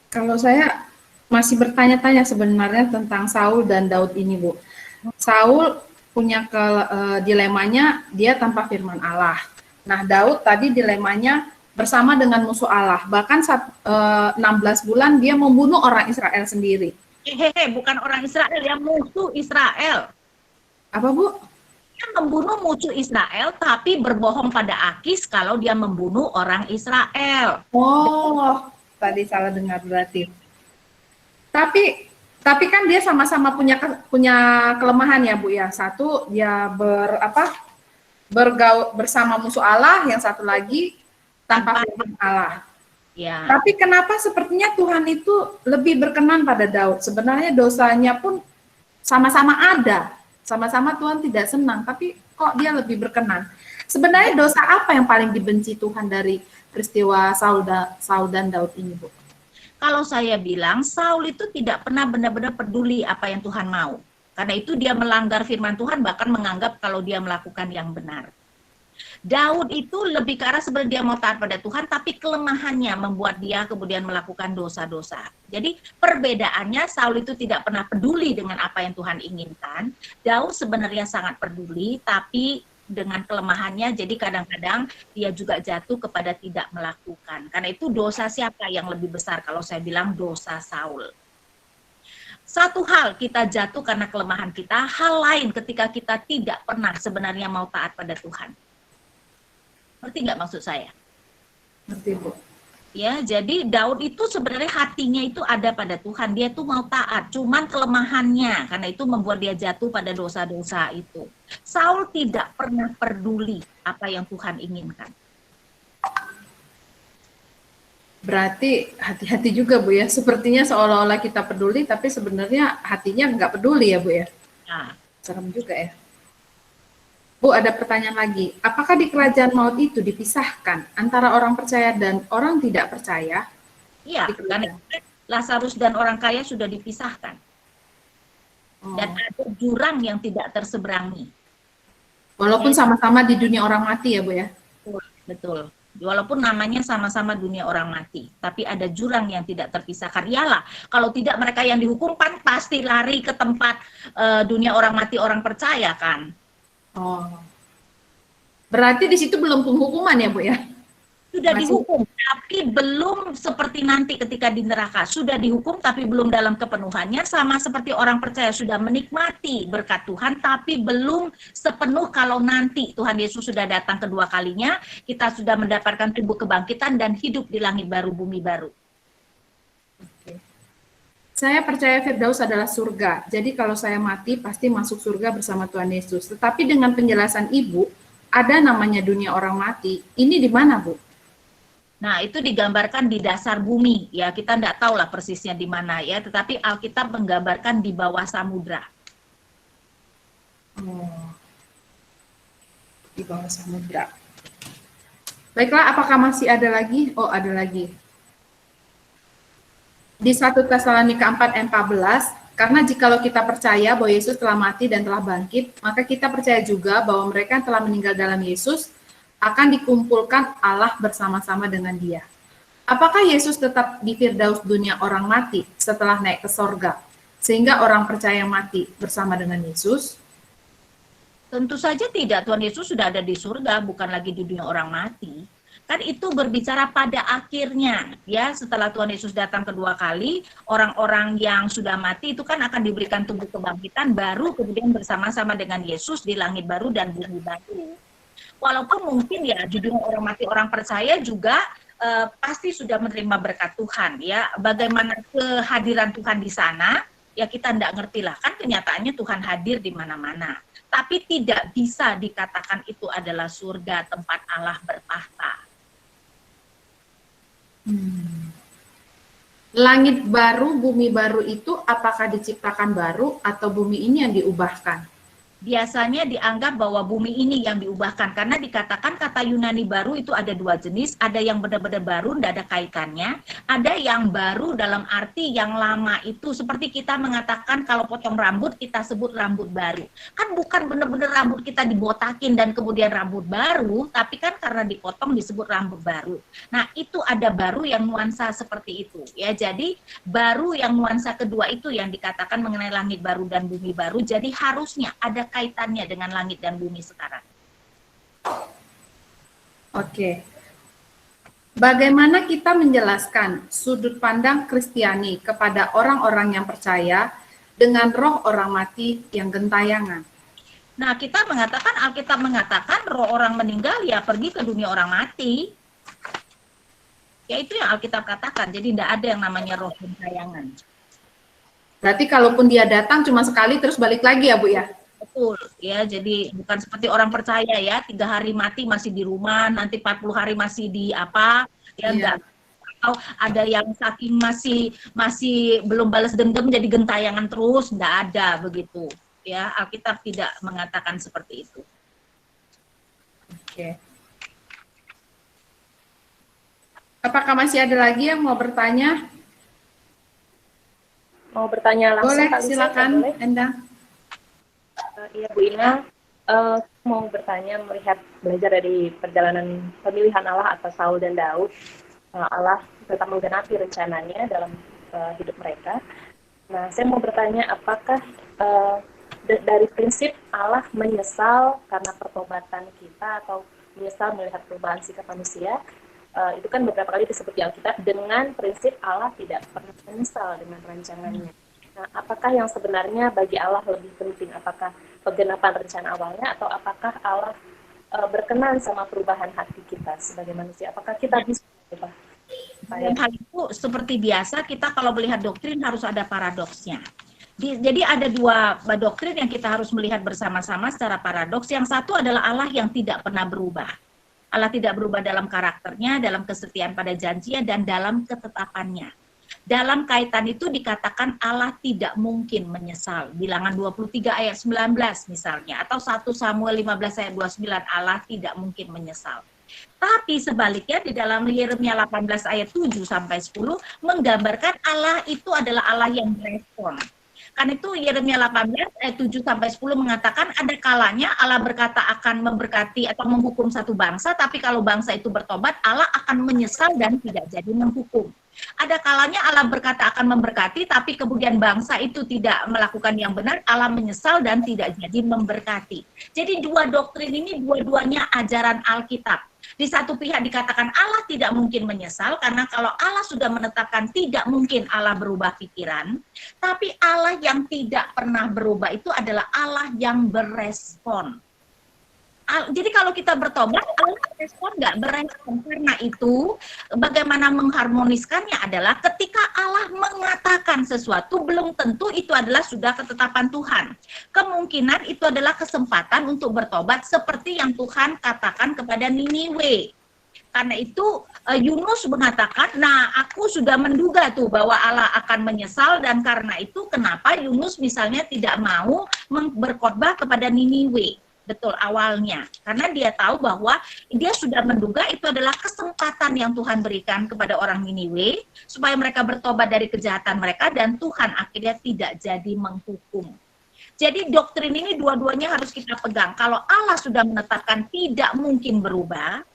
kalau saya masih bertanya-tanya sebenarnya tentang Saul dan Daud ini, Bu. Saul punya dilemanya dia tanpa firman Allah. Nah, Daud tadi dilemanya bersama dengan musuh Allah. Bahkan 16 bulan dia membunuh orang Israel sendiri. bukan orang Israel, yang musuh Israel. Apa Bu? Dia membunuh musuh Israel, tapi berbohong pada Akis kalau dia membunuh orang Israel. Oh, tadi salah dengar berarti. Tapi kan dia sama-sama punya kelemahan ya Bu ya. Satu dia bergaul bersama musuh Allah, yang satu lagi tanpa firman Allah. Ya. Tapi kenapa sepertinya Tuhan itu lebih berkenan pada Daud? Sebenarnya dosanya pun sama-sama ada. Sama-sama Tuhan tidak senang, tapi kok dia lebih berkenan? Sebenarnya dosa apa yang paling dibenci Tuhan dari peristiwa Saul dan Daud ini, Bu? Kalau saya bilang, Saul itu tidak pernah benar-benar peduli apa yang Tuhan mau. Karena itu dia melanggar firman Tuhan, bahkan menganggap kalau dia melakukan yang benar. Daud itu lebih ke arah sebenarnya dia mau taat pada Tuhan, tapi kelemahannya membuat dia kemudian melakukan dosa-dosa. Jadi perbedaannya, Saul itu tidak pernah peduli dengan apa yang Tuhan inginkan. Daud sebenarnya sangat peduli, tapi dengan kelemahannya, jadi kadang-kadang dia juga jatuh kepada tidak melakukan. Karena itu dosa siapa yang lebih besar? Kalau saya bilang dosa Saul. Satu hal kita jatuh karena kelemahan kita, hal lain ketika kita tidak pernah sebenarnya mau taat pada Tuhan. Ngerti nggak maksud saya? Ngerti, Bu. Ya, jadi Daud itu sebenarnya hatinya itu ada pada Tuhan, dia tuh mau taat, cuman kelemahannya, karena itu membuat dia jatuh pada dosa-dosa itu. Saul tidak pernah peduli apa yang Tuhan inginkan. Berarti hati-hati juga Bu ya, sepertinya seolah-olah kita peduli, tapi sebenarnya hatinya nggak peduli ya Bu ya. Nah, Serem juga ya. Bu, ada pertanyaan lagi. Apakah di kerajaan maut itu dipisahkan antara orang percaya dan orang tidak percaya? iya, karena Lazarus dan orang kaya sudah dipisahkan. Dan ada jurang yang tidak terseberangi. Walaupun sama-sama di dunia orang mati ya Bu ya? Betul. Walaupun namanya sama-sama dunia orang mati, tapi ada jurang yang tidak terpisahkan. Iyalah, kalau tidak mereka yang dihukum kan pasti lari ke tempat dunia orang mati, orang percaya kan. Oh. Berarti di situ belum penghukuman ya Bu ya? Sudah Masih. dihukum, tapi belum seperti nanti ketika di neraka. Sudah dihukum tapi belum dalam kepenuhannya, sama seperti orang percaya sudah menikmati berkat Tuhan, tapi belum sepenuh kalau nanti Tuhan Yesus sudah datang kedua kalinya, kita sudah mendapatkan tubuh kebangkitan dan hidup di langit baru, bumi baru. Saya percaya Firdaus adalah surga. Jadi kalau saya mati pasti masuk surga bersama Tuhan Yesus. Tetapi dengan penjelasan Ibu, ada namanya dunia orang mati. Ini di mana, Bu? Nah, itu digambarkan di dasar bumi. Ya, kita tidak tahu lah persisnya di mana ya, tetapi Alkitab menggambarkan di bawah samudra. Oh. Di bawah samudra. Baiklah, apakah masih ada lagi? Oh, ada lagi. Di 1 Tesalonika 4 ayat 14, karena jikalau kita percaya bahwa Yesus telah mati dan telah bangkit, maka kita percaya juga bahwa mereka yang telah meninggal dalam Yesus akan dikumpulkan Allah bersama-sama dengan Dia. Apakah Yesus tetap di Firdaus dunia orang mati setelah naik ke sorga, sehingga orang percaya mati bersama dengan Yesus? Tentu saja tidak, Tuhan Yesus sudah ada di surga, bukan lagi di dunia orang mati. Kan itu berbicara pada akhirnya, ya setelah Tuhan Yesus datang kedua kali, orang-orang yang sudah mati itu kan akan diberikan tubuh kebangkitan baru, kemudian bersama-sama dengan Yesus di langit baru dan bumi baru. Walaupun mungkin ya di dunia orang mati, orang percaya juga pasti sudah menerima berkat Tuhan, ya bagaimana kehadiran Tuhan di sana, ya kita tidak ngerti lah, kan kenyataannya Tuhan hadir di mana-mana. Tapi tidak bisa dikatakan itu adalah surga tempat Allah bertahta. Langit baru, bumi baru itu apakah diciptakan baru atau bumi ini yang diubahkan? Biasanya dianggap bahwa bumi ini yang diubahkan, karena dikatakan kata Yunani baru itu ada dua jenis, ada yang benar-benar baru, tidak ada kaitannya, ada yang baru dalam arti yang lama itu, seperti kita mengatakan kalau potong rambut kita sebut rambut baru, kan bukan benar-benar rambut kita dibotakin dan kemudian rambut baru, tapi kan karena dipotong disebut rambut baru. Nah itu ada baru yang nuansa seperti itu, ya jadi baru yang nuansa kedua itu yang dikatakan mengenai langit baru dan bumi baru, jadi harusnya ada kaitannya dengan langit dan bumi sekarang. Oke. Bagaimana kita menjelaskan sudut pandang Kristiani kepada orang-orang yang percaya dengan roh orang mati yang gentayangan? Nah, kita mengatakan, Alkitab mengatakan roh orang meninggal ya pergi ke dunia orang mati. Ya itu yang Alkitab katakan, jadi tidak ada yang namanya roh gentayangan. Berarti kalaupun dia datang cuma sekali terus balik lagi ya Bu ya? Betul, ya jadi bukan seperti orang percaya ya, 3 hari mati masih di rumah, nanti 40 hari masih di apa, ya enggak. Atau ada yang saking masih belum balas dendam jadi gentayangan terus, enggak ada begitu. Ya, Alkitab tidak mengatakan seperti itu. Oke. Apakah masih ada lagi yang mau bertanya? Mau bertanya langsung? Boleh, silakan, Endang. Iya Bu Ina, mau bertanya melihat belajar dari perjalanan pemilihan Allah atas Saul dan Daud, Allah tetap menggenapi rencananya dalam hidup mereka. Nah, saya mau bertanya apakah dari prinsip Allah menyesal karena pertobatan kita atau menyesal melihat perubahan sikap manusia, itu kan beberapa kali disebut di Alkitab dengan prinsip Allah tidak pernah menyesal dengan rancangannya. Nah, apakah yang sebenarnya bagi Allah lebih penting? Apakah penggenapan rencana awalnya atau apakah Allah berkenan sama perubahan hati kita sebagai manusia? Apakah kita bisa berubah? Dalam hal itu seperti biasa kita kalau melihat doktrin harus ada paradoksnya. Jadi ada 2 doktrin yang kita harus melihat bersama-sama secara paradoks. Yang satu adalah Allah yang tidak pernah berubah. Allah tidak berubah dalam karakternya, dalam kesetiaan pada janjinya, dan dalam ketetapannya. Dalam kaitan itu dikatakan Allah tidak mungkin menyesal. Bilangan 23 ayat 19 misalnya, atau 1 Samuel 15 ayat 29, Allah tidak mungkin menyesal. Tapi sebaliknya di dalam Yeremia 18 ayat 7 sampai 10 menggambarkan Allah itu adalah Allah yang merespon. Kan itu Yeremia 18 ayat 7 sampai 10 mengatakan ada kalanya Allah berkata akan memberkati atau menghukum satu bangsa, tapi kalau bangsa itu bertobat Allah akan menyesal dan tidak jadi menghukum. Ada kalanya Allah berkata akan memberkati, tapi kemudian bangsa itu tidak melakukan yang benar, Allah menyesal dan tidak jadi memberkati. Jadi 2 doktrin ini dua-duanya ajaran Alkitab. Di satu pihak dikatakan Allah tidak mungkin menyesal, karena kalau Allah sudah menetapkan tidak mungkin Allah berubah pikiran, tapi Allah yang tidak pernah berubah itu adalah Allah yang berespon. Jadi kalau kita bertobat, Allah berespon nggak? Berespon. Karena itu, bagaimana mengharmoniskannya adalah ketika Allah mengatakan sesuatu, belum tentu itu adalah sudah ketetapan Tuhan. Kemungkinan itu adalah kesempatan untuk bertobat seperti yang Tuhan katakan kepada Niniwe. Karena itu Yunus mengatakan, nah aku sudah menduga tuh bahwa Allah akan menyesal, dan karena itu kenapa Yunus misalnya tidak mau berkhotbah kepada Niniwe. Betul, awalnya. Karena dia tahu bahwa dia sudah menduga itu adalah kesempatan yang Tuhan berikan kepada orang Niniwe supaya mereka bertobat dari kejahatan mereka, dan Tuhan akhirnya tidak jadi menghukum. Jadi doktrin ini dua-duanya harus kita pegang. Kalau Allah sudah menetapkan tidak mungkin berubah,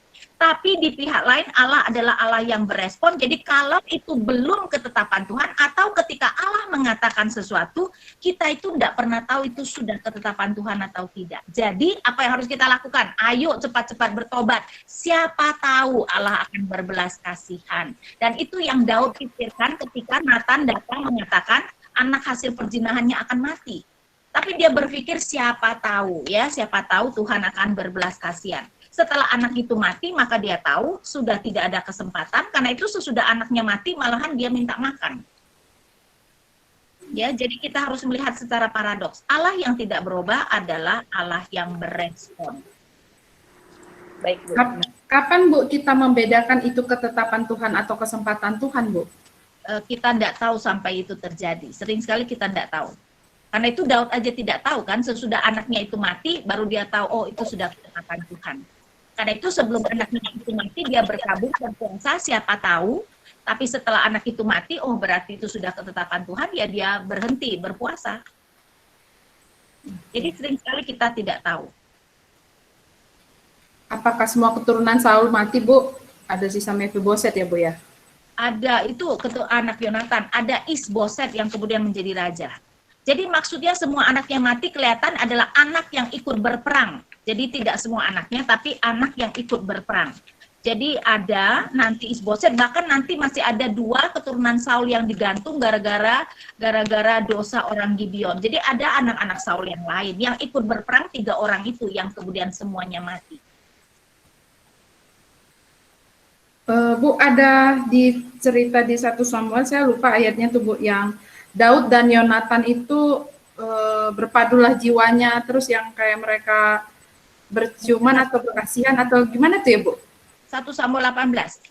tapi di pihak lain Allah adalah Allah yang berespon. Jadi kalau itu belum ketetapan Tuhan, atau ketika Allah mengatakan sesuatu, kita itu tidak pernah tahu itu sudah ketetapan Tuhan atau tidak. Jadi apa yang harus kita lakukan? Ayo cepat-cepat bertobat. Siapa tahu Allah akan berbelas kasihan. Dan itu yang Daud pikirkan ketika Nathan datang mengatakan anak hasil perzinahannya akan mati. Tapi dia berpikir siapa tahu ya, siapa tahu Tuhan akan berbelas kasihan. Setelah anak itu mati, maka dia tahu sudah tidak ada kesempatan, karena itu sesudah anaknya mati, malahan dia minta makan. Ya, jadi kita harus melihat secara paradoks. Allah yang tidak berubah adalah Allah yang berespon. Baik, Bu. Kapan, Bu, kita membedakan itu ketetapan Tuhan atau kesempatan Tuhan, Bu? Kita tidak tahu sampai itu terjadi. Sering sekali kita tidak tahu. Karena itu Daud aja tidak tahu kan, sesudah anaknya itu mati, baru dia tahu, oh itu sudah ketetapan Tuhan. Karena itu sebelum anaknya itu mati, dia berkabung dan puasa, siapa tahu. Tapi setelah anak itu mati, oh berarti itu sudah ketetapan Tuhan, ya dia berhenti berpuasa. Jadi sering sekali kita tidak tahu. Apakah semua keturunan Saul mati, Bu? Ada sisa Mephiboset ya, Bu ya? Ada itu anak Yonatan, ada Isboset yang kemudian menjadi raja. Jadi maksudnya semua anak yang mati kelihatan adalah anak yang ikut berperang. Jadi tidak semua anaknya, tapi anak yang ikut berperang. Jadi ada nanti Isboset, bahkan nanti masih ada 2 keturunan Saul yang digantung gara-gara dosa orang Gibeon. Jadi ada anak-anak Saul yang lain yang ikut berperang, 3 orang itu yang kemudian semuanya mati. Bu, ada di cerita di 1 Samuel, saya lupa ayatnya tuh Bu, yang Daud dan Yonatan itu berpadulah jiwanya, terus yang kayak mereka berciuman atau berkasihan atau gimana tuh ya Bu? 1 Samuel 18.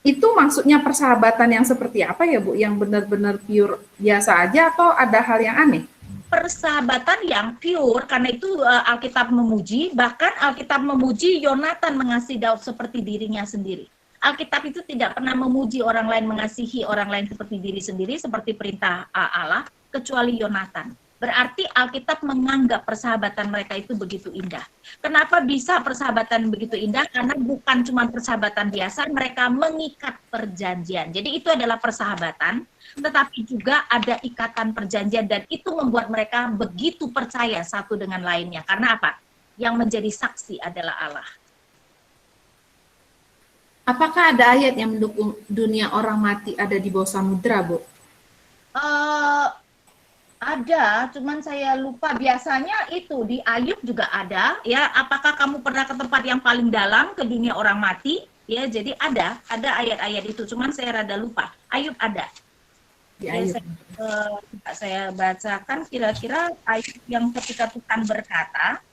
Itu maksudnya persahabatan yang seperti apa ya Bu? Yang benar-benar pure biasa aja atau ada hal yang aneh? Persahabatan yang pure, karena itu Alkitab memuji, bahkan Alkitab memuji Yonatan mengasihi Daud seperti dirinya sendiri. Alkitab itu tidak pernah memuji orang lain mengasihi orang lain seperti diri sendiri, seperti perintah Allah, kecuali Yonatan. Berarti Alkitab menganggap persahabatan mereka itu begitu indah. Kenapa bisa persahabatan begitu indah? Karena bukan cuma persahabatan biasa, mereka mengikat perjanjian. Jadi itu adalah persahabatan, tetapi juga ada ikatan perjanjian, dan itu membuat mereka begitu percaya satu dengan lainnya. Karena apa? Yang menjadi saksi adalah Allah. Apakah ada ayat yang mendukung dunia orang mati ada di bawah samudra, Bu? Ada, cuman saya lupa. Biasanya itu di Ayub juga ada. Ya, apakah kamu pernah ke tempat yang paling dalam ke dunia orang mati? Ya, jadi ada ayat-ayat itu. Cuman saya rada lupa. Ayub ada. Di Ayub. Saya bacakan kira-kira Ayub yang ketika Tuhan berkata.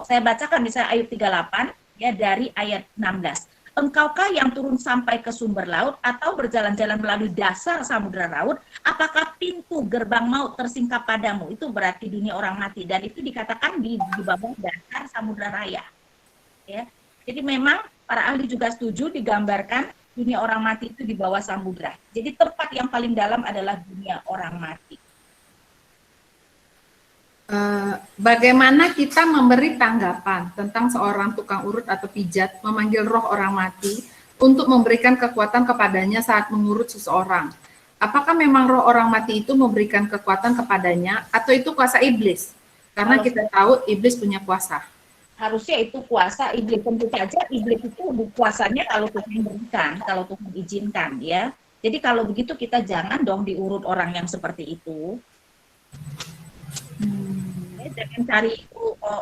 Saya bacakan misalnya Ayub 38 ya dari ayat 16. Engkaukah yang turun sampai ke sumber laut atau berjalan-jalan melalui dasar samudra laut? Apakah pintu gerbang maut tersingkap padamu? Itu berarti dunia orang mati, dan itu dikatakan di bawah dasar samudra raya. Ya, jadi memang para ahli juga setuju digambarkan dunia orang mati itu di bawah samudra. Jadi tempat yang paling dalam adalah dunia orang mati. Bagaimana kita memberi tanggapan tentang seorang tukang urut atau pijat memanggil roh orang mati untuk memberikan kekuatan kepadanya saat mengurut seseorang? Apakah memang roh orang mati itu memberikan kekuatan kepadanya atau itu kuasa iblis? Karena kita tahu iblis punya kuasa. Harusnya itu kuasa iblis. Tentu saja iblis itu kuasanya kalau Tuhan berikan, kalau Tuhan izinkan ya. Jadi kalau begitu kita jangan dong diurut orang yang seperti itu. Jangan cari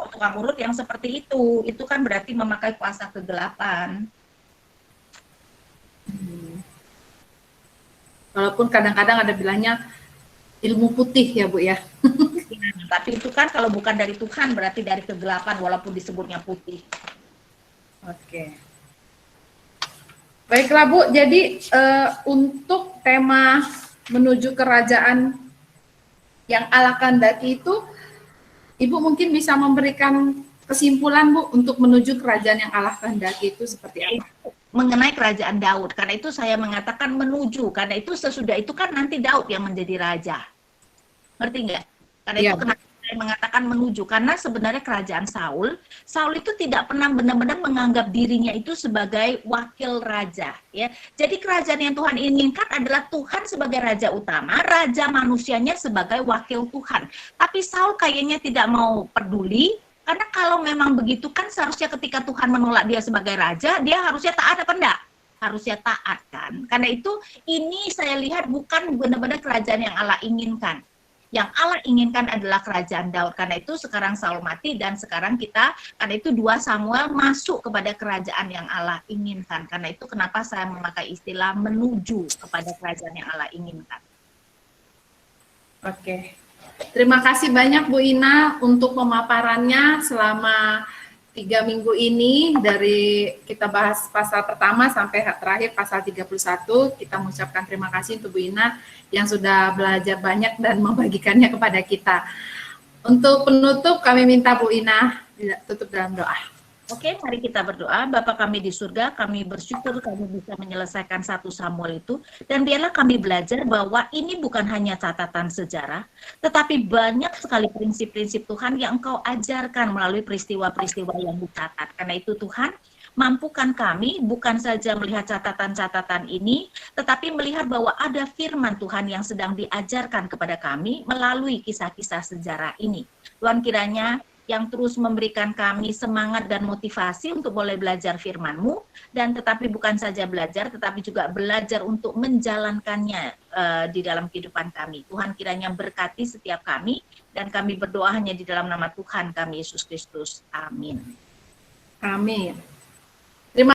tukang urut yang seperti itu kan berarti memakai kuasa kegelapan. Walaupun kadang-kadang ada bilangnya ilmu putih ya Bu ya. Tapi itu kan kalau bukan dari Tuhan berarti dari kegelapan walaupun disebutnya putih. Oke. Baiklah Bu, jadi untuk tema menuju kerajaan yang Allah kehendaki itu, Ibu mungkin bisa memberikan kesimpulan Bu untuk menuju kerajaan yang Allah kehendaki itu seperti apa? Mengenai kerajaan Daud, karena itu saya mengatakan menuju, karena itu sesudah itu kan nanti Daud yang menjadi raja. Ngerti nggak? Karena itu kenapa saya mengatakan menuju, karena sebenarnya kerajaan Saul itu tidak pernah benar-benar menganggap dirinya itu sebagai wakil raja. Ya, jadi kerajaan yang Tuhan inginkan adalah Tuhan sebagai raja utama, raja manusianya sebagai wakil Tuhan. Tapi Saul kayaknya tidak mau peduli, karena kalau memang begitu kan seharusnya ketika Tuhan menolak dia sebagai raja, dia harusnya taat apa enggak? Harusnya taat kan. Karena itu ini saya lihat bukan benar-benar kerajaan yang Allah inginkan. Yang Allah inginkan adalah kerajaan Daud. Karena itu sekarang Saul mati dan sekarang karena itu 2 Samuel masuk kepada kerajaan yang Allah inginkan. Karena itu kenapa saya memakai istilah menuju kepada kerajaan yang Allah inginkan. Oke. Terima kasih banyak Bu Ina untuk pemaparannya selama 3 minggu ini, dari kita bahas pasal pertama sampai terakhir pasal 31. Kita mengucapkan terima kasih untuk Bu Ina yang sudah belajar banyak dan membagikannya kepada kita. Untuk penutup kami minta Bu Ina tutup dalam doa. Oke, mari kita berdoa. Bapa kami di surga, kami bersyukur kami bisa menyelesaikan 1 Samuel itu, dan biarlah kami belajar bahwa ini bukan hanya catatan sejarah, tetapi banyak sekali prinsip-prinsip Tuhan yang Engkau ajarkan melalui peristiwa-peristiwa yang dicatat. Karena itu Tuhan, Mampukan kami bukan saja melihat catatan-catatan ini, tetapi melihat bahwa ada firman Tuhan yang sedang diajarkan kepada kami melalui kisah-kisah sejarah ini. Tuhan kiranya yang terus memberikan kami semangat dan motivasi untuk boleh belajar firman-Mu, dan tetapi bukan saja belajar, tetapi juga belajar untuk menjalankannya di dalam kehidupan kami. Tuhan kiranya berkati setiap kami, dan kami berdoa hanya di dalam nama Tuhan kami, Yesus Kristus. Amin. Amin.